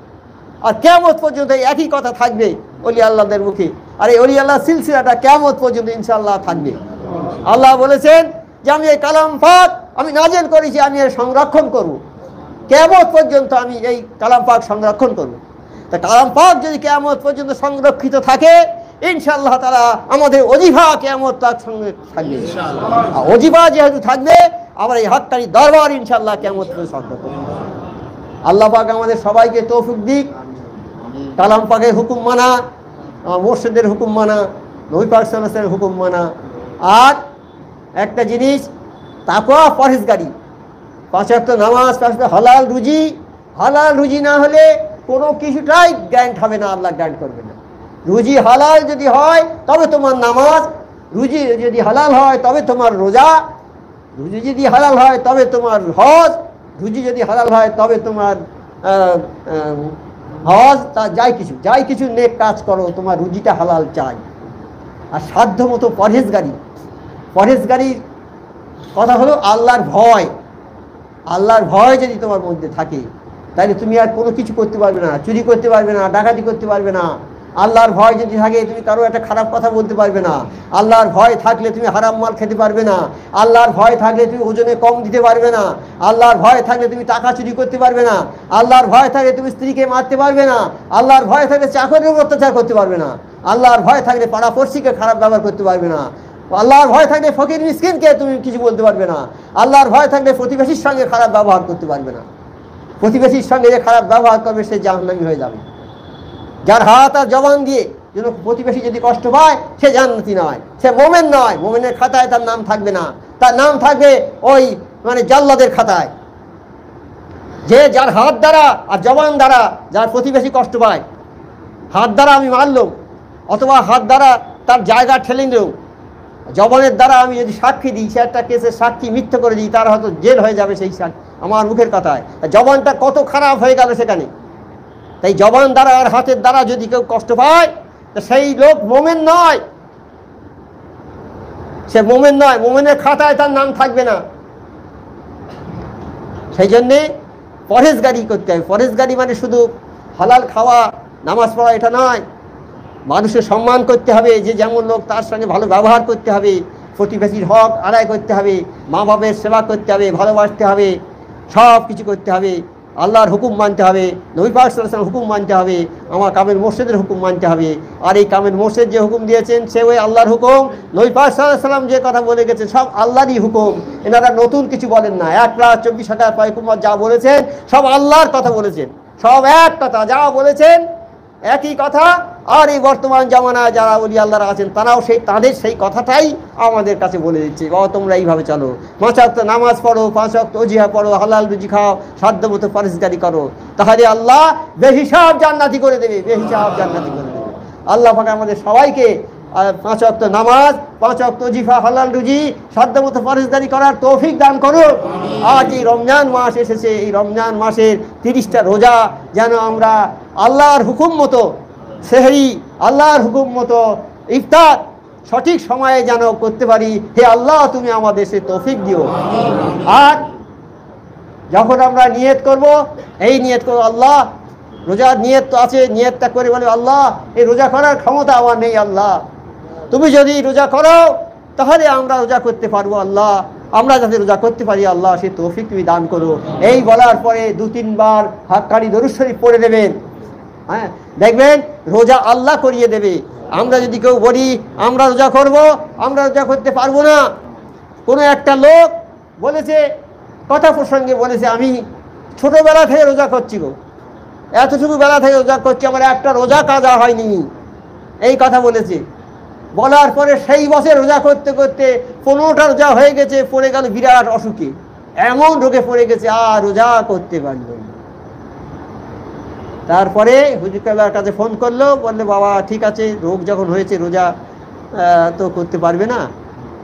আর কিয়ামত পর্যন্ত একই কথা থাকবে ওলি আল্লাহদের মুখে। আর এই ওলি আল্লাহ সিলসিলাটা কিয়ামত পর্যন্ত ইনশাআল্লাহ থাকবে। আল্লাহ বলেছেন যে আমি এই কালাম পাক আমি নাযিল করেছি, আমি এর সংরক্ষণ করব, কিয়ামত পর্যন্ত আমি এই কালাম পাক সংরক্ষণ করব। তা কালাম পাক যদি কিয়ামত পর্যন্ত সংরক্ষিত থাকে, ইনশাআল্লাহ তাআলা আমাদের ওজিফা কিয়ামত পাক সঙ্গে থাকবে। আর ওজিফা যেহেতু থাকবে, আবার এই হক্কানি দরবার ইনশাআল্লাহ কিয়ামত পর্যন্ত সংরক্ষণ করবে। আল্লাহ পাক আমাদের সবাইকে তৌফিক দিক, কালাম পাকের হুকুম মানা, মুর্শিদের হুকুম মানা, নবী পাক সাল্লাল্লাহু আলাইহি ওয়াসাল্লামের হুকুম মানা। আর একটা জিনিস, তাকওয়া পরহেজগারি, 5 ওয়াক্ত নামাজ, 5 ওয়াক্ত হালাল রুজি। হালাল রুজি না হলে কোনো কিছুটাই গ্যারান্ট হবে না, আল্লাহ গ্যারান্ট করবে না। রুজি হালাল যদি হয় তবে তোমার নামাজ, রুজি যদি হালাল হয় তবে তোমার রোজা, রুজি যদি হালাল হয় তবে তোমার হজ, রুজি যদি হালাল হয় তবে তোমার হজ, তা যাই কিছু নেক কাজ করো, তোমার রুজিটা হালাল চাই। আর সাধ্য মতো পরহেজগারির কথা হলো আল্লাহর ভয়। আল্লাহর ভয় যদি তোমার মধ্যে থাকে, তাহলে তুমি আর কোনো কিছু করতে পারবে না, চুরি করতে পারবে না, ডাকাতি করতে পারবে না। আল্লাহর ভয় যদি থাকে, তুমি কারো একটা খারাপ কথা বলতে পারবে না। আল্লাহর ভয় থাকলে তুমি হারাম মাল খেতে পারবে না। আল্লাহর ভয় থাকলে তুমি ওজনে কম দিতে পারবে না। আল্লাহর ভয় থাকলে তুমি টাকা চুরি করতে পারবে না। আল্লাহর ভয় থাকলে তুমি স্ত্রীকে মারতে পারবে না। আল্লাহর ভয় থাকলে চাকরের উপর অত্যাচার করতে পারবে না। আল্লাহর ভয় থাকলে পাড়াপড়শিকে খারাপ ব্যবহার করতে পারবে না। আল্লাহর ভয় থাকলে ফকির মিসকিনকে তুমি কিছু বলতে পারবে না। আল্লাহর ভয় থাকলে প্রতিবেশীর সঙ্গে খারাপ ব্যবহার করতে পারবে না। প্রতিবেশীর সঙ্গে যে খারাপ ব্যবহার করবে সে জাহান্নামী হয়ে যাবে। যার হাত আর জবান দিয়ে যেন প্রতিবেশী যদি কষ্ট পায়, সে জান্নাতি নয়, সে মোমেন নয়। মোমেনের খাতায় তার নাম থাকবে না, তার নাম থাকবে ওই জাল্লাদের খাতায়। যে যার হাত দ্বারা আর জবান দ্বারা যার প্রতিবেশী কষ্ট পায়, হাত দ্বারা আমি মারলাম অথবা হাত দ্বারা তার জায়গা ঠেলে নিলাম, জবানের দ্বারা আমি যদি সাক্ষী দিই, সে একটা কেসের সাক্ষী মিথ্যে করে দিই, তার হয়তো জেল হয়ে যাবে সেই সাক্ষী আমার মুখের কথায়। জবানটা কত খারাপ হয়ে গেল সেখানে। তাই জবান দ্বারা আর হাতের দ্বারা যদি কেউ কষ্ট পায়, তো সেই লোক মোমেন নয়, সে মোমেন নয়, মোমেনের খাতায় তার নাম থাকবে না। সেই জন্যে পরহেজগারি করতে হবে। পরহেজগারি মানে শুধু হালাল খাওয়া, নামাজ পড়া এটা নয়। মানুষের সম্মান করতে হবে, যে যেমন লোক তার সঙ্গে ভালো ব্যবহার করতে হবে, প্রতিবেশীর হক আদায় করতে হবে, মা বাবার সেবা করতে হবে, ভালোবাসতে হবে, সব কিছু করতে হবে। আল্লাহর হুকুম মানতে হবে, নবী পাক সাল্লাল্লাহু আলাইহি ওয়াসাল্লামের হুকুম মানতে হবে, আমার কামেল মুর্শিদের হুকুম মানতে হবে। আর এই কামেল মুর্শিদ যে হুকুম দিয়েছেন সে ওই আল্লাহর হুকুম। নবী পাক সাল্লাল্লাহু আলাইহি ওয়াসাল্লাম যে কথা বলে গেছেন সব আল্লাহরই হুকুম। এনারা নতুন কিছু বলেন না। 1,24,000 পয়গম্বর যা বলেছেন সব আল্লাহর কথা বলেছেন, সব এক কথা, যা বলেছেন একই কথা। আর এই বর্তমান জামানায় যারা ওলি আল্লাহরা আছেন তারাও তাদের সেই কথাটাই আমাদের কাছে বলে দিচ্ছে, বাবা তোমরা এইভাবে চলো, 5 ওয়াক্ত নামাজ পড়ো, 5 ওয়াক্ত ওজিহা পড়ো, হালাল রুজি খাও, সাধ্য মতো পরহেজগারি করো, তাহলে আল্লাহ বেহিসাব জান্নাতি করে দেবে, বেহিসাব জান্নাতি করে দেবে। আল্লাহ পাক আমাদের সবাইকে 5 ওয়াক্ত নামাজ, 5 ওয়াক্ত ওজিফা, হালাল রুজি, সাধ্য মতো পরহেজগারি করার তৌফিক দান করুন। আজ এই রমজান মাস এসেছে, এই রমজান মাসের 30টা রোজা যেন আমরা আল্লাহর হুকুম মতো সেহরি, আল্লাহর হুকুম মতো ইফতার সঠিক সময়ে যেন করতে পারি। হে আল্লাহ তুমি আমাদের সে তৌফিক দিও। আর যখন আমরা নিয়ত করব, এই নিয়ত করব আল্লাহ, রোজার নিয়ত তো আছে, নিয়তটা করে বলে আল্লাহ এই রোজা করার ক্ষমতা আমার নেই, আল্লাহ তুমি যদি রোজা করো তাহলে আমরা রোজা করতে পারবো, আল্লাহ আমরা যাতে রোজা করতে পারি আল্লাহ সে তৌফিক তুমি দান করো। এই বলার পরে 2-3 বার হাক্কানি দরুদ শরীফ পড়ে দেবেন। হ্যাঁ, দেখবেন রোজা আল্লাহ করিয়ে দেবে। আমরা যদি কেউ বলি আমরা রোজা করব, আমরা রোজা করতে পারবো না। কোনো একটা লোক বলেছে, কথা প্রসঙ্গে বলেছে, আমি ছোটোবেলা থেকে রোজা করছি গো, এতটুকু বেলা থেকে রোজা করছি, আমার একটা রোজা কাজা হয়নি, এই কথা বলেছে। বলার পরে সেই বছর রোজা করতে করতে 15টা রোজা হয়ে গেছে, পড়ে গেল বিরাট অসুখে। এমন রোগে পড়ে গেছে আর রোজা করতে পারল না। তারপরে হুজুর কেবলার কাছে ফোন করলো, বললে বাবা ঠিক আছে, রোগ যখন হয়েছে রোজা তো করতে পারবে না,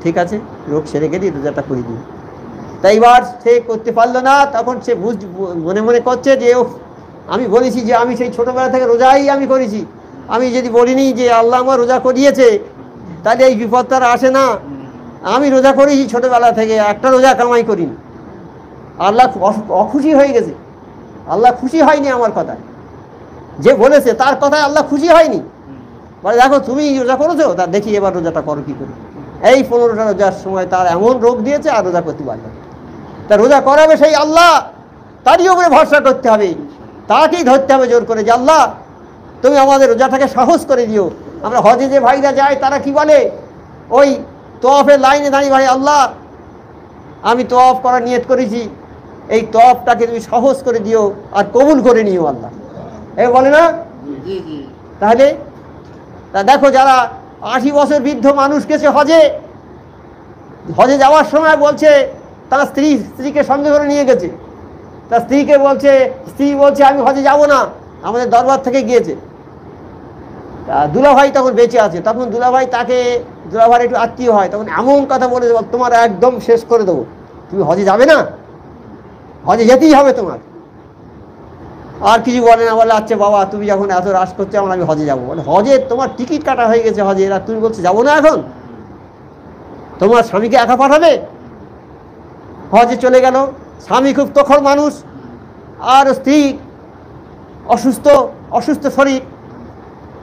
ঠিক আছে রোগ সেরে গেলে রোজাটা করে দিন। তাই এবার সে করতে পারলো না। তখন সে মনে মনে করছে যে আমি বলেছি যে আমি সেই ছোটোবেলা থেকে রোজাই আমি করেছি, আমি যদি বলিনি যে আল্লাহ আমার রোজা করিয়েছে তাহলে এই বিপদ তার আসে না। আমি রোজা করেছি ছোটোবেলা থেকে, একটা রোজা কামাই করিনি। আল্লাহ অখুশি হয়ে গেছে, আল্লাহ খুশি হয়নি আমার কথায়, যে বলেছে তার কথায় আল্লাহ খুশি হয়নি। বলে দেখো তুমি রোজা করেছো, তা দেখি এবার রোজাটা করো কী করে। এই 15টা রোজার সময় তার এমন রোগ দিয়েছে আর রোজা করতে পারবে না। তা রোজা করাবে সেই আল্লাহ, তারই উপরে ভরসা করতে হবে, তাকেই ধরতে হবে জোর করে যে আল্লাহ তুমি আমাদের রোজাটাকে সাহস করে দিও। আমরা হজে যে ভাইরা যায় তারা কি বলে, ওই তওয়াফের লাইনে দাঁড়িয়ে, ভাই আল্লাহ আমি তওয়াফ করার নিয়ত করেছি, এই তওয়াফটাকে তুমি সাহস করে দিও আর কবুল করে নিও আল্লাহ, এই বলে না? তাহলে তা দেখো যারা 80 বছর বৃদ্ধ মানুষ গেছে হজে, হজে যাওয়ার সময় বলছে তার স্ত্রীকে সঙ্গে করে নিয়ে গেছে, তার স্ত্রীকে বলছে, স্ত্রী বলছে আমি হজে যাব না, আমাদের দরবার থেকে গিয়েছে। দুলাভাই তখন বেঁচে আছে, তখন দুলাভাই তাকে, দুলাভাই একটু আত্মীয় হয়, তখন এমন কথা বলে তোমার একদম শেষ করে দেবো, তুমি হজে যাবে না, হজে যেতেই হবে তোমার। আর কিছু বলে না, বলে আচ্ছা বাবা তুমি যখন এত রাশ করছো আমার আমি হজে যাবো। বলে হজে তোমার টিকিট কাটা হয়ে গেছে হজে, আর তুমি বলছো যাবো না, এখন তোমার স্বামীকে একা পাঠাবে? হজে চলে গেল, স্বামী খুব তখন মানুষ, আর স্ত্রী অসুস্থ শরীর।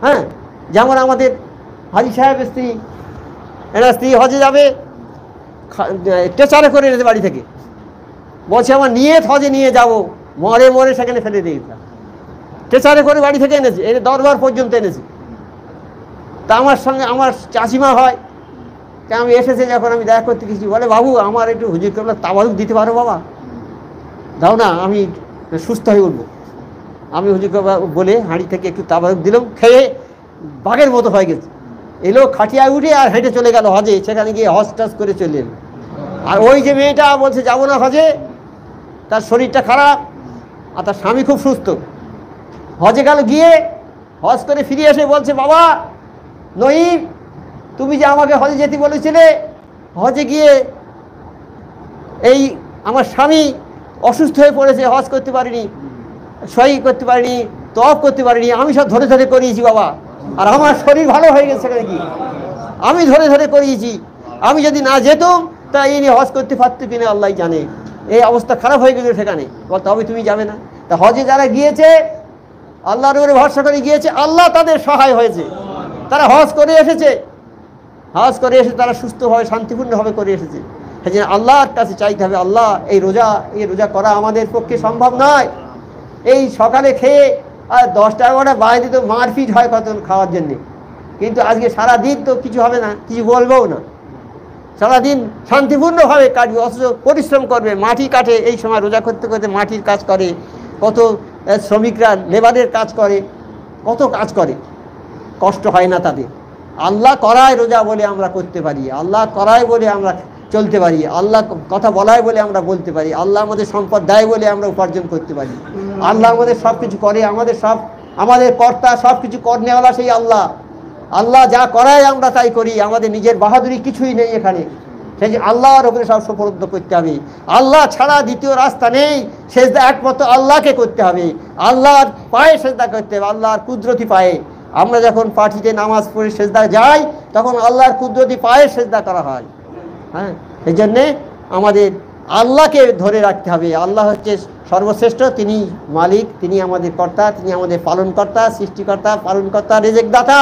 হ্যাঁ, যেমন আমাদের হাজি সাহেবের স্ত্রী, এনার স্ত্রী হজে যাবে, ট্রেচারে করে এনেছে বাড়ি থেকে, বলছে আমার নিয়ত হজে নিয়ে যাব, মরে মরে সেখানে ফেলে দিয়েছিলাম, ট্রেচারে করে বাড়ি থেকে এনেছে, এনে দরবার পর্যন্ত এনেছে। তা আমার সঙ্গে আমার চাচিমা হয়, তা আমি এসেছে যখন আমি দেখা করতে গেছি, বলে বাবু আমার একটু হুজুর কেবলা তাবারুক দিতে পারো বাবা, দাও না আমি সুস্থ হয়ে উঠবো। আমি হুজুর কেবলা বলে হাঁড়ি থেকে একটু তাবারুক দিলাম, খেয়ে বাঘের মতো হয়ে গেছে, এলো খাটিয়ায় উঠে আর হেঁটে চলে গেল হজে, সেখানে গিয়ে হজ টাজ করে চলে এলো। আর ওই যে মেয়েটা বলছে যাবো না হজে, তার শরীরটা খারাপ আর তার স্বামী খুব সুস্থ, হজে গেল, গিয়ে হজ করে ফিরে এসে বলছে বাবা নঈম তুমি যে আমাকে হজে যেতে বলেছিলে, হজে গিয়ে এই আমার স্বামী অসুস্থ হয়ে পড়েছে, হজ করতে পারিনি, সই করতে পারিনি, তওয়াফ করতে পারিনি, আমি সব ধরে ধরে করিয়েছি বাবা, আর আমার শরীর ভালো হয়ে গেছে নাকি, আমি ধরে ধরে করিয়েছি, আমি যদি না যেতাম তা এই নিয়ে হজ করতে পারতো কিনা আল্লাহ জানে, এই অবস্থা খারাপ হয়ে গেছে সেখানে। তবে তুমি যাবে না? তা হজে যারা গিয়েছে আল্লাহর উপরে ভরসা করে গিয়েছে, আল্লাহ তাদের সহায় হয়েছে, তারা হজ করে এসেছে, হজ করে এসে তারা সুস্থভাবে শান্তিপূর্ণভাবে করে এসেছে। সেই জন্য আল্লাহর কাছে চাইতে হবে, আল্লাহ এই রোজা করা আমাদের পক্ষে সম্ভব নয়। এই সকালে খেয়ে আর 10-11টা বাইরে তো মারপিট হয় কত খাওয়ার জন্যে, কিন্তু আজকে সারাদিন তো কিছু হবে না, কিছু বলবেও না, সারাদিন শান্তিপূর্ণভাবে কাটবে, অথচ পরিশ্রম করবে, মাটি কাটে, এই সময় রোজা করতে করতে মাটির কাজ করে, কত শ্রমিকরা লেবারের কাজ করে, কত কাজ করে, কষ্ট হয় না তাদের। আল্লাহ করায় রোজা বলে আমরা করতে পারি, আল্লাহ করায় বলে আমরা চলতে পারি, আল্লাহ কথা বলায় বলে আমরা বলতে পারি, আল্লাহ আমাদের সম্পদ দেয় বলে আমরা উপার্জন করতে পারি, আল্লাহ আমাদের সব কিছু করে, আমাদের কর্তা সব কিছু করনেওয়ালা সেই আল্লাহ। আল্লাহ যা করায় আমরা তাই করি, আমাদের নিজের বাহাদুরি কিছুই নেই এখানে। সেই যে আল্লাহর উপরে সব সুপর্দ করতে হবে, আল্লাহ ছাড়া দ্বিতীয় রাস্তা নেই, সেজদা একমাত্র আল্লাহকে করতে হবে, আল্লাহর পায়ে সেজদা করতে হবে, আল্লাহর কুদরতি পায়ে। আমরা যখন পাঠিতে নামাজ পড়ে সেজদা যাই তখন আল্লাহর কুদরতি পায়ে সেজদা করা হয়। হ্যাঁ, এই জন্যে আমাদের আল্লাহকে ধরে রাখতে হবে, আল্লাহ হচ্ছে সর্বশ্রেষ্ঠ, তিনি মালিক, তিনি আমাদের কর্তা, তিনি আমাদের পালনকর্তা, সৃষ্টিকর্তা, পালনকর্তা, রেজেকদাতা,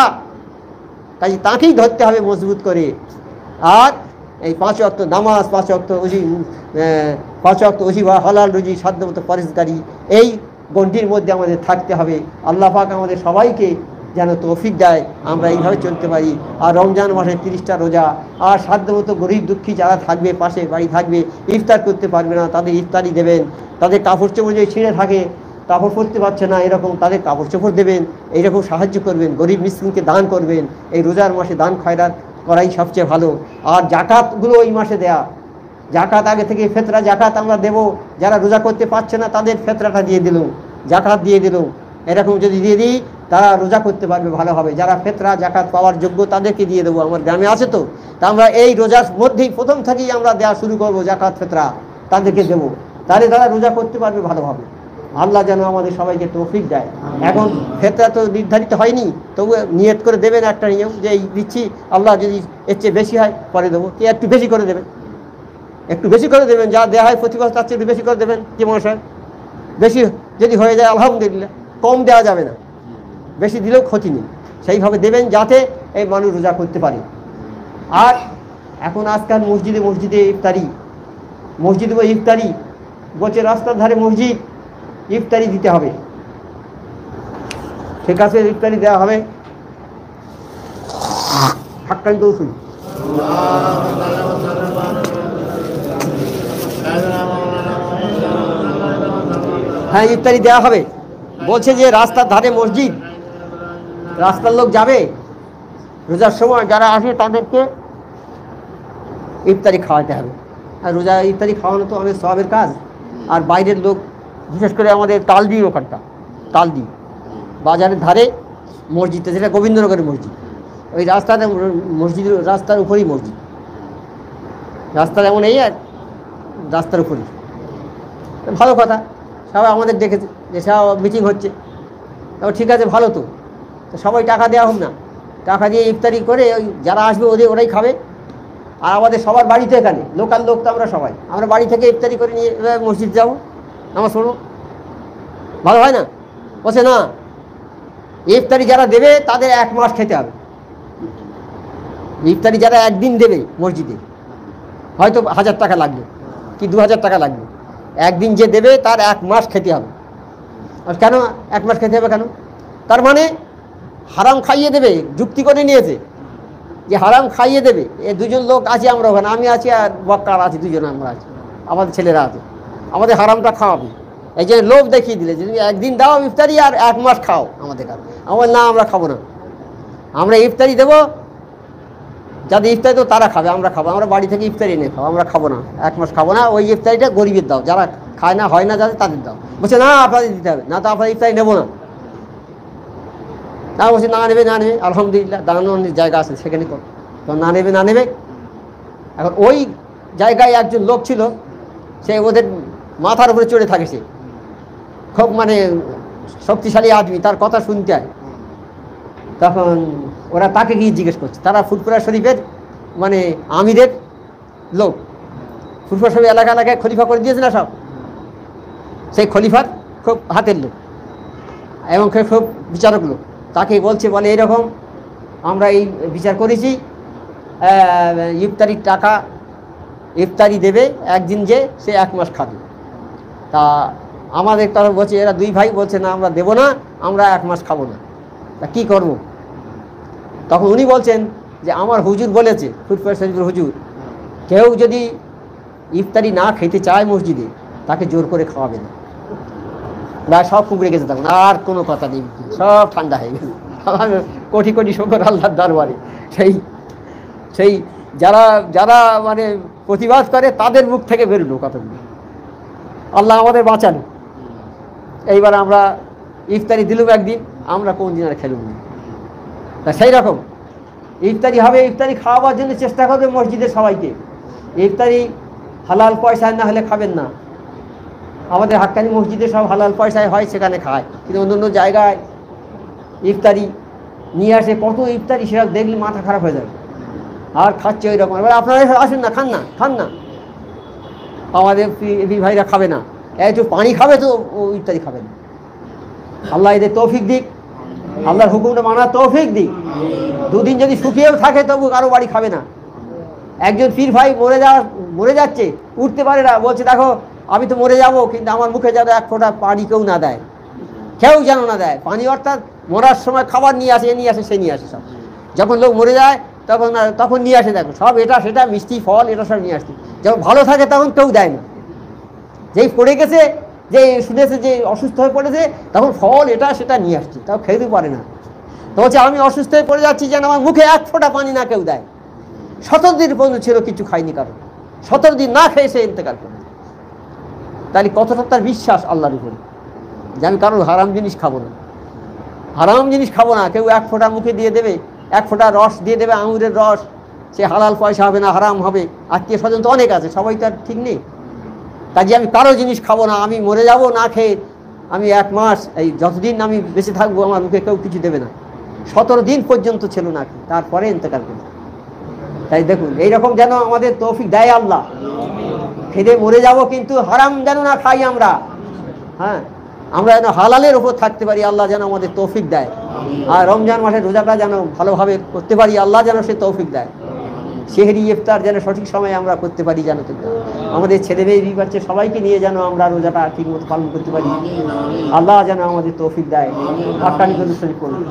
তাই তাকেই ধরতে হবে মজবুত করে। আর এই 5 ওয়াক্ত নামাজ, 5 ওয়াক্ত ওজি বা হালাল রুজি সাধ্যমতো পরেশগারি, এই গণ্ডির মধ্যে আমাদের থাকতে হবে। আল্লাহ পাক আমাদের সবাইকে যেন তৌফিক দেয় আমরা এইভাবে চলতে পারি। আর রমজান মাসে 30টা রোজা, আর সাধ্যমতো গরিব দুঃখী যারা থাকবে, পাশে বাড়ি থাকবে, ইফতার করতে পারবে না, তাদের ইফতারি দেবেন, তাদের কাপড় চোপড় যদি ছিঁড়ে থাকে, কাপড় পরতে পারছে না, এরকম তাদের কাপড় চোপড় দেবেন, এইরকম সাহায্য করবেন, গরিব মিসকিনকে দান করবেন। এই রোজার মাসে দান খয়রাত করাই সবচেয়ে ভালো। আর জাকাতগুলো এই মাসে দেয়া, জাকাত আগে থেকে ফেতরা জাকাত আমরা দেবো, যারা রোজা করতে পারছে না তাদের ফেতরাটা দিয়ে দিল, জাকাত দিয়ে দিল, এরকম যদি দিয়ে দিই তারা রোজা করতে পারবে ভালো হবে। যারা ফেতরা জাকাত পাওয়ার যোগ্য তাদেরকে দিয়ে দেবো, আমার গ্রামে আছে তো, তা আমরা এই রোজার মধ্যেই প্রথম থেকেই আমরা দেওয়া শুরু করবো, জাকাত ফেতরা তাদেরকে দেবো, তাহলে তারা রোজা করতে পারবে ভালোভাবে। আল্লাহ যেন আমাদের সবাইকে তৌফিক দেয়। এখন ফেতরা তো নির্ধারিত হয়নি, তবু নিয়ত করে দেবেন একটা নিয়ম যে এই দিচ্ছি, আল্লাহ যদি এর চেয়ে বেশি হয় পরে দেবো, কি একটু বেশি করে দেবেন, একটু বেশি করে দেবেন, যা দেওয়া হয় প্রতি বছর তার চেয়ে একটু বেশি করে দেবেন, কি মশাই বেশি যদি হয়ে যায় আলহামদুলিল্লাহ, কম দেওয়া যাবে না, বেশি দিলেও ক্ষতি নেই, সেইভাবে দেবেন যাতে এই মানুষ রোজা করতে পারে। আর এখন আজকাল মসজিদে মসজিদে ইফতারি, মসজিদে ইফতারি বলছে, রাস্তার ধারে মসজিদ, ইফতারি দিতে হবে, ঠিক আছে ইফতারি দেওয়া হবে। হাক্কানি তৌফিক। হ্যাঁ ইফতারি দেওয়া হবে, বলছে যে রাস্তার ধারে মসজিদ, রাস্তার লোক যাবে রোজার সময়, যারা আসে তাদেরকে ইফতারি খাওয়াতে হবে। আর রোজা ইফতারি খাওয়ানো তো অনেক সওয়াবের কাজ। আর বাইরের লোক, বিশেষ করে আমাদের তালদি ওখানটা, তালদি বাজারের ধারে মসজিদটা, যেটা গোবিন্দনগরের মসজিদ, ওই রাস্তাতে মসজিদের রাস্তার উপরেই মসজিদ, রাস্তার এমন এই আর রাস্তার উপরেই। ভালো কথা, সবাই আমাদের দেখেছে যে সব মিটিং হচ্ছে, ঠিক আছে ভালো তো, সবাই টাকা দেওয়া হোক না, টাকা দিয়ে ইফতারি করে ওই যারা আসবে ওরাই খাবে। আর আমাদের সবার বাড়িতে, এখানে লোকাল লোক তো আমরা সবাই, আমরা বাড়ি থেকে ইফতারি করে নিয়ে মসজিদ যাবো, আমার শোনো ভালো হয় না? বলছে না, ইফতারি যারা দেবে তাদের 1 মাস খেতে হবে। ইফতারি যারা একদিন দেবে মসজিদে, হয়তো 1000 টাকা লাগবে কি 2000 টাকা লাগবে, একদিন যে দেবে তার 1 মাস খেতে হবে। আর কেন 1 মাস খেতে হবে কেন? তার মানে হারাম খাইয়ে দেবে, যুক্তি করে নিয়েছে যে হারাম খাইয়ে দেবে। এ দুজন লোক আছে আমরা ওখানে, আমি আছি আর বক্কার আছে, দুজন আমরা আছি, আমাদের ছেলেরা আছে, আমাদের হারামটা খাওয়াবে। এই যে লোভ দেখিয়ে দিলে যে তুমি একদিন দাও ইফতারি আর 1 মাস খাও আমাদের কাছে। আমার না, আমরা খাবো না, আমরা ইফতারি দেবো, যাদের ইফতারি তো তারা খাবে, আমরা খাবো, আমরা বাড়ি থেকে ইফতারি এনে খাবো, আমরা খাবো না, 1 মাস খাবো না। ওই ইফতারিটা গরিবের দাও, যারা খায় না হয় না যাদের তাদের দাও। বলছে না আপনাদের দিতে হবে না, তো আপনার ইফতারি নেবো না। না বলছে না নেবে, না নেবে, আলহামদুলিল্লাহ দাঁড়ানোর জায়গা আছে সেখানে কর, তো না নেবে না নেবে। এখন ওই জায়গায় একজন লোক ছিল, সে ওদের মাথার উপরে চড়ে থাকে, সে খুব মানে শক্তিশালী আদমি, তার কথা শুনতে হয়। তখন ওরা তাকে গিয়ে জিজ্ঞেস করছে, তারা ফুরফুরা শরীফের মানে আমিরের লোক, ফুরফুরা শরীফ এলাকা এলাকায় খলিফা করে দিয়েছে না সব, সেই খলিফার খুব হাতের লোক এবং খুব বিচারক লোক। তাকে বলছে, বলে এরকম আমরা এই বিচার করেছি, ইফতারির টাকা, ইফতারি দেবে একদিন যে সে 1 মাস খাবে। তা আমাদের তরফ বলছে, এরা 2 ভাই বলছে না আমরা দেবো না, আমরা 1 মাস খাবো না, তা কী করবো? তখন উনি বলছেন যে আমার হুজুর বলেছে, ফুরফুরা শরীফের হুজুর, কেউ যদি ইফতারি না খেতে চায় মসজিদে, তাকে জোর করে খাওয়াবে না। না সব কুঁকড়ে গেছে, তখন আর কোনো কথা নেই, সব ঠান্ডা হয়ে গেছে। কোটি কোটি শুকর আল্লাহর দরবারে। সেই যারা যারা মানে প্রতিবাদ করে তাদের মুখ থেকে বেরোলো কথাগুলো। আল্লাহ আমাদের বাঁচানো। এইবার আমরা ইফতারি দিলুম একদিন, আমরা কোন দিন আর খেলুম না। তা সেই রকম ইফতারি হবে, ইফতারি খাওয়াবার জন্য চেষ্টা করবে মসজিদের সবাইকে। ইফতারি হালাল পয়সায় না হলে খাবেন না। আমাদের হাক্কানি মসজিদে সব হালাল পয়সায় হয়, সেখানে খায়, কিন্তু অন্য অন্য জায়গায় ইফতারি নিয়ে আসে, কত ইফতারি, সেটা দেখলে মাথা খারাপ হয়ে যাবে। আর খাচ্ছে ওই রকম। এবার আপনারা আসেন না, খান না, খান না, আমাদের ভাইরা খাবে না, একটু পানি খাবে তো ও ইফতারি খাবে না। আল্লাহ এদের তৌফিক দিক, আল্লাহর হুকুমটা মানার তৌফিক দিক। 2 দিন যদি শুকিয়েও থাকে তবু কারো বাড়ি খাবে না। একজন পীর ভাই মরে যাচ্ছে, উঠতে পারে না, বলছে দেখো আমি তো মরে যাব, কিন্তু আমার মুখে যেন 1 ফোঁটা পানি কেউ না দেয়, কেউ যেন না দেয় পানি। অর্থাৎ মরার সময় খাবার নিয়ে আসে, এ নিয়ে আসে, সে নিয়ে আসে, সব যখন লোক মরে যায় তখন নিয়ে আসে, দেখো সব এটা সেটা মিষ্টি ফল এটা সব নিয়ে আসছে। যখন ভালো থাকে তখন কেউ দেয় না। যেই পড়ে গেছে, যে শুনেছে যে অসুস্থ হয়ে পড়েছে, তখন ফল এটা সেটা নিয়ে আসছে, তাও খেতে পারে না। তো হচ্ছে আমি অসুস্থ হয়ে পড়ে যাচ্ছি, যেন আমার মুখে 1 ফোঁটা পানি না কেউ দেয়। 17 দিন পর্যন্ত ছিল, কিছু খাইনি কারণ। 17 দিন না খেয়ে সে ইন্তেকাল করে। তাহলে কতটা তার বিশ্বাস আল্লাহর উপরে যে আমি কারোর হারাম জিনিস খাবো না, হারাম জিনিস খাবো না। কেউ 1 ফোঁটা মুখে দিয়ে দেবে, 1 ফোঁটা রস দিয়ে দেবে, আঙুরের রস, সে হালাল পয়সা হবে না, হারাম হবে। আত্মীয় স্বজন তো অনেক আছে, সবাই তো আর ঠিক নেই। কাজে আমি কারো জিনিস খাবো না, আমি মরে যাব না খেয়ে, আমি 1 মাস এই যতদিন আমি বেঁচে থাকবো আমার মুখে কেউ কিছু দেবে না। 17 দিন পর্যন্ত ছিল না খেয়ে, তারপরে ইন্তেকাল করে। তাই দেখুন এইরকম যেন আমাদের তৌফিক দেয় আল্লাহ। খেয়ে মরে যাব কিন্তু হারাম যেন না খাই আমরা, হ্যাঁ, আমরা যেন হালালের উপর থাকতে পারি, আল্লাহ যেন আমাদের তৌফিক দেয়। আর রমজান মাসের রোজাটা যেন ভালোভাবে করতে পারি, আল্লাহ যেন সে তৌফিক দেয়। সেহরি ইফতার যেন সঠিক সময়ে আমরা করতে পারি, যেন আমাদের ছেলে মেয়ে বি বাচ্চা সবাইকে নিয়ে যেন আমরা রোজাটা ঠিকমতো পালন করতে পারি, আল্লাহ যেন আমাদের তৌফিক দেয়। হাক্কানি করে শরীফ করুন।